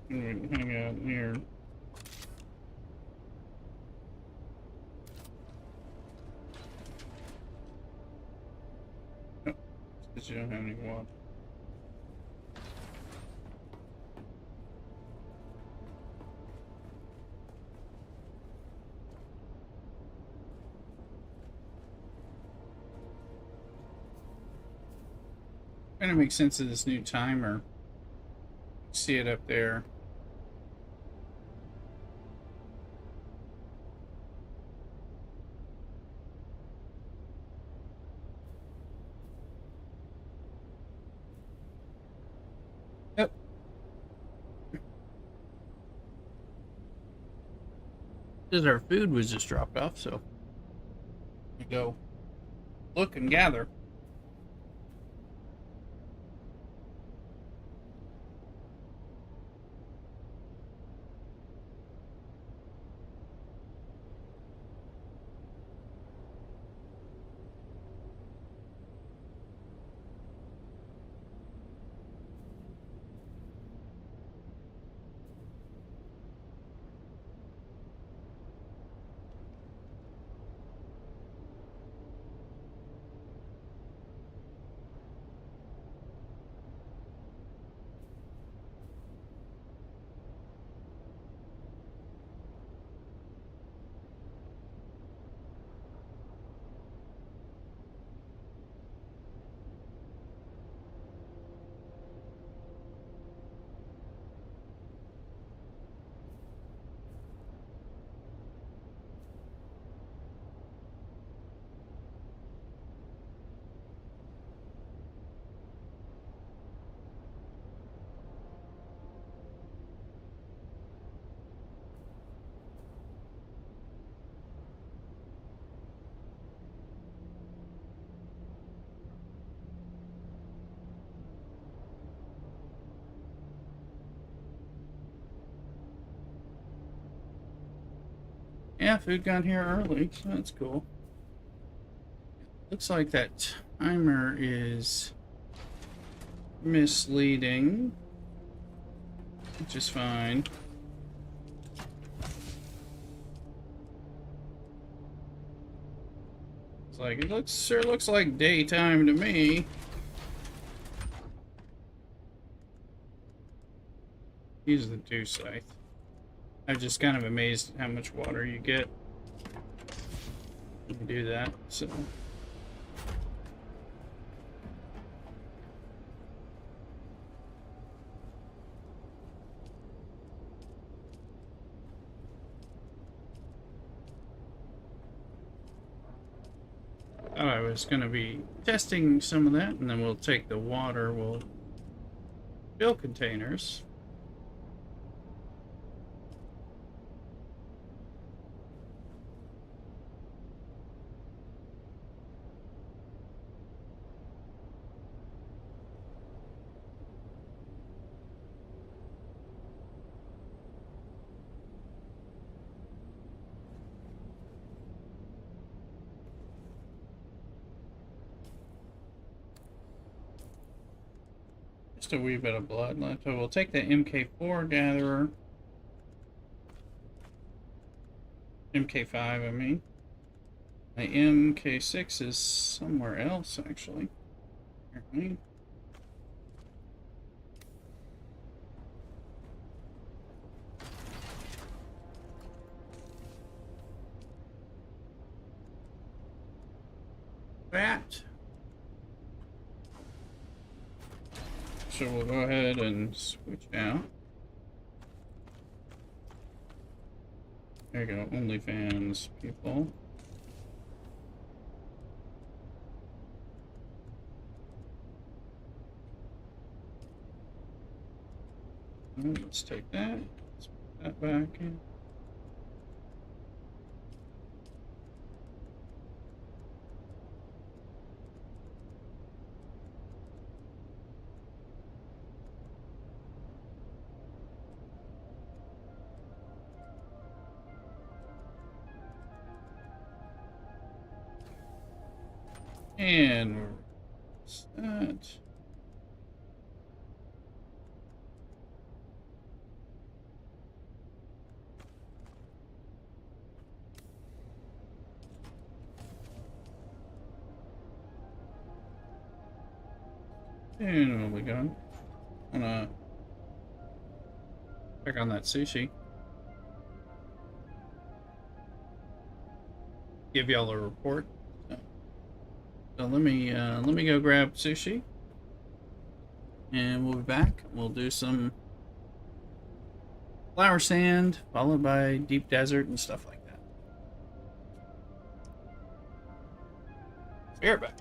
hang out here. Oh, because you don't have any water. Trying to make sense of this new timer. See it up there. Yep. Because our food was just dropped off, so we go look and gather. Yeah, food got here early, so that's cool. Looks like that timer is misleading, which is fine. It's like, sure looks like daytime to me. Use the dew scythe. I'm just kind of amazed at how much water you get when you do that, so. Thought I was going to be testing some of that, and then we'll take the water, we'll fill containers. Just a wee bit of blood left. So we'll take the MK4 gatherer. MK5, I mean. My MK6 is somewhere else, actually. Apparently. That. So we'll go ahead and switch out. There you go, OnlyFans people. Let's take that. Let's put that back in. And where's that? And where we go? Wanna check on that sushi. Give y'all a report. So let me go grab sushi, and we'll be back. We'll do some flower sand, followed by deep desert and stuff like that. Be right back.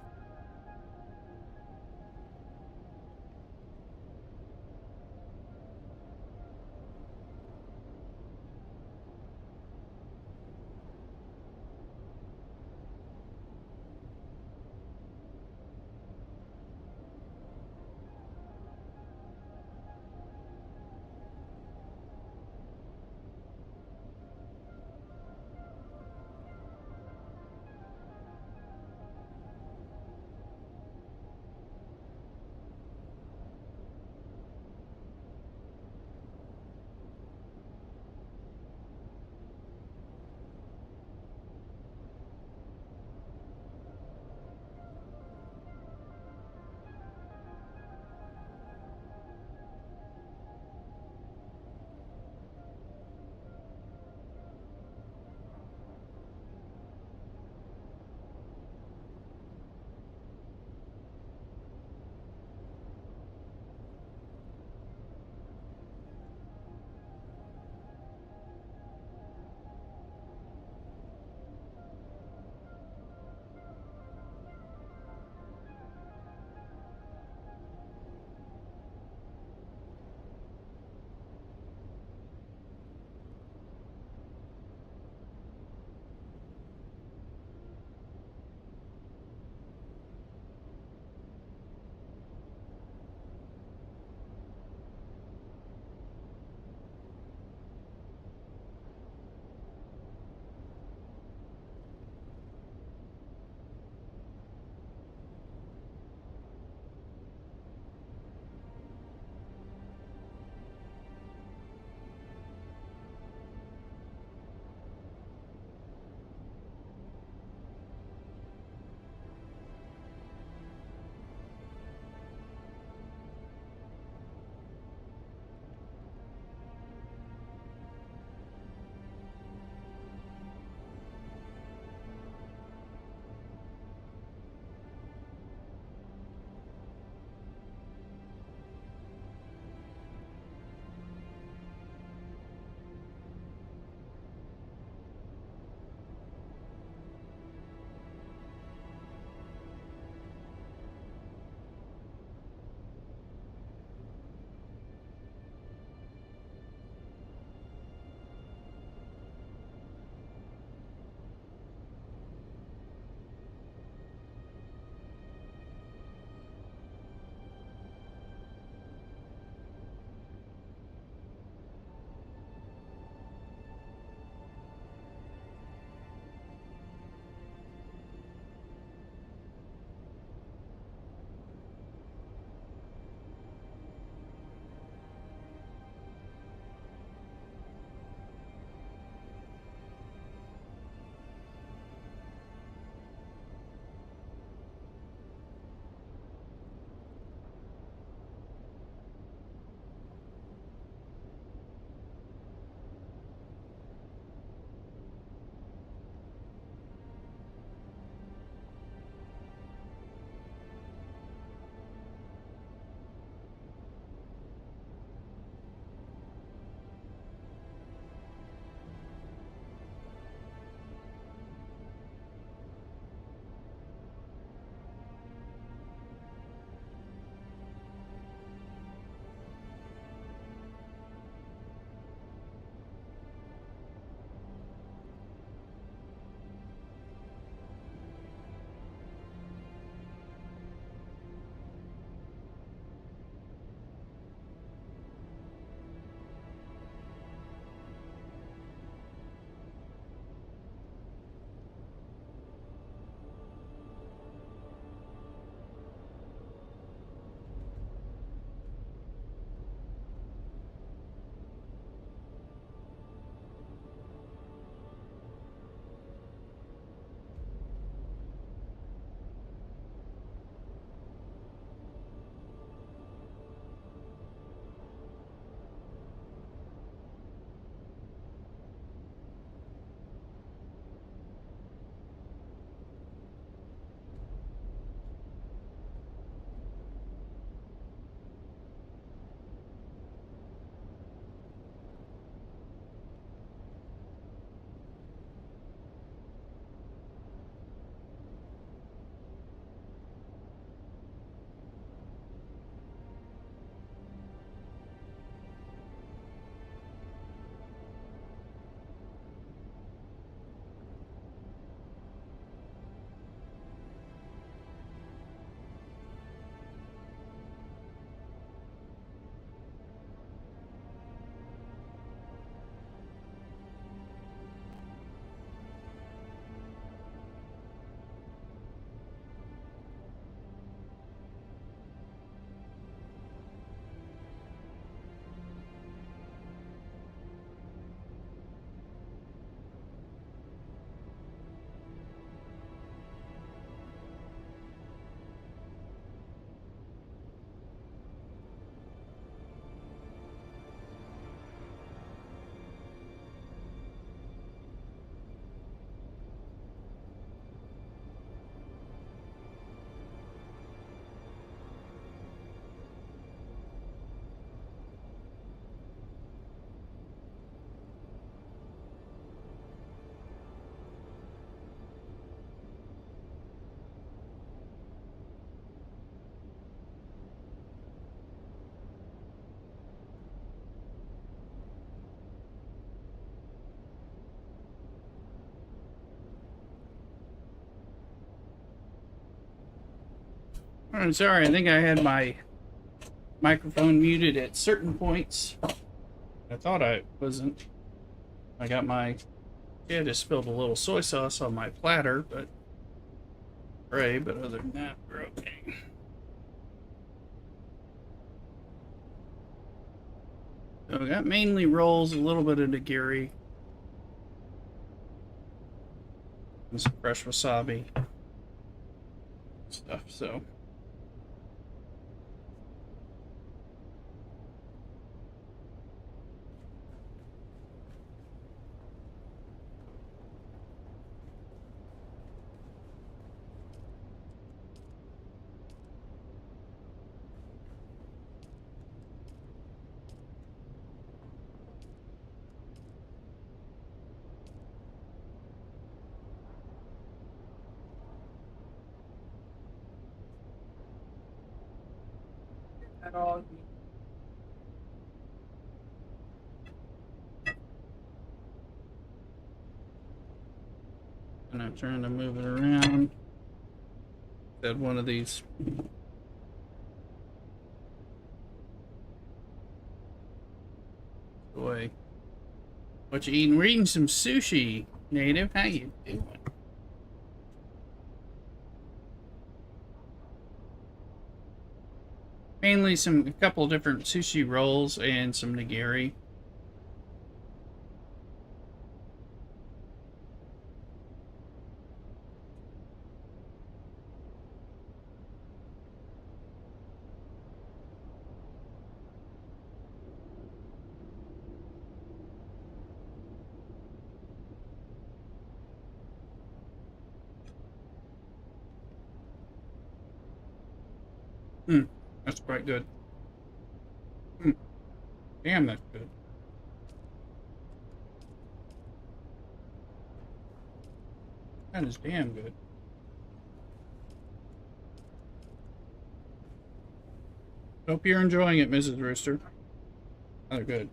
I'm sorry, I think I had my microphone muted at certain points. I thought I wasn't. I got my... Yeah, I just spilled a little soy sauce on my platter, but... Right, but other than that, we're okay. So we got mainly rolls, a little bit of nigiri. And some fresh wasabi. Stuff, so... At all. And I'm trying to move it around. Had one of these. Boy, what you eating? We're eating some sushi, Native. How you doing? Mainly a couple different sushi rolls and some nigiri. That's quite good. Damn, that's good. That is damn good. Hope you're enjoying it, Mrs. Rooster. Rather good.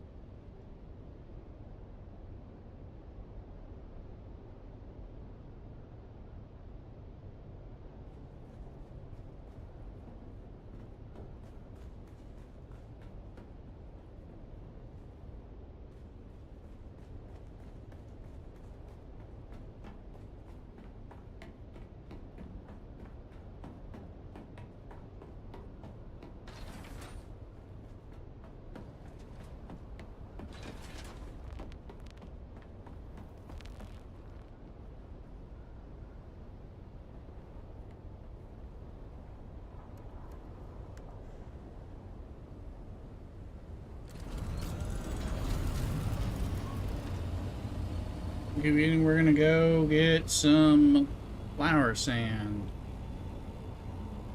We're gonna go get some flower sand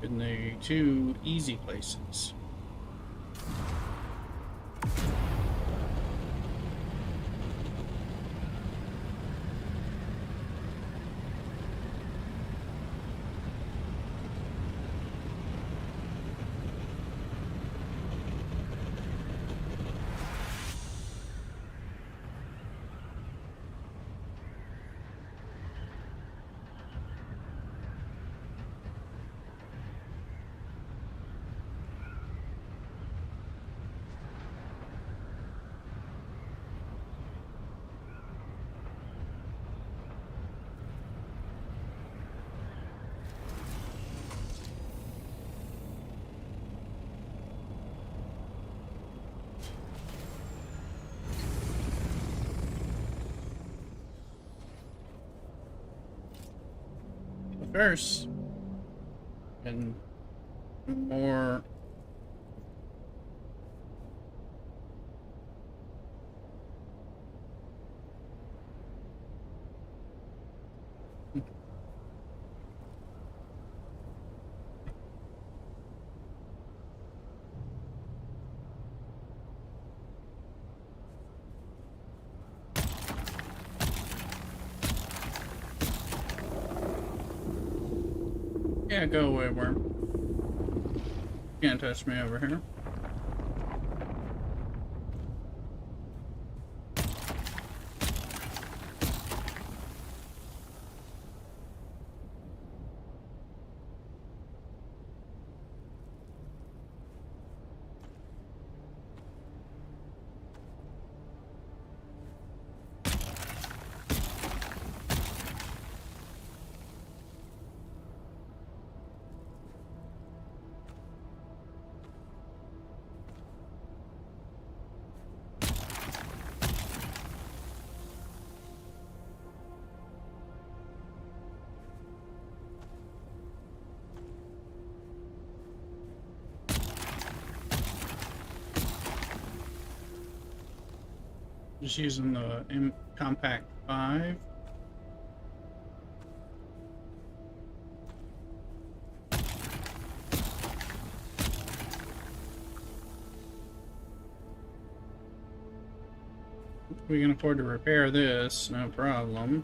in the 2 easy places. First, and more yeah, go away, worm. Can't touch me over here. Just using the Compact 5. We can afford to repair this, no problem.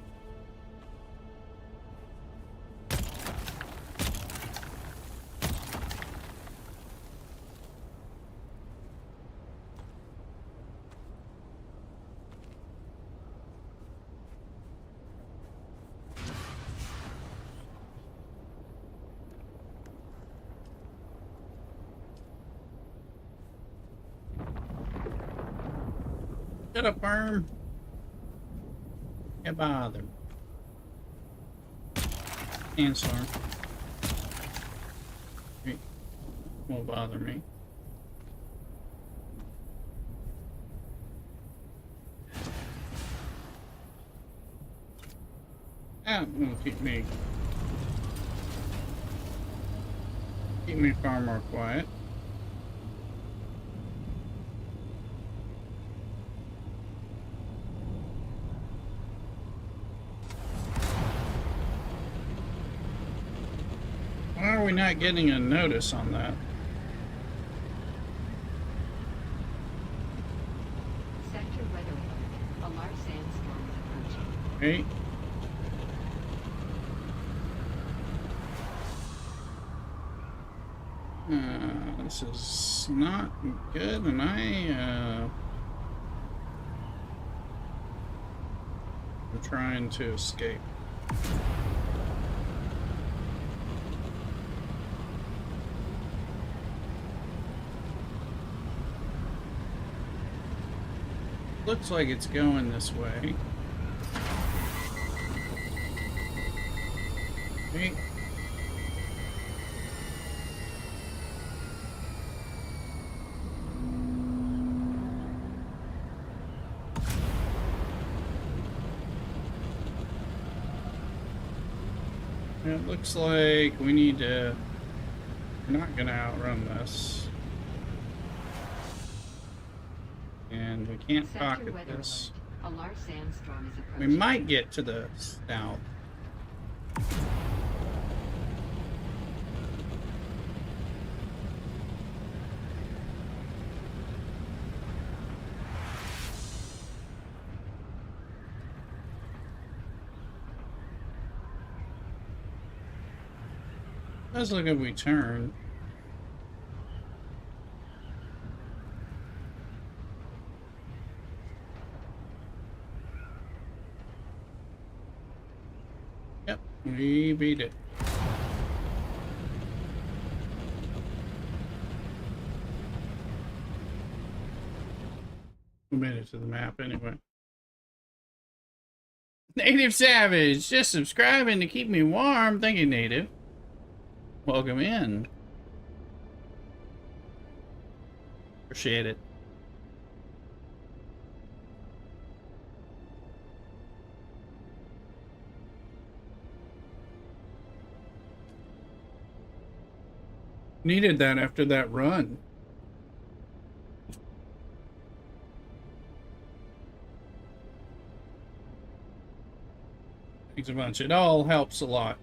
Shut up, worm. Can't bother. Sandstorm. Won't bother me. That will keep me far more quiet. Why are we not getting a notice on that? Sector weather alert. A large sandstorm is approaching. Okay. This is not good, and I'm trying to escape. Looks like it's going this way. Okay. It looks like we need to... We're not going to outrun this. And we can't pocket this. A large sandstorm is We approaching. might get to the south. Let's look if we turn. Yep, we beat it. We made it to the map anyway. Native Savage, just subscribing to keep me warm. Thank you, Native. Welcome in. Appreciate it. Needed that after that run. Thanks a bunch. It all helps a lot.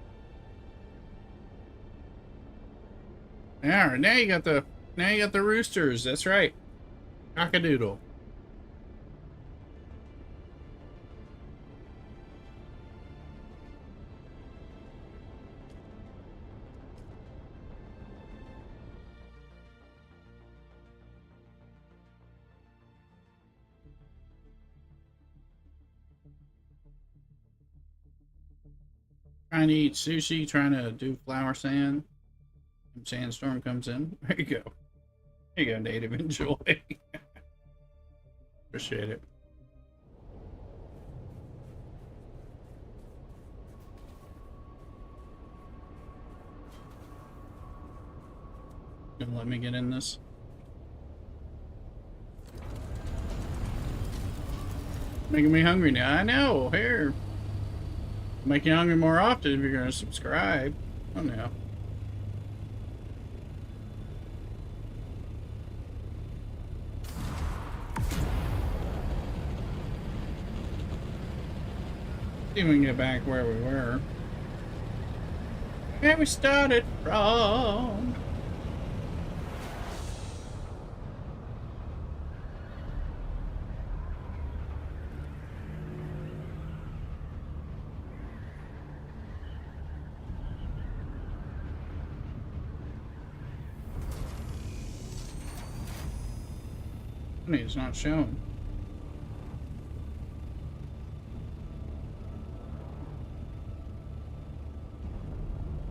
Yeah, now you got the roosters. That's right. Cockadoodle. Trying to eat sushi, trying to do flower sand. Sandstorm comes in. There you go. There you go, Native. Enjoy. Appreciate it. Gonna let me get in this? Making me hungry now. I know. Here. Make you hungry more often if you're gonna subscribe. Oh no. See if we can get back where we were. Where we started from. It's not showing.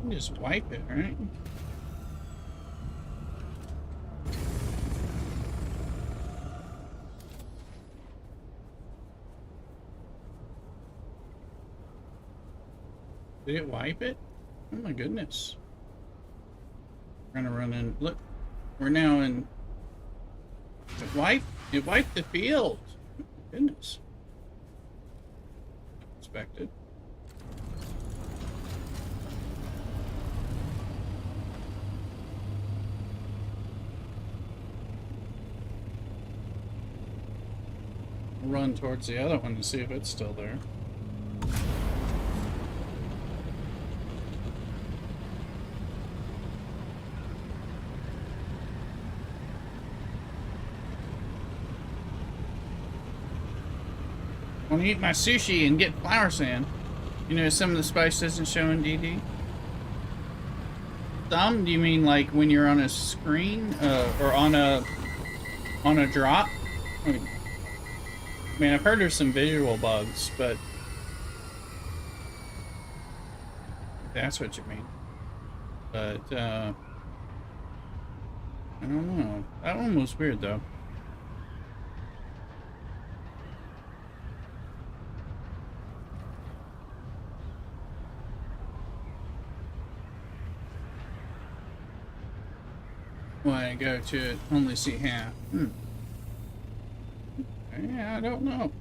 Just wipe it, right? Did it wipe it? Oh my goodness. We're gonna run in. Look, we're now in. It wiped the field. Oh my goodness. Expected. Run towards the other one to see if it's still there. I want to eat my sushi and get flour sand. You know, some of the spice doesn't show in DD. Some? Do you mean like when you're on a screen or on a drop? I mean, I've heard there's some visual bugs, but if that's what you mean. But I don't know. That one was weird though. When I go to it, only see half. Yeah, I don't know.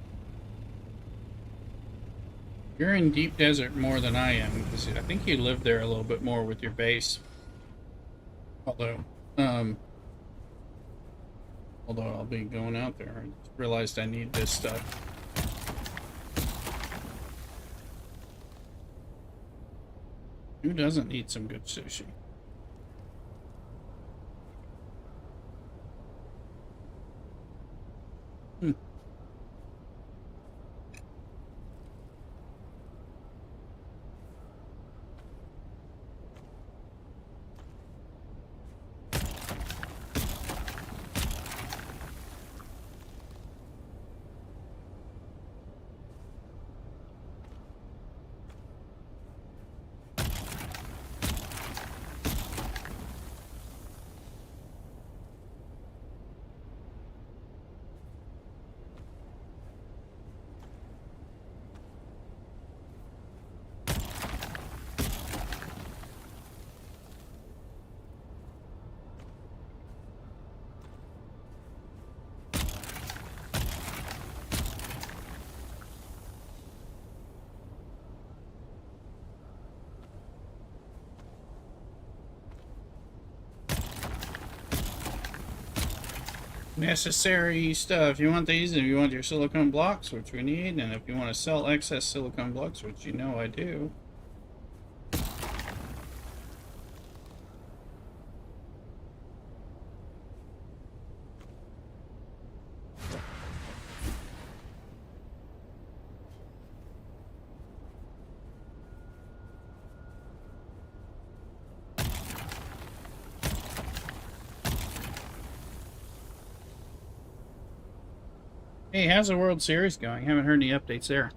You're in deep desert more than I am, because I think you live there a little bit more with your base. Although I'll be going out there. I just realized I need this stuff. Who doesn't need some good sushi? Necessary stuff. You want these if you want your silicone blocks, which we need, and if you want to sell excess silicone blocks, which you know I do. Hey, how's the World Series going? Haven't heard any updates there.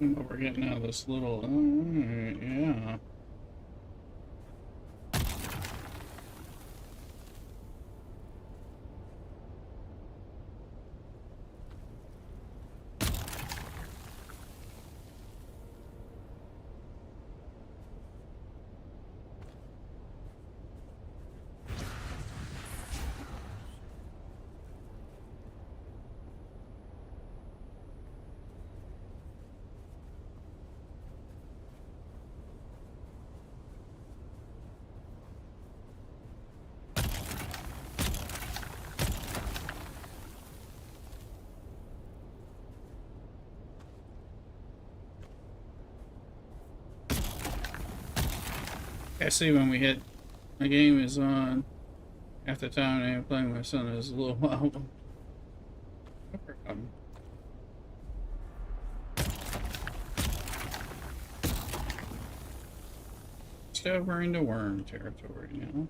We're getting out of this little. Yeah. I see when we hit. My game is on. Half the time I am playing my son is a little while. No problem. So we're into worm territory now.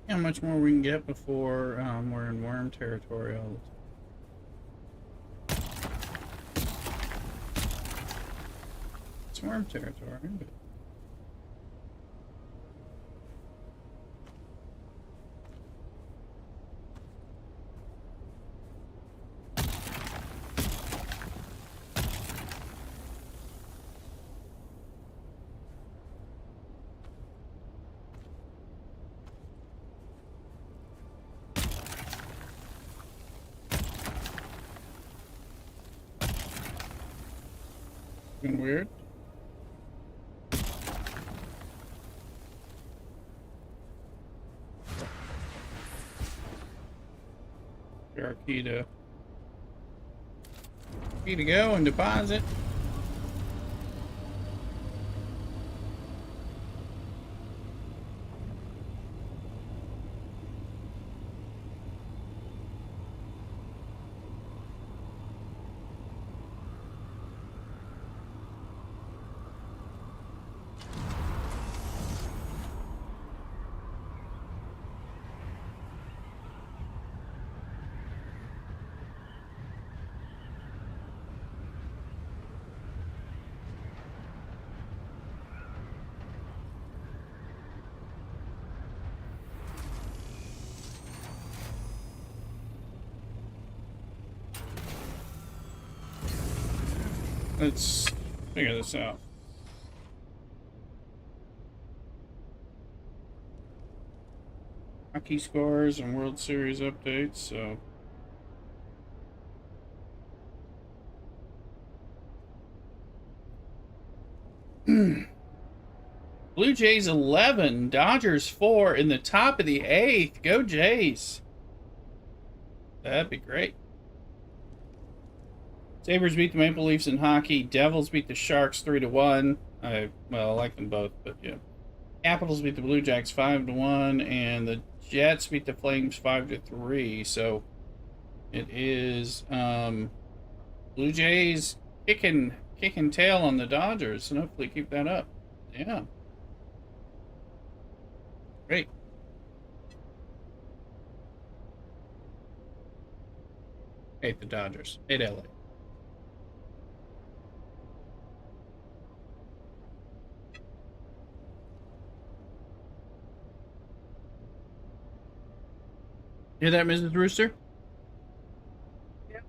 How much more we can get before we're in worm territory all the time. It's worm territory, but been weird. Our key to go and deposit. Let's figure this out. Hockey scores and World Series updates, so. Blue Jays 11, Dodgers 4 in the top of the 8th. Go Jays. That'd be great. Sabres beat the Maple Leafs in hockey. Devils beat the Sharks 3-1. I like them both, but yeah. Capitals beat the Blue Jays 5-1, and the Jets beat the Flames 5-3. So it is Blue Jays kicking tail on the Dodgers, and hopefully keep that up. Yeah. Great. Hate the Dodgers. Hate LA. Hear that, Mrs. Rooster? Yep.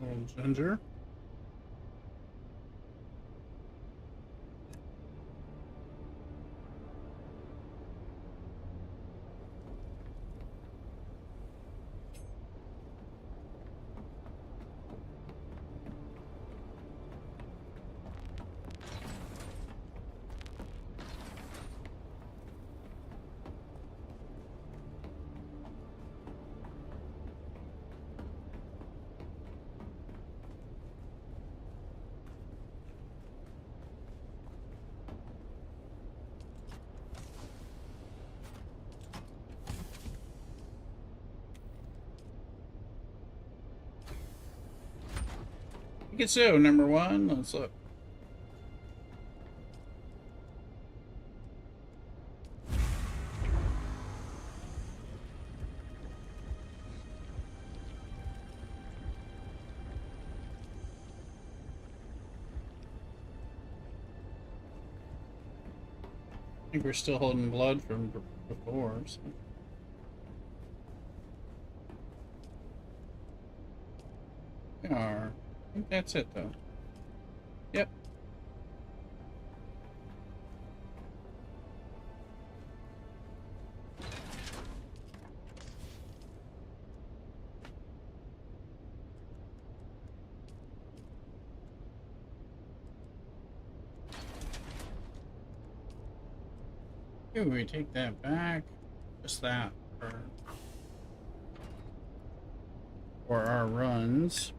Little ginger. think it's so, number one. Let's look. I think we're still holding blood from before, so. We are. I think that's it, though. Yep. Ooh, we take that back. Just that for our runs.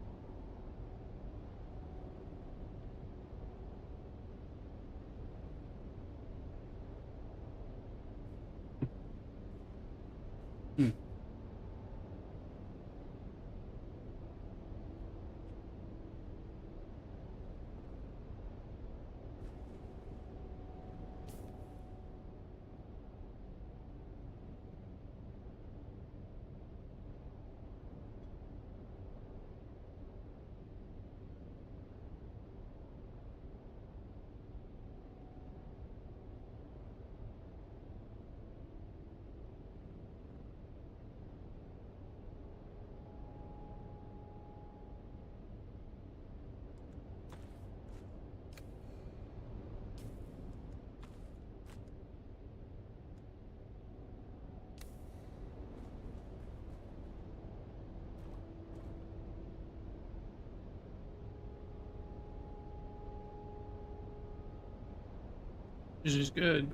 This is good.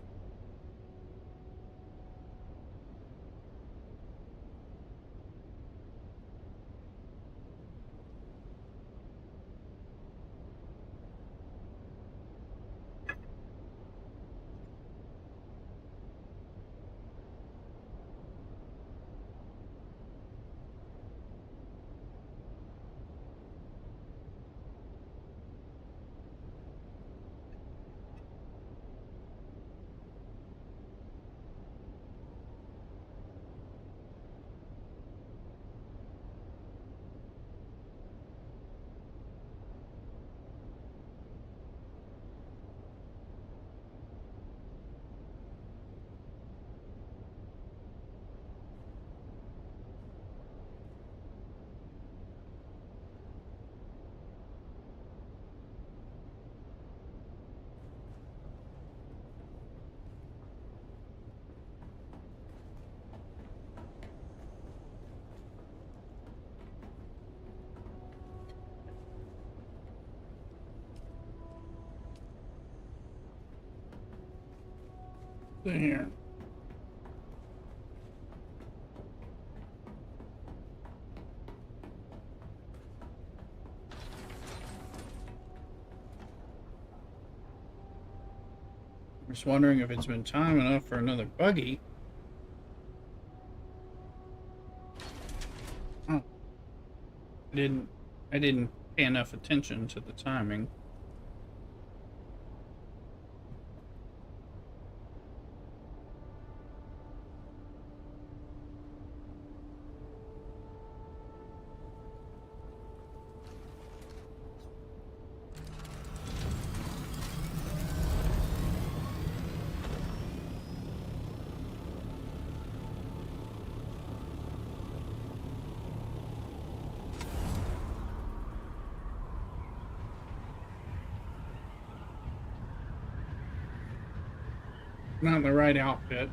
Here. I'm just wondering if it's been time enough for another buggy. Oh. I didn't pay enough attention to the timing. Not the right outfit.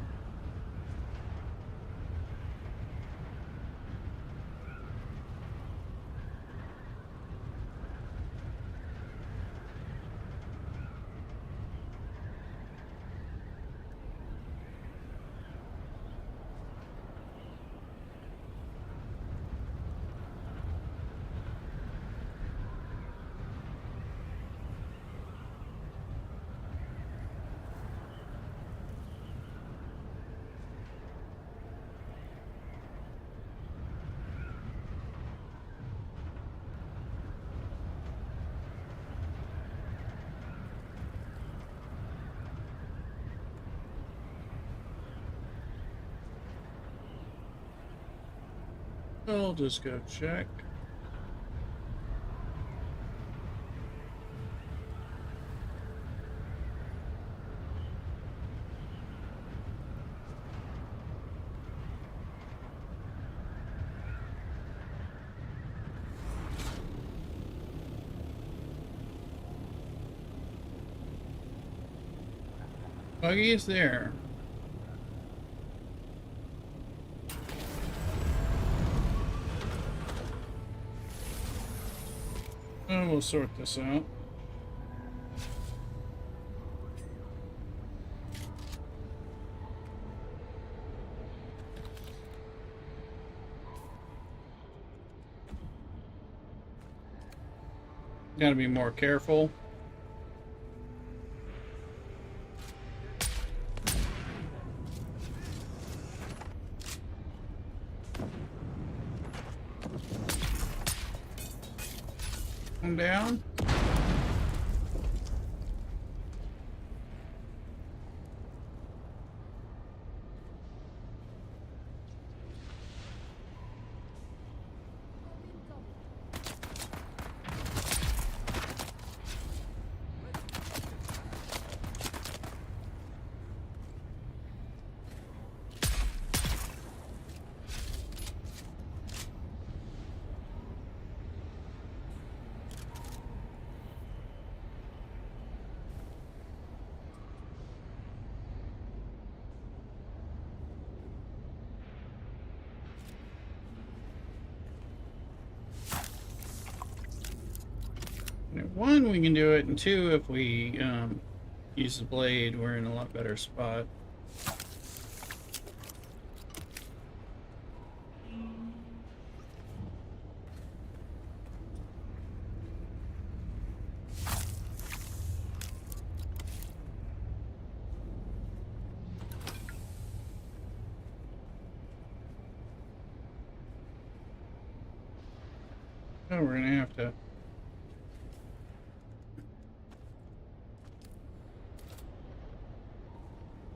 I'll just go check. Buggy is there. Oh, we'll sort this out. Gotta be more careful. Come down. One, we can do it, and two, if we use the blade, we're in a lot better spot. Oh, we're gonna have to.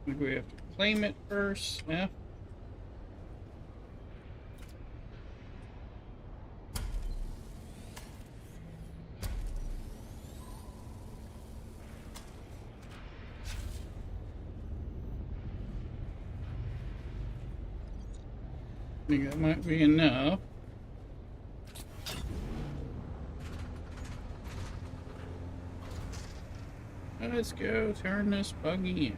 I think we have to claim it first. Yeah. I think that might be enough. Let's go turn this buggy in.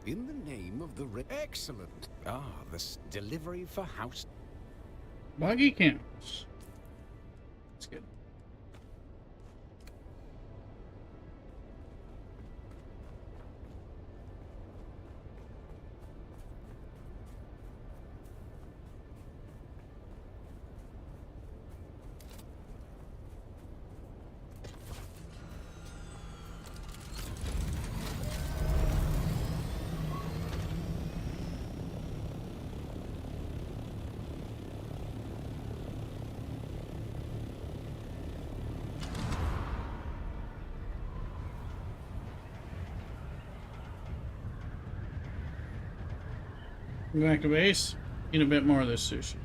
In the name of the excellent. Ah, delivery for house. Buggy counts. That's good. Go back to base. Eat a bit more of this sushi.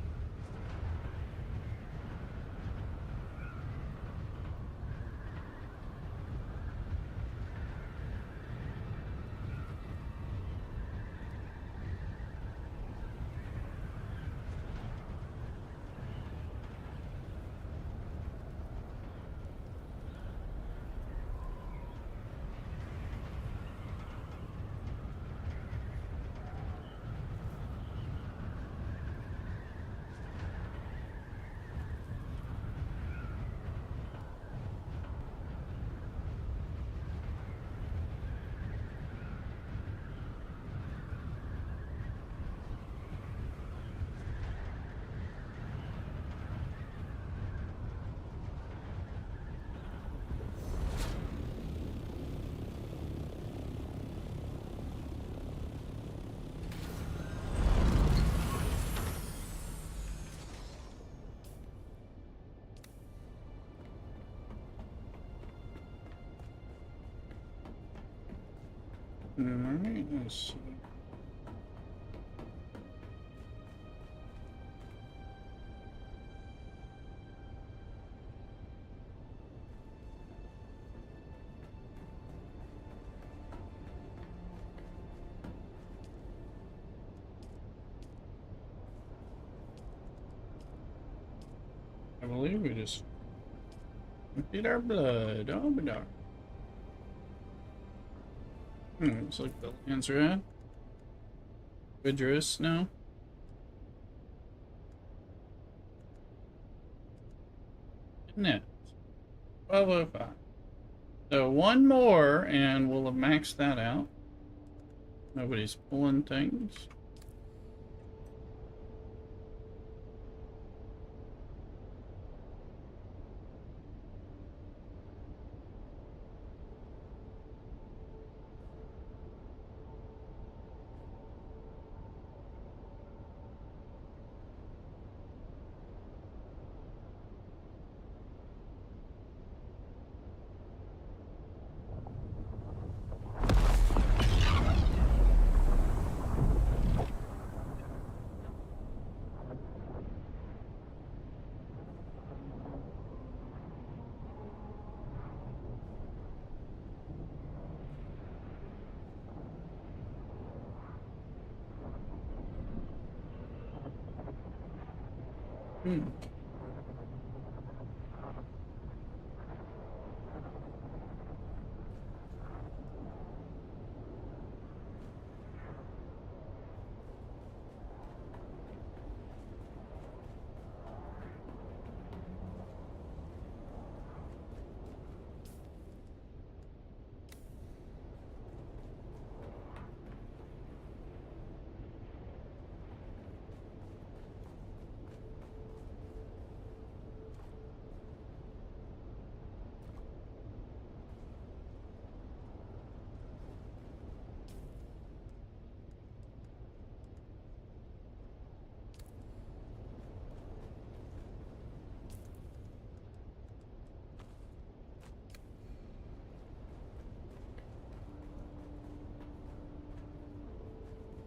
Alright, let's see. I believe we just emptied our blood. Oh, my darn. Looks like the Landsraad. Widrous now. Isn't it? 1205. So one more and we'll have maxed that out. Nobody's pulling things.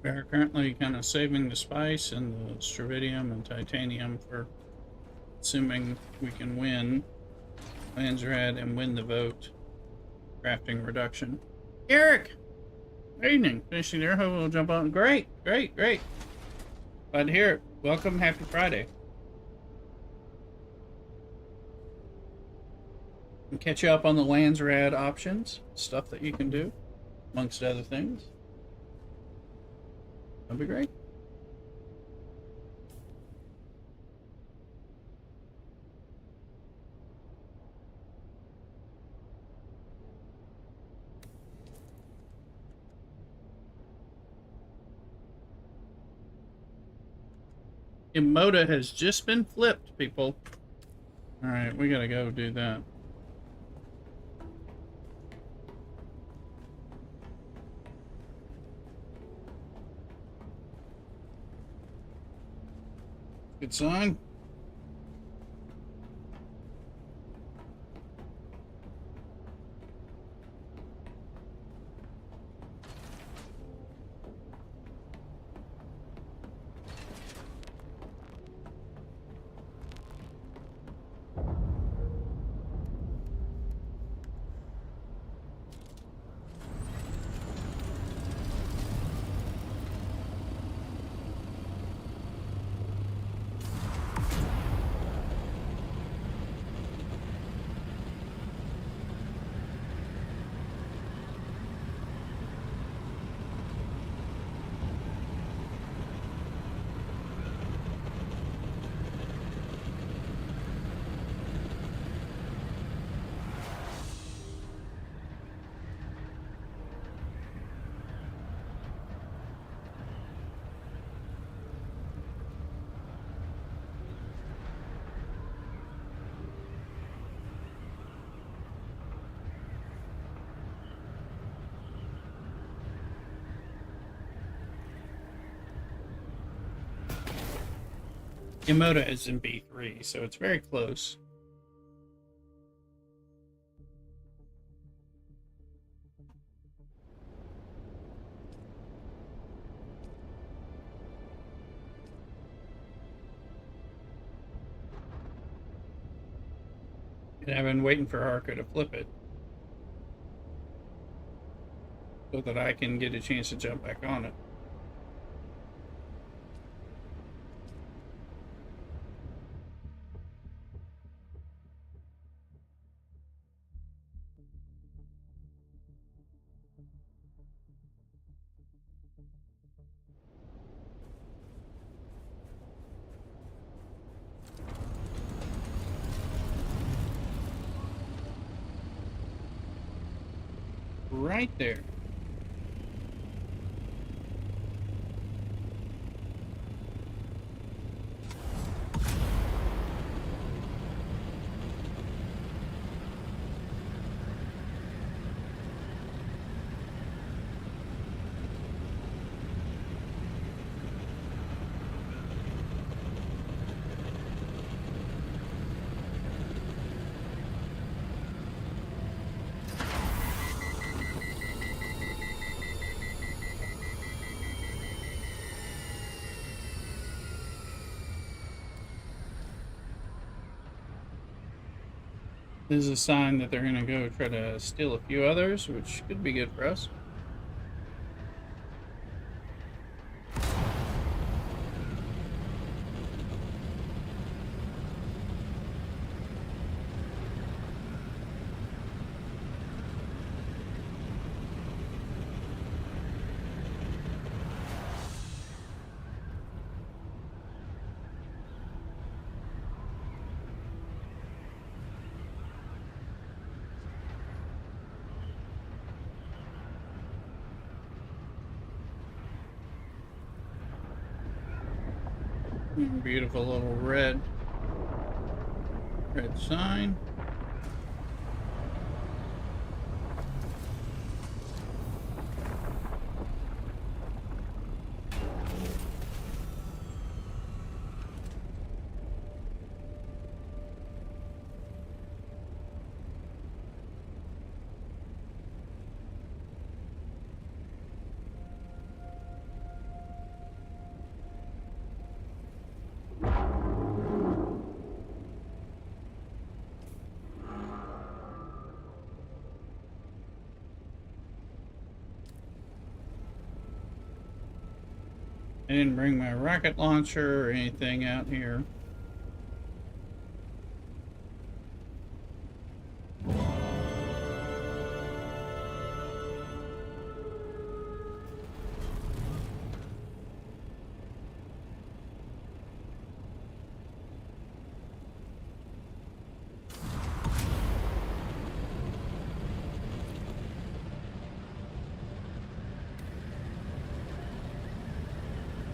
We're currently kind of saving the spice and the stravidium and titanium for assuming we can win Landsraad and win the vote. Crafting reduction. Eric! Good evening. Finishing there. Hope we'll jump on. Great, great, great. Glad to hear it. Welcome. Happy Friday. And catch you up on the Landsraad options, stuff that you can do, amongst other things. That'd be great. Emoda has just been flipped, people. Alright, we gotta go do that. Good sign. Emoda is in B3, so it's very close. And I've been waiting for Arca to flip it so that I can get a chance to jump back on it. Right there. This is a sign that they're going to go try to steal a few others, which could be good for us. Beautiful little red sign. I didn't bring my rocket launcher or anything out here.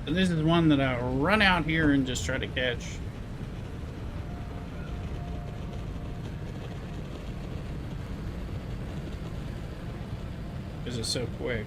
So this is one that I'll run out here and just try to catch. Because it's so quick.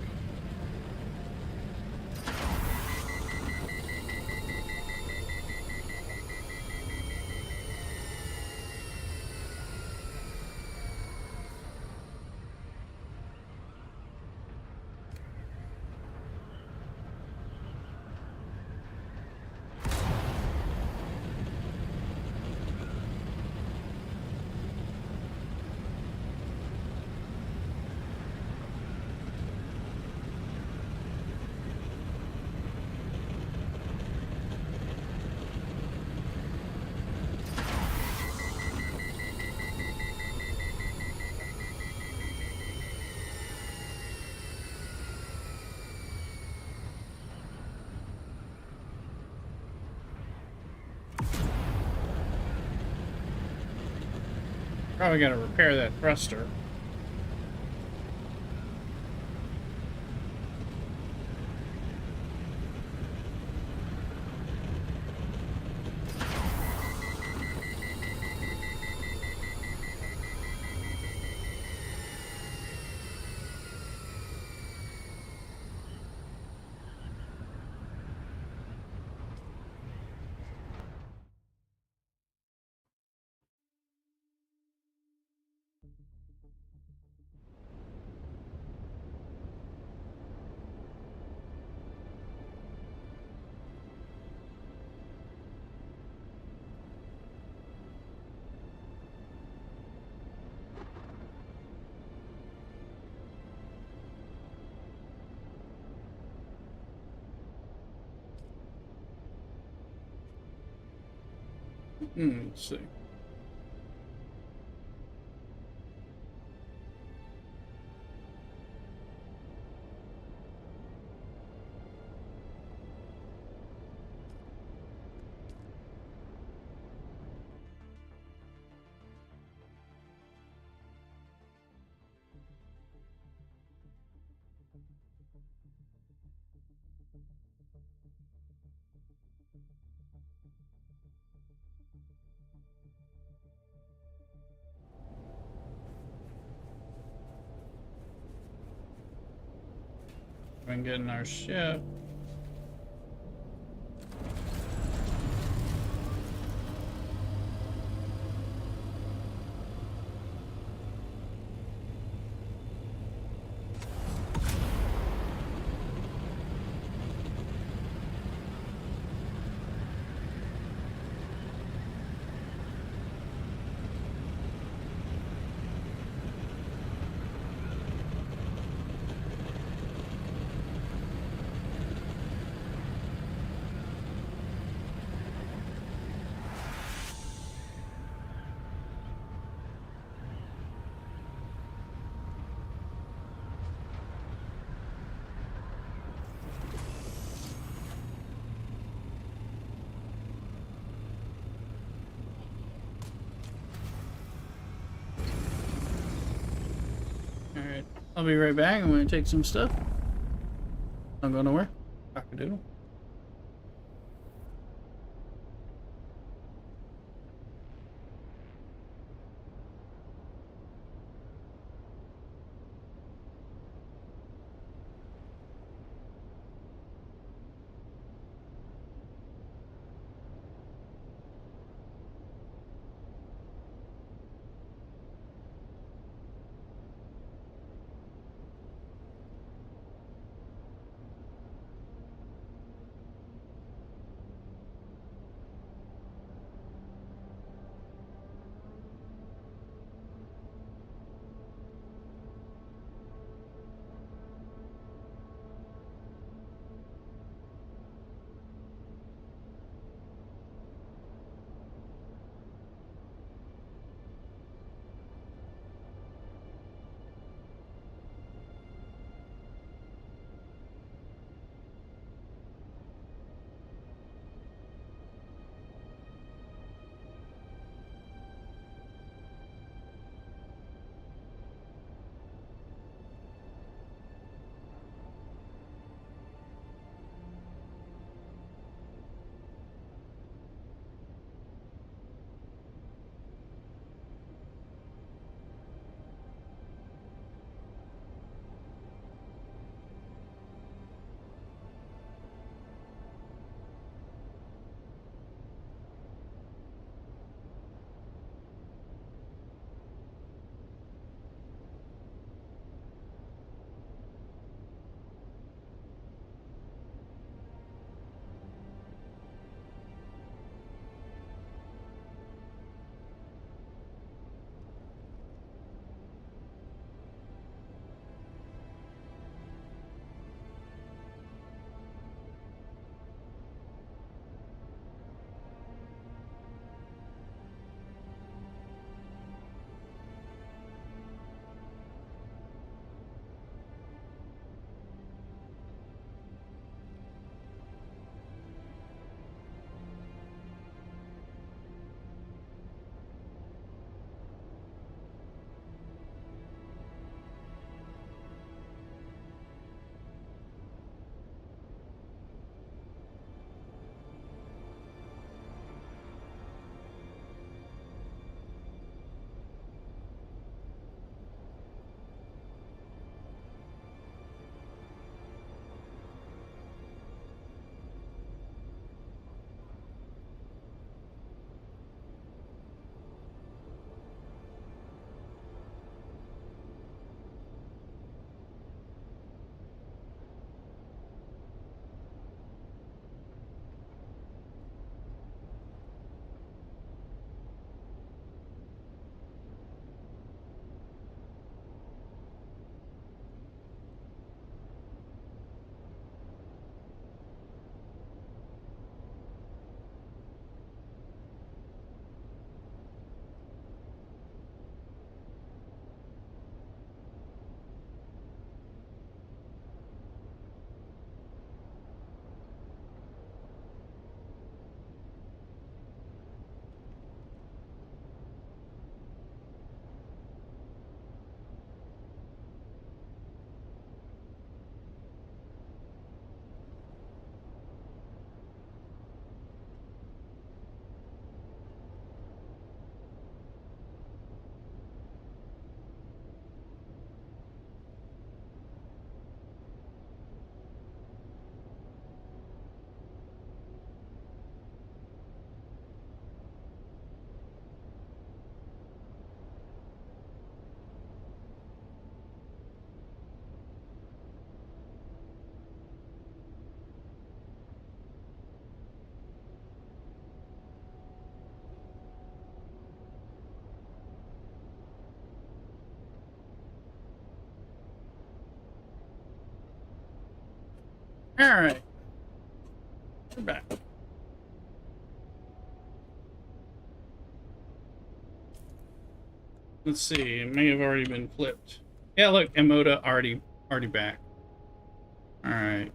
Probably got to repair that thruster. Let's see. We're getting our ship. Alright, I'll be right back. I'm gonna take some stuff. Don't go nowhere. Cock-a-doodle. Alright. We're back. Let's see, it may have already been flipped. Yeah, look, Emoda already back. Alright.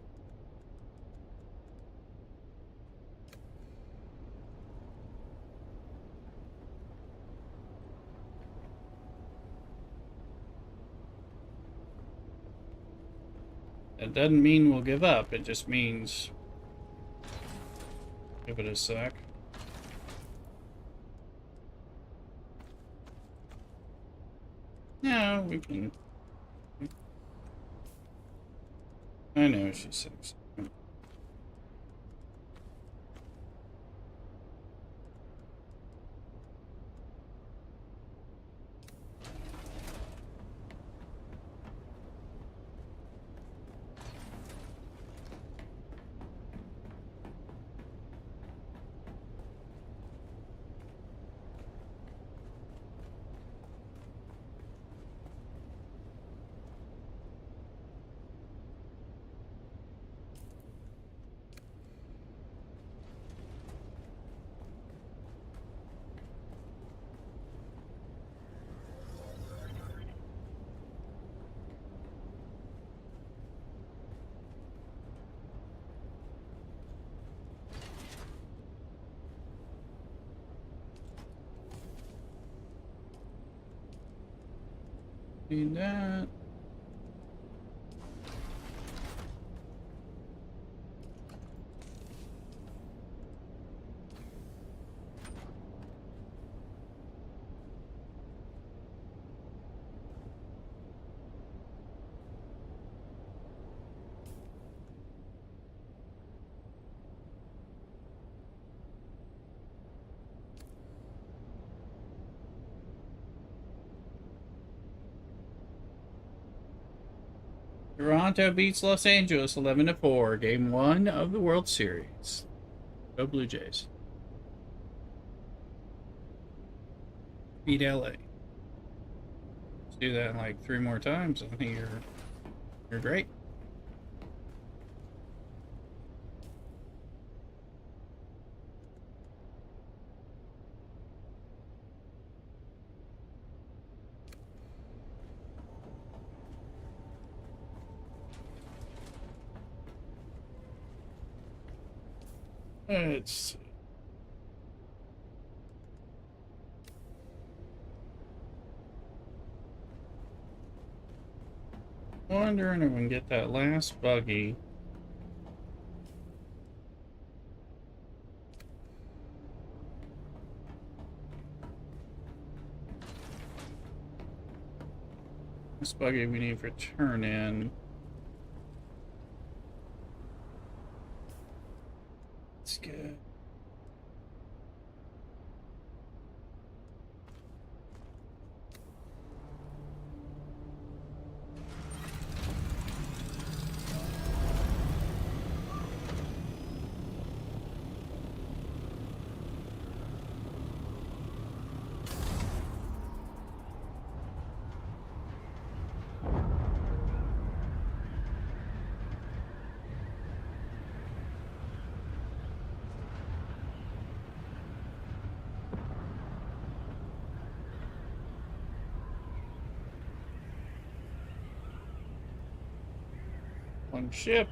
That doesn't mean we'll give up, it just means... Give it a sec. No, we can... I know she says. Need that. Toronto beats Los Angeles 11-4, Game 1 of the World Series. Go Blue Jays. Beat LA. Let's do that like 3 more times. I think you're great. Let's wondering if we can get that last buggy. This buggy we need for turn in. That's good. One ship.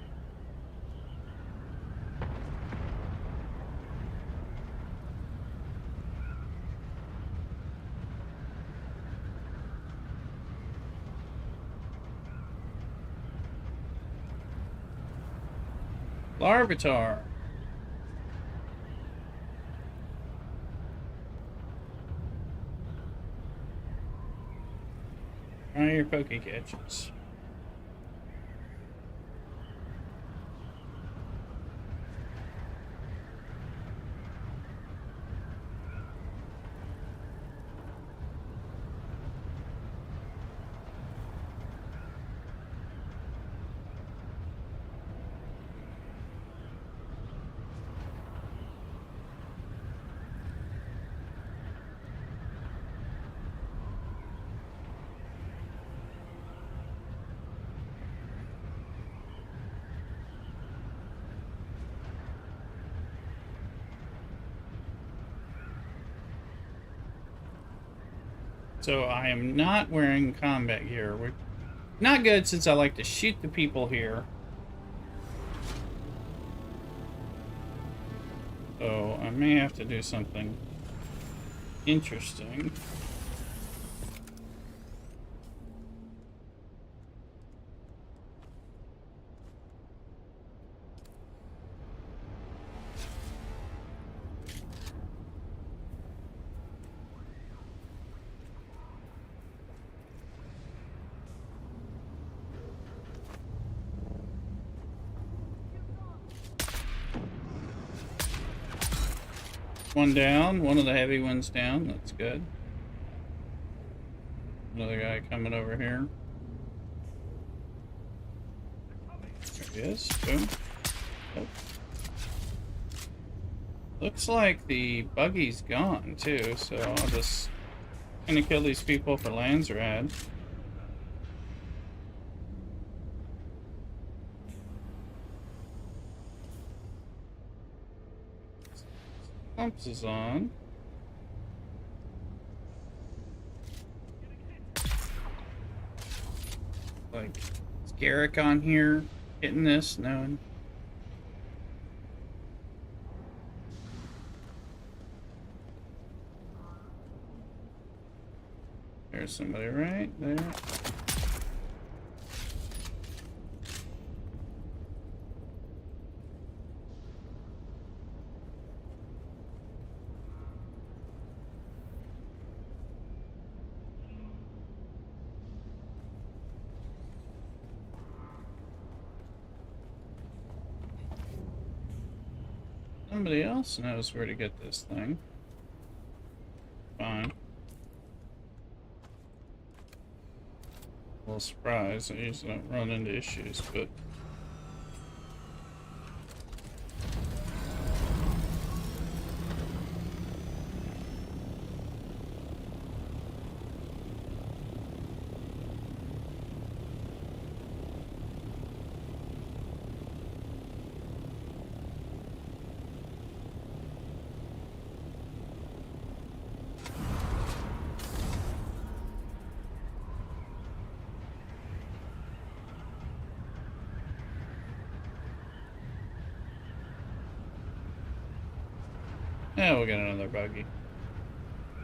Larvitar. Try your poke catches. So I am not wearing combat gear. We're not good since I like to shoot the people here. So I may have to do something interesting. One down, one of the heavy ones down, that's good. Another guy coming over here. There he is, boom. Oh. Looks like the buggy's gone too, so I'll just gonna kill these people for Landsraad. Pumps is on. Like, is Garrick on here hitting this? No. There's somebody right there. Somebody else knows where to get this thing. Fine. A little surprised. I usually don't run into issues, but yeah, we'll get another buggy.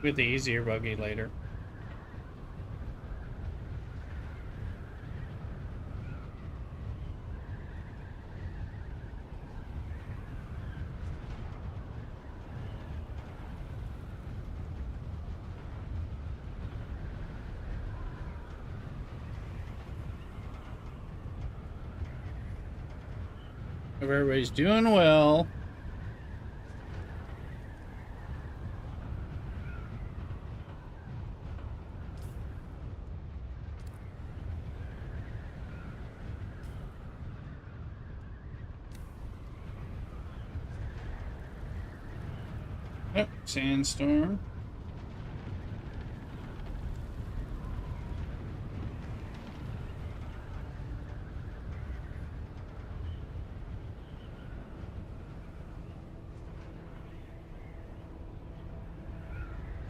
With the easier buggy later. Hope everybody's doing well. Yep, sandstorm.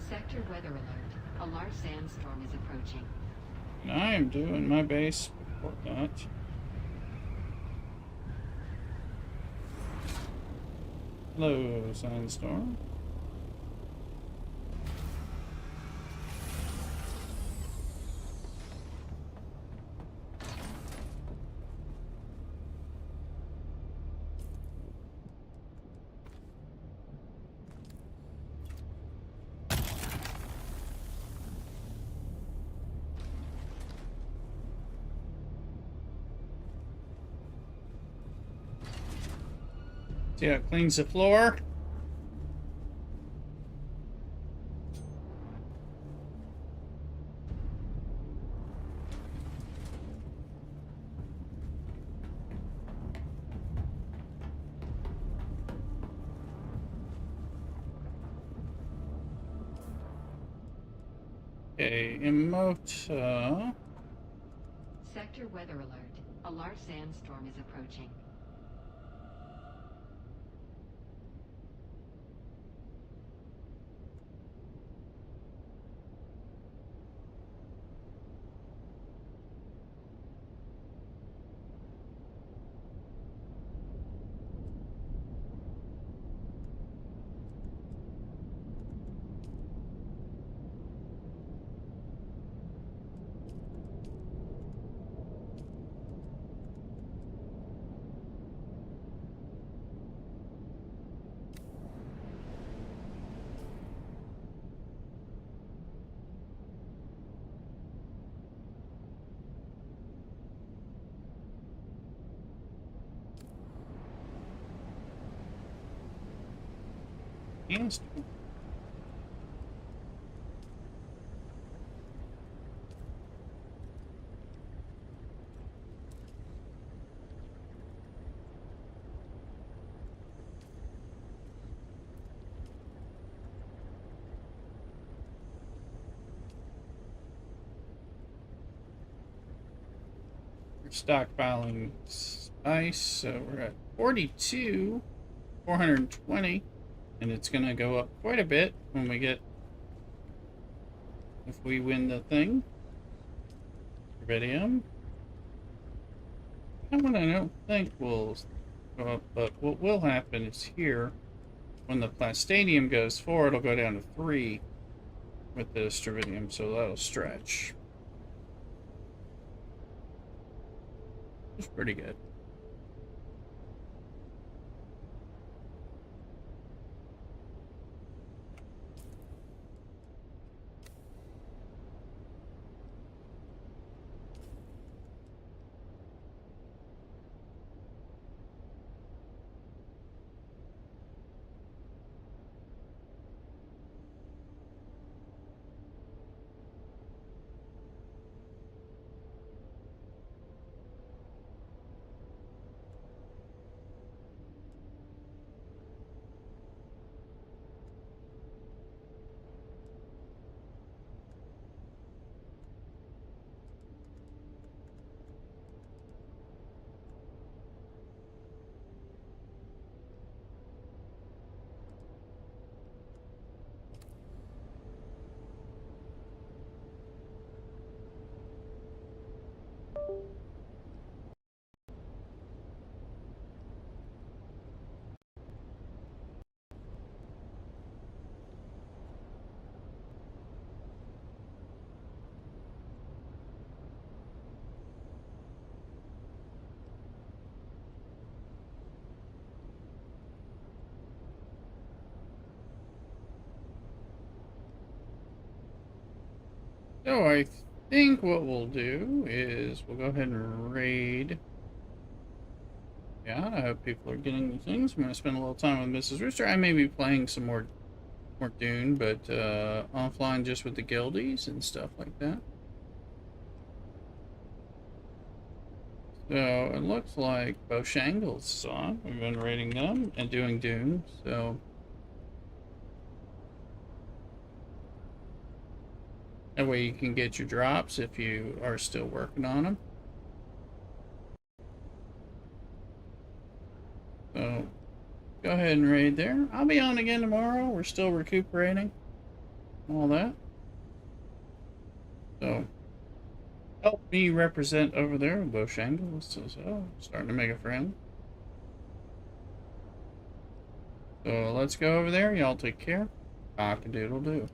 Sector weather alert. A large sandstorm is approaching. And I am doing my base report that. Hello, sandstorm. See how it cleans the floor? Okay, emote, Sector weather alert. A large sandstorm is approaching. Yes. We're stockpiling spice, so we're at 42, 420, and it's gonna go up quite a bit when we get, if we win the thing. Iridium. That one I don't think will go up, but what will happen is here, when the Plastadium goes 4, it'll go down to 3 with the Strividium, so that'll stretch. It's pretty good. So I think what we'll do is we'll go ahead and raid. Yeah, I hope people are getting the things. I'm going to spend a little time with Mrs. Rooster. I may be playing some more Dune, but offline just with the guildies and stuff like that. So it looks like Beaushangle's is on. We've been raiding them and doing Dune, so that way you can get your drops if you are still working on them. So go ahead and raid there. I'll be on again tomorrow. We're still recuperating. All that. So help me represent over there with Beaushangle. So starting to make a friend. So let's go over there. Y'all take care. Cock-a-doodle-doo.